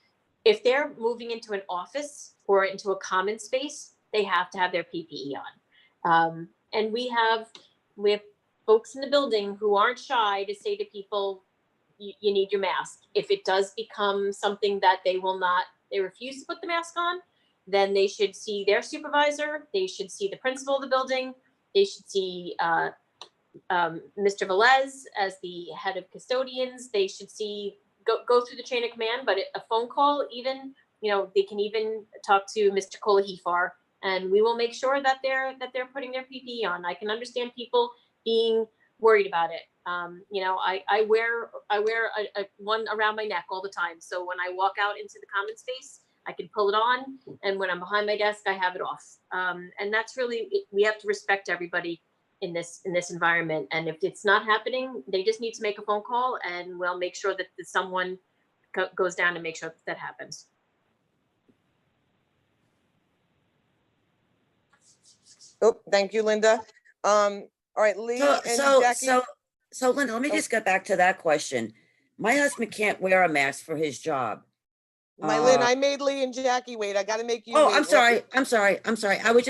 If they're moving into an office or into a common space, they have to have their PPE on. And we have folks in the building who aren't shy to say to people, you need your mask. If it does become something that they refuse to put the mask on, then they should see their supervisor. They should see the principal of the building. They should see Mr. Velez as the head of custodians. They should go through the chain of command, but a phone call even, they can even talk to Mr. Kolahifar, and we will make sure that they're putting their PPE on. I can understand people being worried about it. I wear one around my neck all the time. So when I walk out into the common space, I can pull it on, and when I'm behind my desk, I have it off. And that's really, we have to respect everybody in this environment. And if it's not happening, they just need to make a phone call, and we'll make sure that someone goes down and make sure that happens. Oh, thank you, Linda. All right, Lee and Jackie. So Linda, let me just get back to that question. My husband can't wear a mask for his job. Lynn, I made Lee and Jackie wait. I got to make you. Oh, wait. I'm sorry. I was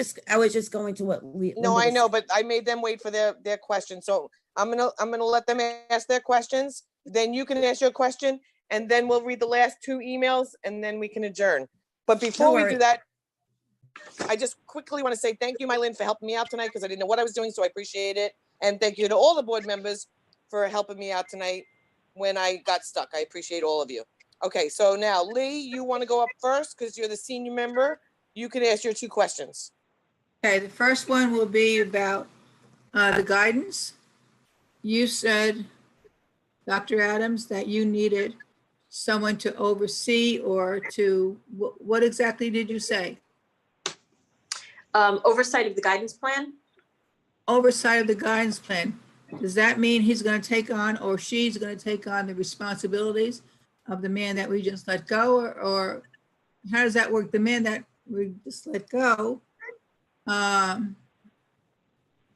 just going to what Lee. No, I know, but I made them wait for their question. So I'm gonna let them ask their questions. Then you can ask your question, and then we'll read the last 2 emails, and then we can adjourn. But before we do that, I just quickly want to say thank you, Mylin, for helping me out tonight, because I didn't know what I was doing, so I appreciate it. And thank you to all the board members for helping me out tonight when I got stuck. I appreciate all of you. Okay, so now, Lee, you want to go up first because you're the senior member. You can ask your 2 questions. Okay, the first one will be about the guidance. You said, Dr. Adams, that you needed someone to oversee or to, what exactly did you say? Oversight of the guidance plan. Oversight of the guidance plan. Does that mean he's going to take on, or she's going to take on, the responsibilities of the man that we just let go, or how does that work? The man that we just let go,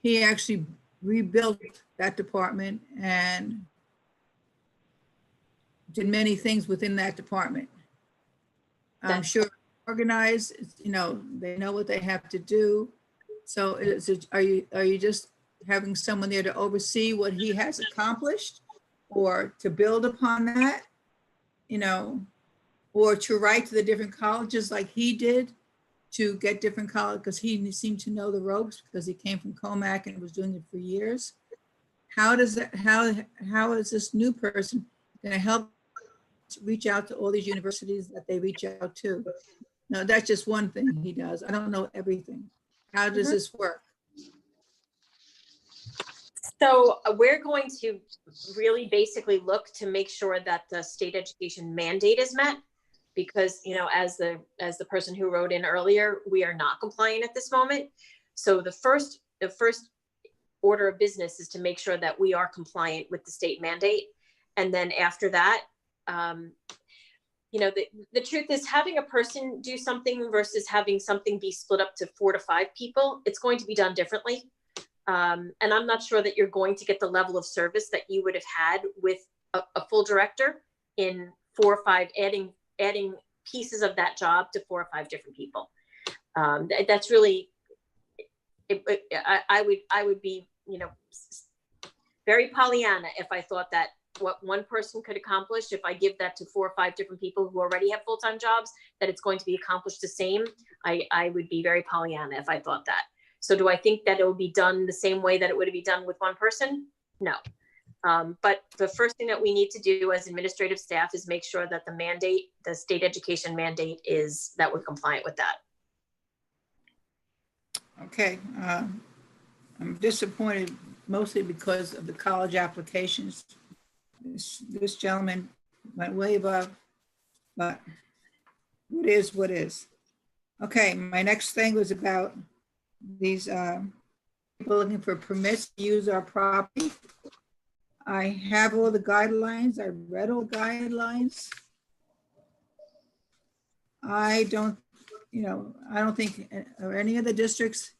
he actually rebuilt that department and did many things within that department. I'm That's- sure organized, they know what they have to do. So are you just having someone there to oversee what he has accomplished or to build upon that, or to write to the different colleges like he did to get different college, because he seemed to know the ropes because he came from Comac and was doing it for years. How is this new person going to help reach out to all these universities that they reach out to? No, that's just one thing he does. I don't know everything. How does this work? So we're going to really basically look to make sure that the state education mandate is met, because, as the person who wrote in earlier, we are not compliant at this moment. So the first order of business is to make sure that we are compliant with the state mandate. And then after that, the truth is, having a person do something versus having something be split up to 4 to 5 people, it's going to be done differently. And I'm not sure that you're going to get the level of service that you would have had with a full director in 4 or 5, adding pieces of that job to 4 or 5 different people. That's really, I would be, very Pollyanna if I thought that what one person could accomplish, if I give that to 4 or 5 different people who already have full-time jobs, that it's going to be accomplished the same. I would be very Pollyanna if I thought that. So do I think that it will be done the same way that it would be done with one person? No. But the first thing that we need to do as administrative staff is make sure that the state education mandate is that we're compliant with that. Okay. I'm disappointed mostly because of the college applications. This gentleman went way above, but what is what is. Okay, my next thing was about these people looking for permits to use our property. I have all the guidelines. I read all guidelines. I don't think, are any of the districts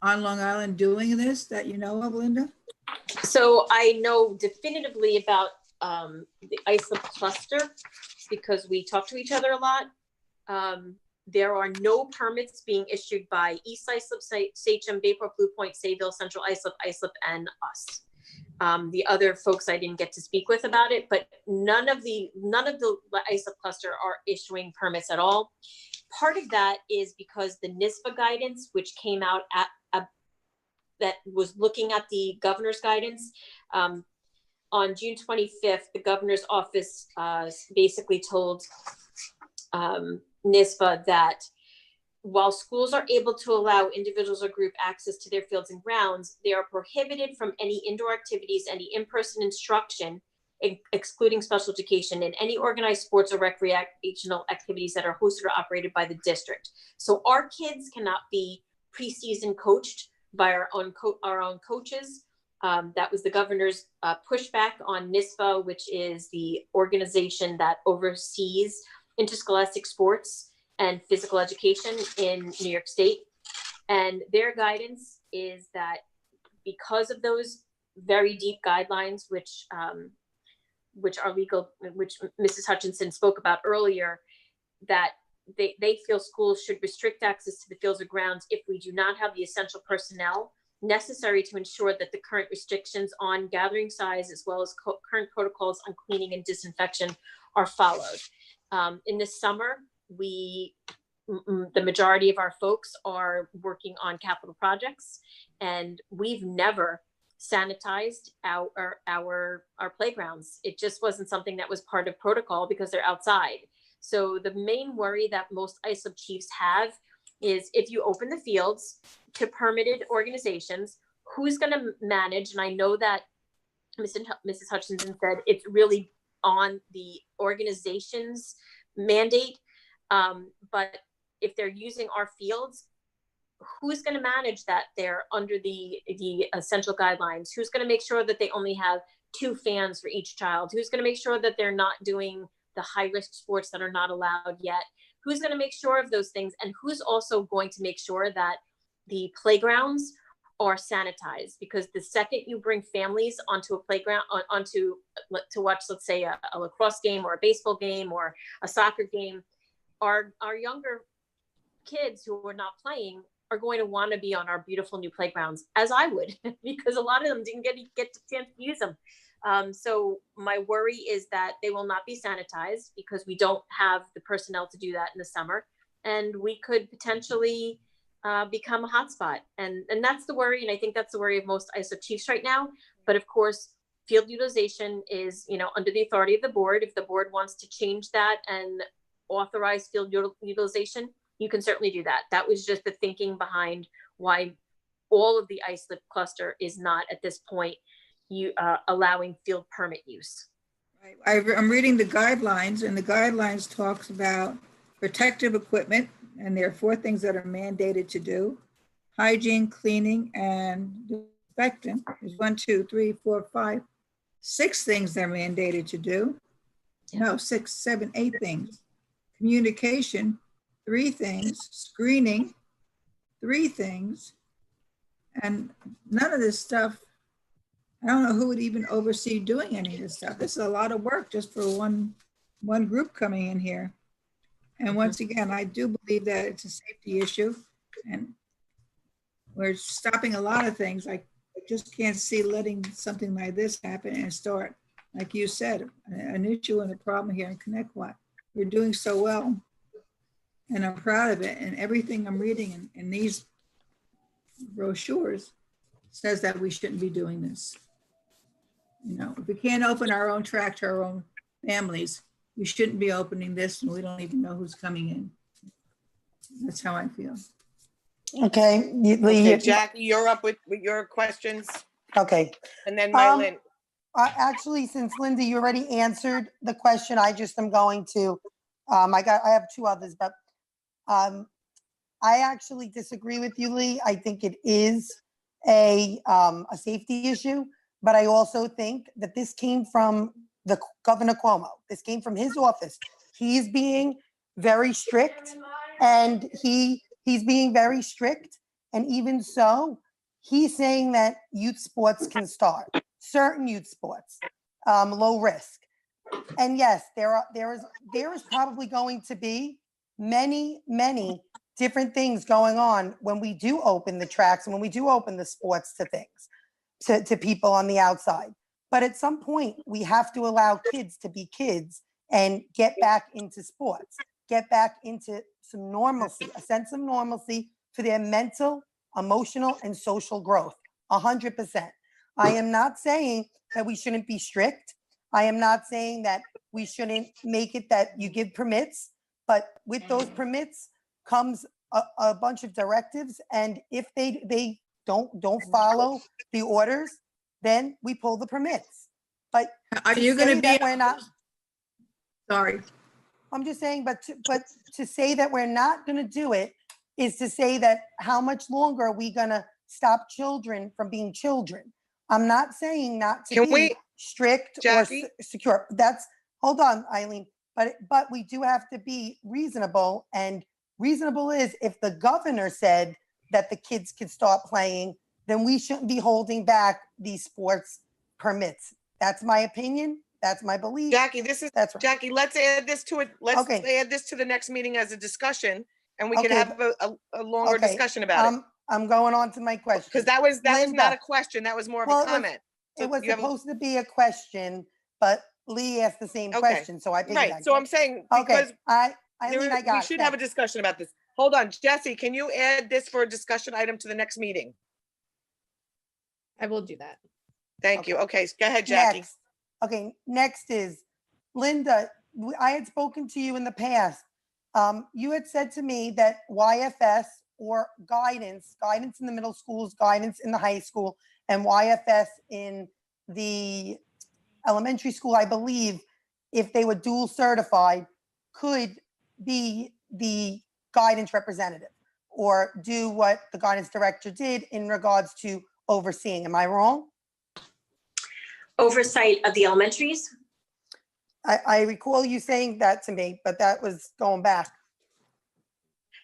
on Long Island doing this that you know of, Linda? So I know definitively about the ISLIP cluster because we talk to each other a lot. There are no permits being issued by East ISLIP, Sachem, Bayport, Blue Point, Sayville, Central ISLIP, and us. The other folks I didn't get to speak with about it, but none of the ISLIP cluster are issuing permits at all. Part of that is because the NISBA guidance, which came out that was looking at the governor's guidance, on June 25th, the governor's office basically told NISBA that while schools are able to allow individuals or group access to their fields and grounds, they are prohibited from any indoor activities, any in-person instruction, excluding special education, and any organized sports or recreational activities that are hosted or operated by the district. So our kids cannot be preseason coached by our own coaches. That was the governor's pushback on NISBA, which is the organization that oversees interscholastic sports and physical education in New York State. And their guidance is that because of those very deep guidelines, which are legal, which Mrs. Hutchinson spoke about earlier, that they feel schools should restrict access to the fields or grounds if we do not have the essential personnel necessary to ensure that the current restrictions on gathering size as well as current protocols on cleaning and disinfection are followed. In this summer, the majority of our folks are working on capital projects, and we've never sanitized our playgrounds. It just wasn't something that was part of protocol because they're outside. So the main worry that most ISLIP chiefs have is if you open the fields to permitted organizations, who's going to manage? And I know that Mrs. Hutchinson said it's really on the organization's mandate. But if they're using our fields, who's going to manage that they're under the essential guidelines? Who's going to make sure that they only have 2 fans for each child? Who's going to make sure that they're not doing the high risk sports that are not allowed yet? Who's going to make sure of those things? And who's also going to make sure that the playgrounds are sanitized, because the second you bring families onto a playground, to watch, let's say a lacrosse game or a baseball game or a soccer game, our younger kids who are not playing are going to want to be on our beautiful new playgrounds, as I would, because a lot of them didn't get to chance to use them. So my worry is that they will not be sanitized because we don't have the personnel to do that in the summer, and we could potentially become a hotspot. And that's the worry, and I think that's the worry of most ISO chiefs right now. But of course, field utilization is, under the authority of the board. If the board wants to change that and authorize field utilization, you can certainly do that. That was just the thinking behind why all of the islip cluster is not at this point allowing field permit use. I'm reading the guidelines, and the guidelines talks about protective equipment, and there are 4 things that are mandated to do: hygiene, cleaning, and disinfecting. There's 1, 2, 3, 4, 5, 6 things they're mandated to do. No, 6, 7, 8 things. Communication, 3 things. Screening, 3 things. And none of this stuff, I don't know who would even oversee doing any of this stuff. This is a lot of work just for one group coming in here. And once again, I do believe that it's a safety issue, and we're stopping a lot of things. I just can't see letting something like this happen and start, like you said, an issue and a problem here in Connecticut. We're doing so well, and I'm proud of it. And everything I'm reading in these brochures says that we shouldn't be doing this. If we can't open our own track to our own families, we shouldn't be opening this, and we don't even know who's coming in. That's how I feel. Okay. Okay, Jackie, you're up with your questions, Okay. and then Mylin. Actually, since Linda, you already answered the question, I just am going to, I have 2 others, but I actually disagree with you, Lee. I think it is a safety issue, but I also think that this came from the Governor Cuomo. This came from his office. He's being very strict, and he's being very strict. And even so, he's saying that youth sports can start, certain youth sports, low risk. And yes, there is probably going to be many different things going on when we do open the tracks and when we do open the sports to things, to people on the outside. But at some point, we have to allow kids to be kids and get back into sports, get back into some normalcy, a sense of normalcy for their mental, emotional, and social growth, 100%. I am not saying that we shouldn't be strict. I am not saying that we shouldn't make it that you give permits, but with those permits comes a bunch of directives. And if they don't follow the orders, then we pull the permits. But Are you going to be? We're not. Sorry. I'm just saying, but to say that we're not going to do it is to say that how much longer are we going to stop children from being children? I'm not saying not to be strict Jackie? or secure. Hold on, Eileen. But we do have to be reasonable, and reasonable is if the governor said that the kids could start playing, then we shouldn't be holding back these sports permits. That's my opinion. That's my belief. Jackie, That's right. Jackie, let's add this to it. Let's add this to the next meeting as a discussion, and we can have a longer discussion about it. I'm going on to my question. Because that was not a question. That was more of a comment. It was supposed to be a question, but Lee asked the same question, so I piggybacked. Right. So I'm saying because we should have a discussion about this. Hold on, Jesse, can you add this for a discussion item to the next meeting? I will do that. Thank you. Okay, go ahead, Jackie. Next is Linda. I had spoken to you in the past. You had said to me that YFS or guidance in the middle schools, guidance in the high school, and YFS in the elementary school, I believe, if they were dual certified, could be the guidance representative or do what the guidance director did in regards to overseeing. Am I wrong? Oversight of the elementaries? I recall you saying that to me, but that was going back.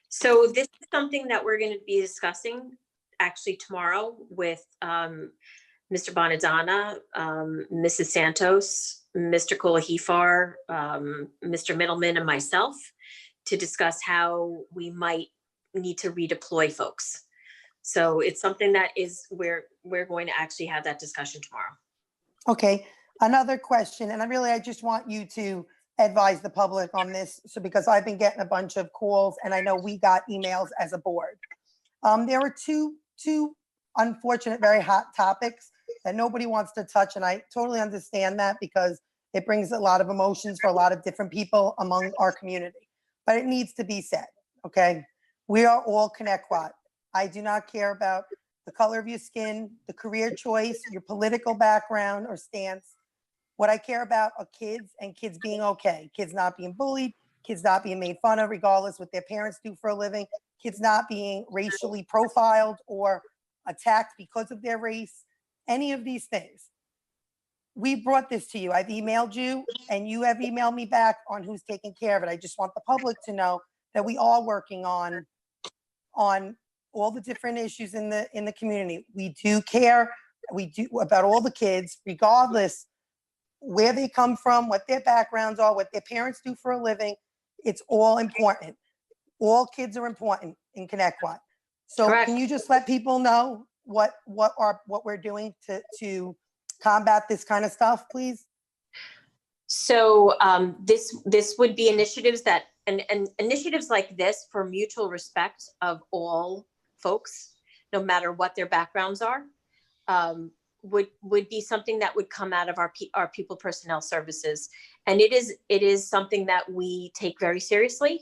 So this is something that we're going to be discussing actually tomorrow with Mr. Bonadonna, Mrs. Santos, Mr. Kolahifar, Mr. Middleman, and myself to discuss how we might need to redeploy folks. So it's something that is we're going to actually have that discussion tomorrow. Okay, another question, and I just want you to advise the public on this. So because I've been getting a bunch of calls and I know we got emails as a board. There were two unfortunate, very hot topics that nobody wants to touch. And I totally understand that because it brings a lot of emotions for a lot of different people among our community, but it needs to be said, okay? We are all Connecticut. I do not care about the color of your skin, the career choice, your political background or stance. What I care about are kids and kids being okay, kids not being bullied, kids not being made fun of regardless what their parents do for a living, kids not being racially profiled or attacked because of their race, any of these things. We brought this to you. I've emailed you and you have emailed me back on who's taking care of it. I just want the public to know that we are working on all the different issues in the community. We do care, we do about all the kids, regardless where they come from, what their backgrounds are, what their parents do for a living. It's all important. All kids are important in Connecticut. So Correct. Can you just let people know what we're doing to combat this kind of stuff, please? So this would be initiatives that and initiatives like this for mutual respect of all folks, no matter what their backgrounds are, would be something that would come out of our people personnel services. And it is something that we take very seriously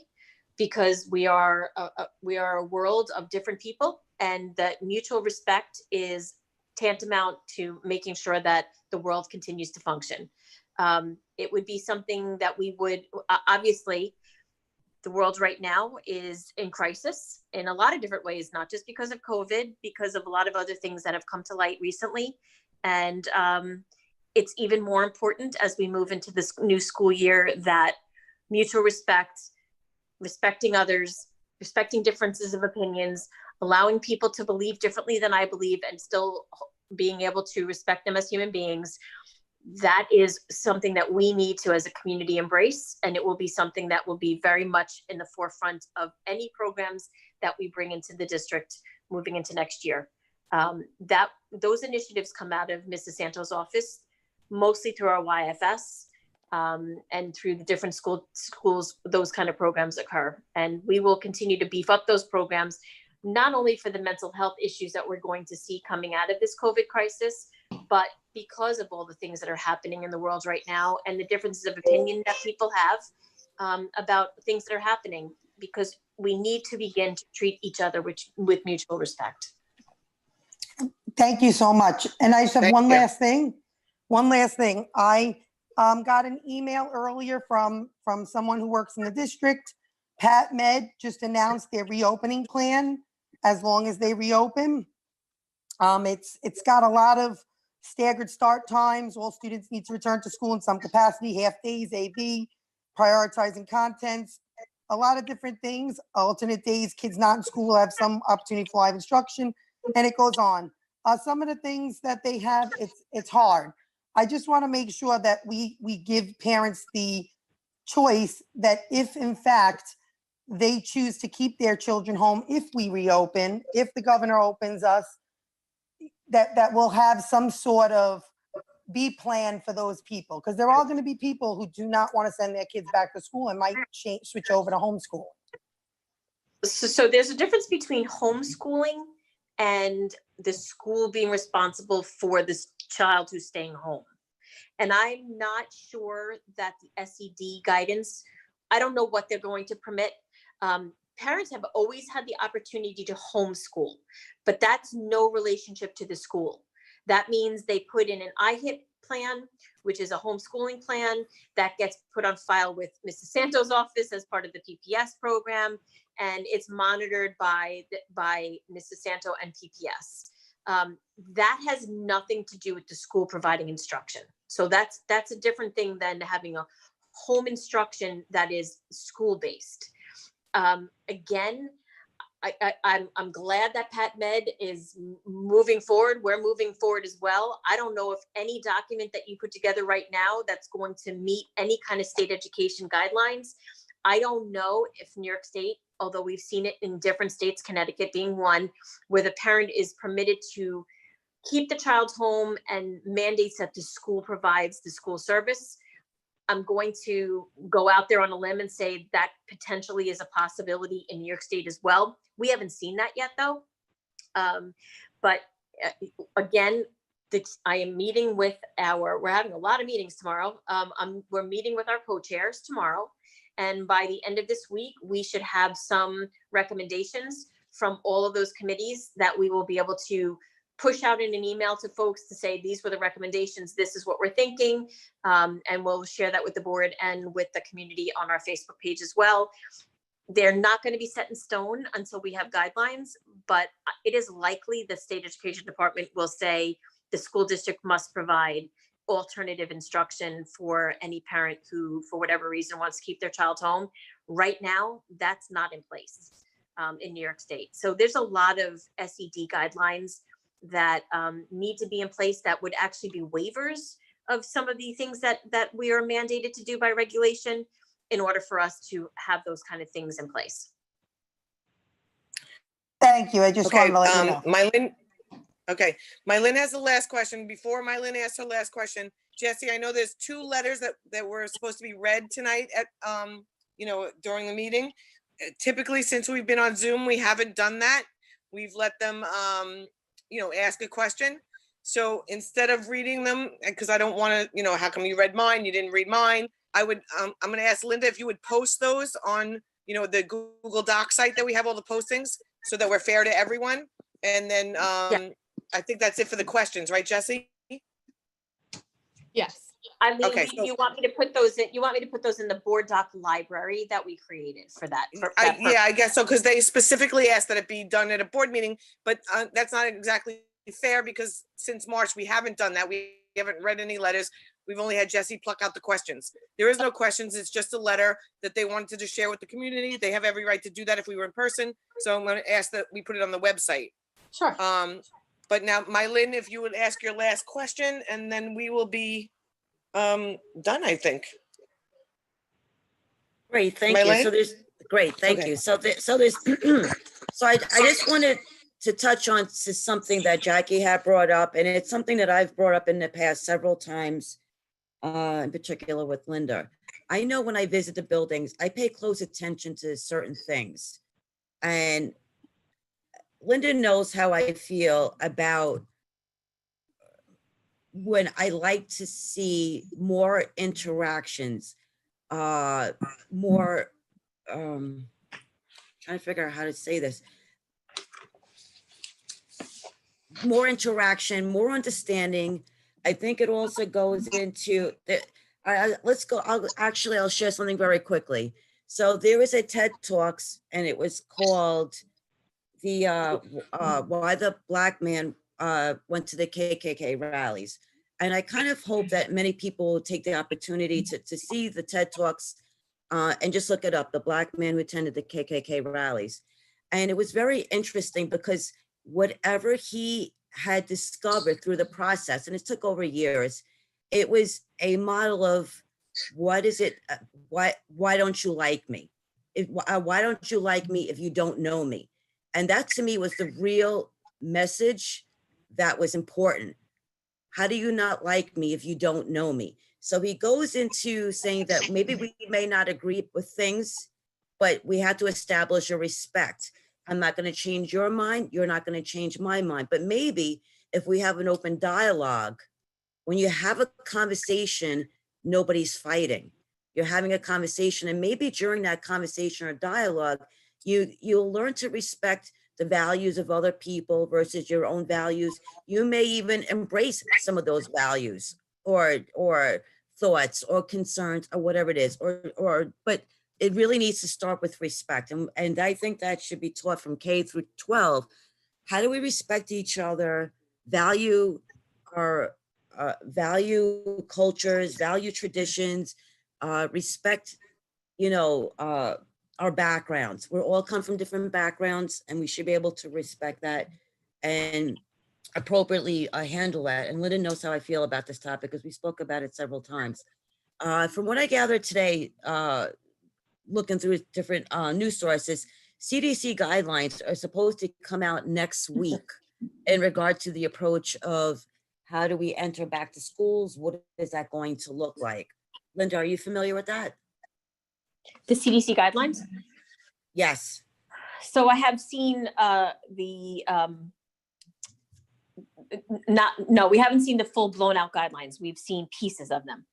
because we are a world of different people, and that mutual respect is tantamount to making sure that the world continues to function. It would be something that we would obviously. The world right now is in crisis in a lot of different ways, not just because of COVID, because of a lot of other things that have come to light recently. And it's even more important as we move into this new school year that mutual respect, respecting others, respecting differences of opinions, allowing people to believe differently than I believe and still being able to respect them as human beings. That is something that we need to, as a community, embrace, and it will be something that will be very much in the forefront of any programs that we bring into the district moving into next year. Those initiatives come out of Mrs. Santos' office, mostly through our YFS and through the different schools. Those kind of programs occur, and we will continue to beef up those programs, not only for the mental health issues that we're going to see coming out of this COVID crisis, but because of all the things that are happening in the world right now and the differences of opinion that people have about things that are happening, because we need to begin to treat each other with mutual respect. Thank you so much. And I just have Thank one you. last thing. One last thing. I got an email earlier from someone who works in the district. Pat Med just announced their reopening plan as long as they reopen. It's got a lot of staggered start times. All students need to return to school in some capacity, half days, AV, prioritizing contents, a lot of different things. Alternate days, kids not in school have some opportunity for live instruction, and it goes on. Some of the things that they have, it's hard. I just want to make sure that we give parents the choice that if in fact they choose to keep their children home, if we reopen, if the governor opens us, that will have some sort of B plan for those people, because there are going to be people who do not want to send their kids back to school and might switch over to homeschool. So there's a difference between homeschooling and the school being responsible for this child who's staying home. And I'm not sure that the SED guidance, I don't know what they're going to permit. Parents have always had the opportunity to homeschool, but that's no relationship to the school. That means they put in an IHIP plan, which is a homeschooling plan that gets put on file with Mrs. Santos' office as part of the PPS program, and it's monitored by Mrs. Santo and PPS. That has nothing to do with the school providing instruction. So that's a different thing than having a home instruction that is school-based. Again, I'm glad that Pat Med is moving forward. We're moving forward as well. I don't know if any document that you put together right now that's going to meet any kind of state education guidelines. I don't know if New York State, although we've seen it in different states, Connecticut being one, where the parent is permitted to keep the child home and mandates that the school provides the school service. I'm going to go out there on a limb and say that potentially is a possibility in New York State as well. We haven't seen that yet, though. But again, I am meeting with we're having a lot of meetings tomorrow. We're meeting with our co-chairs tomorrow. And by the end of this week, we should have some recommendations from all of those committees that we will be able to push out in an email to folks to say, these were the recommendations, this is what we're thinking. And we'll share that with the board and with the community on our Facebook page as well. They're not going to be set in stone until we have guidelines, but it is likely the state education department will say the school district must provide alternative instruction for any parent who, for whatever reason, wants to keep their child home. Right now, that's not in place in New York State. So there's a lot of SED guidelines that need to be in place that would actually be waivers of some of the things that we are mandated to do by regulation in order for us to have those kind of things in place. Thank you. I just wanted to let you know. Mylyn, okay, Mylyn has the last question. Before Mylyn asks her last question, Jesse, I know there's 2 letters that were supposed to be read tonight at during the meeting. Typically, since we've been on Zoom, we haven't done that. We've let them ask a question. So instead of reading them, because I don't want to, how come you read mine, you didn't read mine, I would, I'm going to ask Linda if you would post those on, the Google Doc site that we have all the postings so that we're fair to everyone. And then I think that's it for the questions, right, Jesse? Yes. I mean, Okay, so- you want me to put those in? You want me to put those in the board doc library that we created for that? Yeah, I guess so, because they specifically asked that it be done at a board meeting, but that's not exactly fair because since March, we haven't done that. We haven't read any letters. We've only had Jesse pluck out the questions. There is no questions. It's just a letter that they wanted to just share with the community. They have every right to do that if we were in person. So I'm going to ask that we put it on the website. Sure. But now, Mylyn, if you would ask your last question, and then we will be done, I think. Great, thank you. Mylyn? So there's, great, thank Okay. you. So there's, so I just wanted to touch on to something that Jackie had brought up, and it's something that I've brought up in the past several times, in particular with Linda. I know when I visit the buildings, I pay close attention to certain things. And Linda knows how I feel about when I like to see more interactions, more, trying to figure out how to say this. More interaction, more understanding. I think it also goes into the, let's go, I'll share something very quickly. So there was a TED Talks and it was called the, why the Black man went to the KKK rallies. And I kind of hope that many people will take the opportunity to see the TED Talks and just look it up, the Black man who attended the KKK rallies. And it was very interesting because whatever he had discovered through the process, and it took over years, it was a model of what is it, why don't you like me? Why don't you like me if you don't know me? And that to me was the real message that was important. How do you not like me if you don't know me? So he goes into saying that maybe we may not agree with things, but we have to establish a respect. I'm not going to change your mind. You're not going to change my mind. But maybe if we have an open dialogue, when you have a conversation, nobody's fighting. You're having a conversation, and maybe during that conversation or dialogue, you'll learn to respect the values of other people versus your own values. You may even embrace some of those values or thoughts or concerns or whatever it is, but it really needs to start with respect. And I think that should be taught from K through 12. How do we respect each other, value our value cultures, value traditions, respect, our backgrounds. We're all come from different backgrounds, and we should be able to respect that and appropriately handle that. And Linda knows how I feel about this topic because we spoke about it several times. From what I gathered today, looking through different news sources, CDC guidelines are supposed to come out next week in regard to the approach of how do we enter back to schools? What is that going to look like? Linda, are you familiar with that? The CDC guidelines. Yes. So I have seen no, we haven't seen the full blown out guidelines. We've seen pieces of them.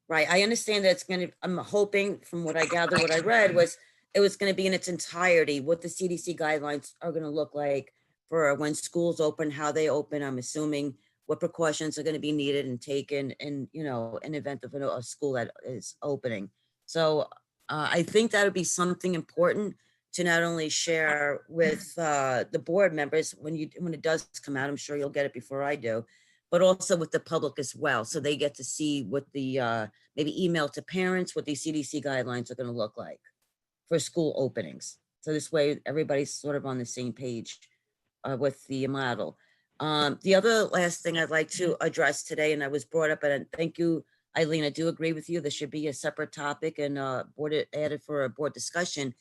Right. I understand that it's going to, I'm hoping from what I gathered, what I read was it was going to be in its entirety, what the CDC guidelines are going to look like for when schools open, how they open. I'm assuming what precautions are going to be needed and taken in, you know, in event of a school that is opening. So I think that would be something important to not only share with the board members when it does come out. I'm sure you'll get it before I do, but also with the public as well. So they get to see what the, maybe email to parents, what these CDC guidelines are going to look like for school openings. So this way, everybody's sort of on the same page with the model. The other last thing I'd like to address today, and I was brought up, and thank you, Eileen, I do agree with you. This should be a separate topic and added for a board discussion,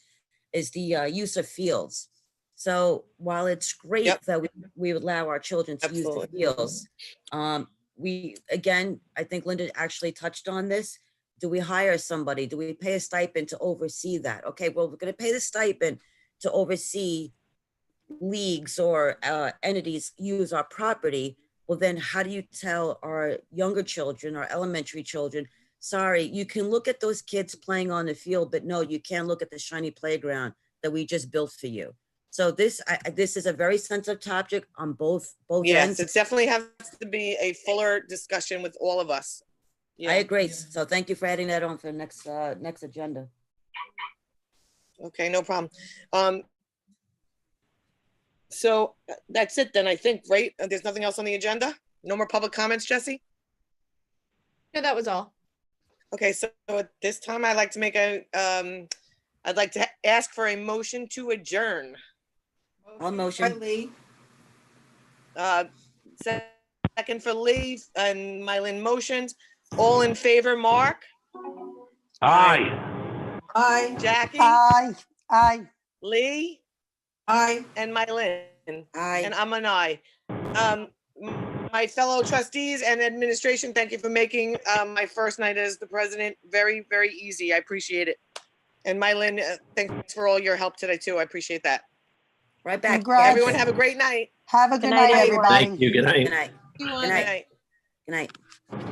is the use of fields. So while it's great that we allow our children to use the fields, again, I think Linda actually touched on this. Do we hire somebody? Do we pay a stipend to oversee that? Okay, well, we're going to pay the stipend to oversee leagues or entities use our property. Well, then how do you tell our younger children, our elementary children, sorry, you can look at those kids playing on the field, but no, you can't look at the shiny playground that we just built for you. So this is a very sensitive topic on both Yes, ends. it definitely has to be a fuller discussion with all of us. Yeah. I agree. So thank you for adding that on for the next agenda. Okay, no problem. So that's it then, I think, right? There's nothing else on the agenda? No more public comments, Jesse? No, that was all. Okay, so at this time, I'd like to ask for a motion to adjourn. I'll motion. Lee. Second for Lee and Mylin motions. All in favor, Mark? Aye. Aye. Jackie? Aye. Lee? Aye. And Mylin? Aye. And I'm an aye. My fellow trustees and administration, thank you for making my first night as the president very, very easy. I appreciate it. And Mylin, thanks for all your help today too. I appreciate that. Right back. Congrats. Everyone have a great night. Have a good night, night, everyone. everybody. Thank you. Good night. Good night. Everyone. Good night. Good night. Good night.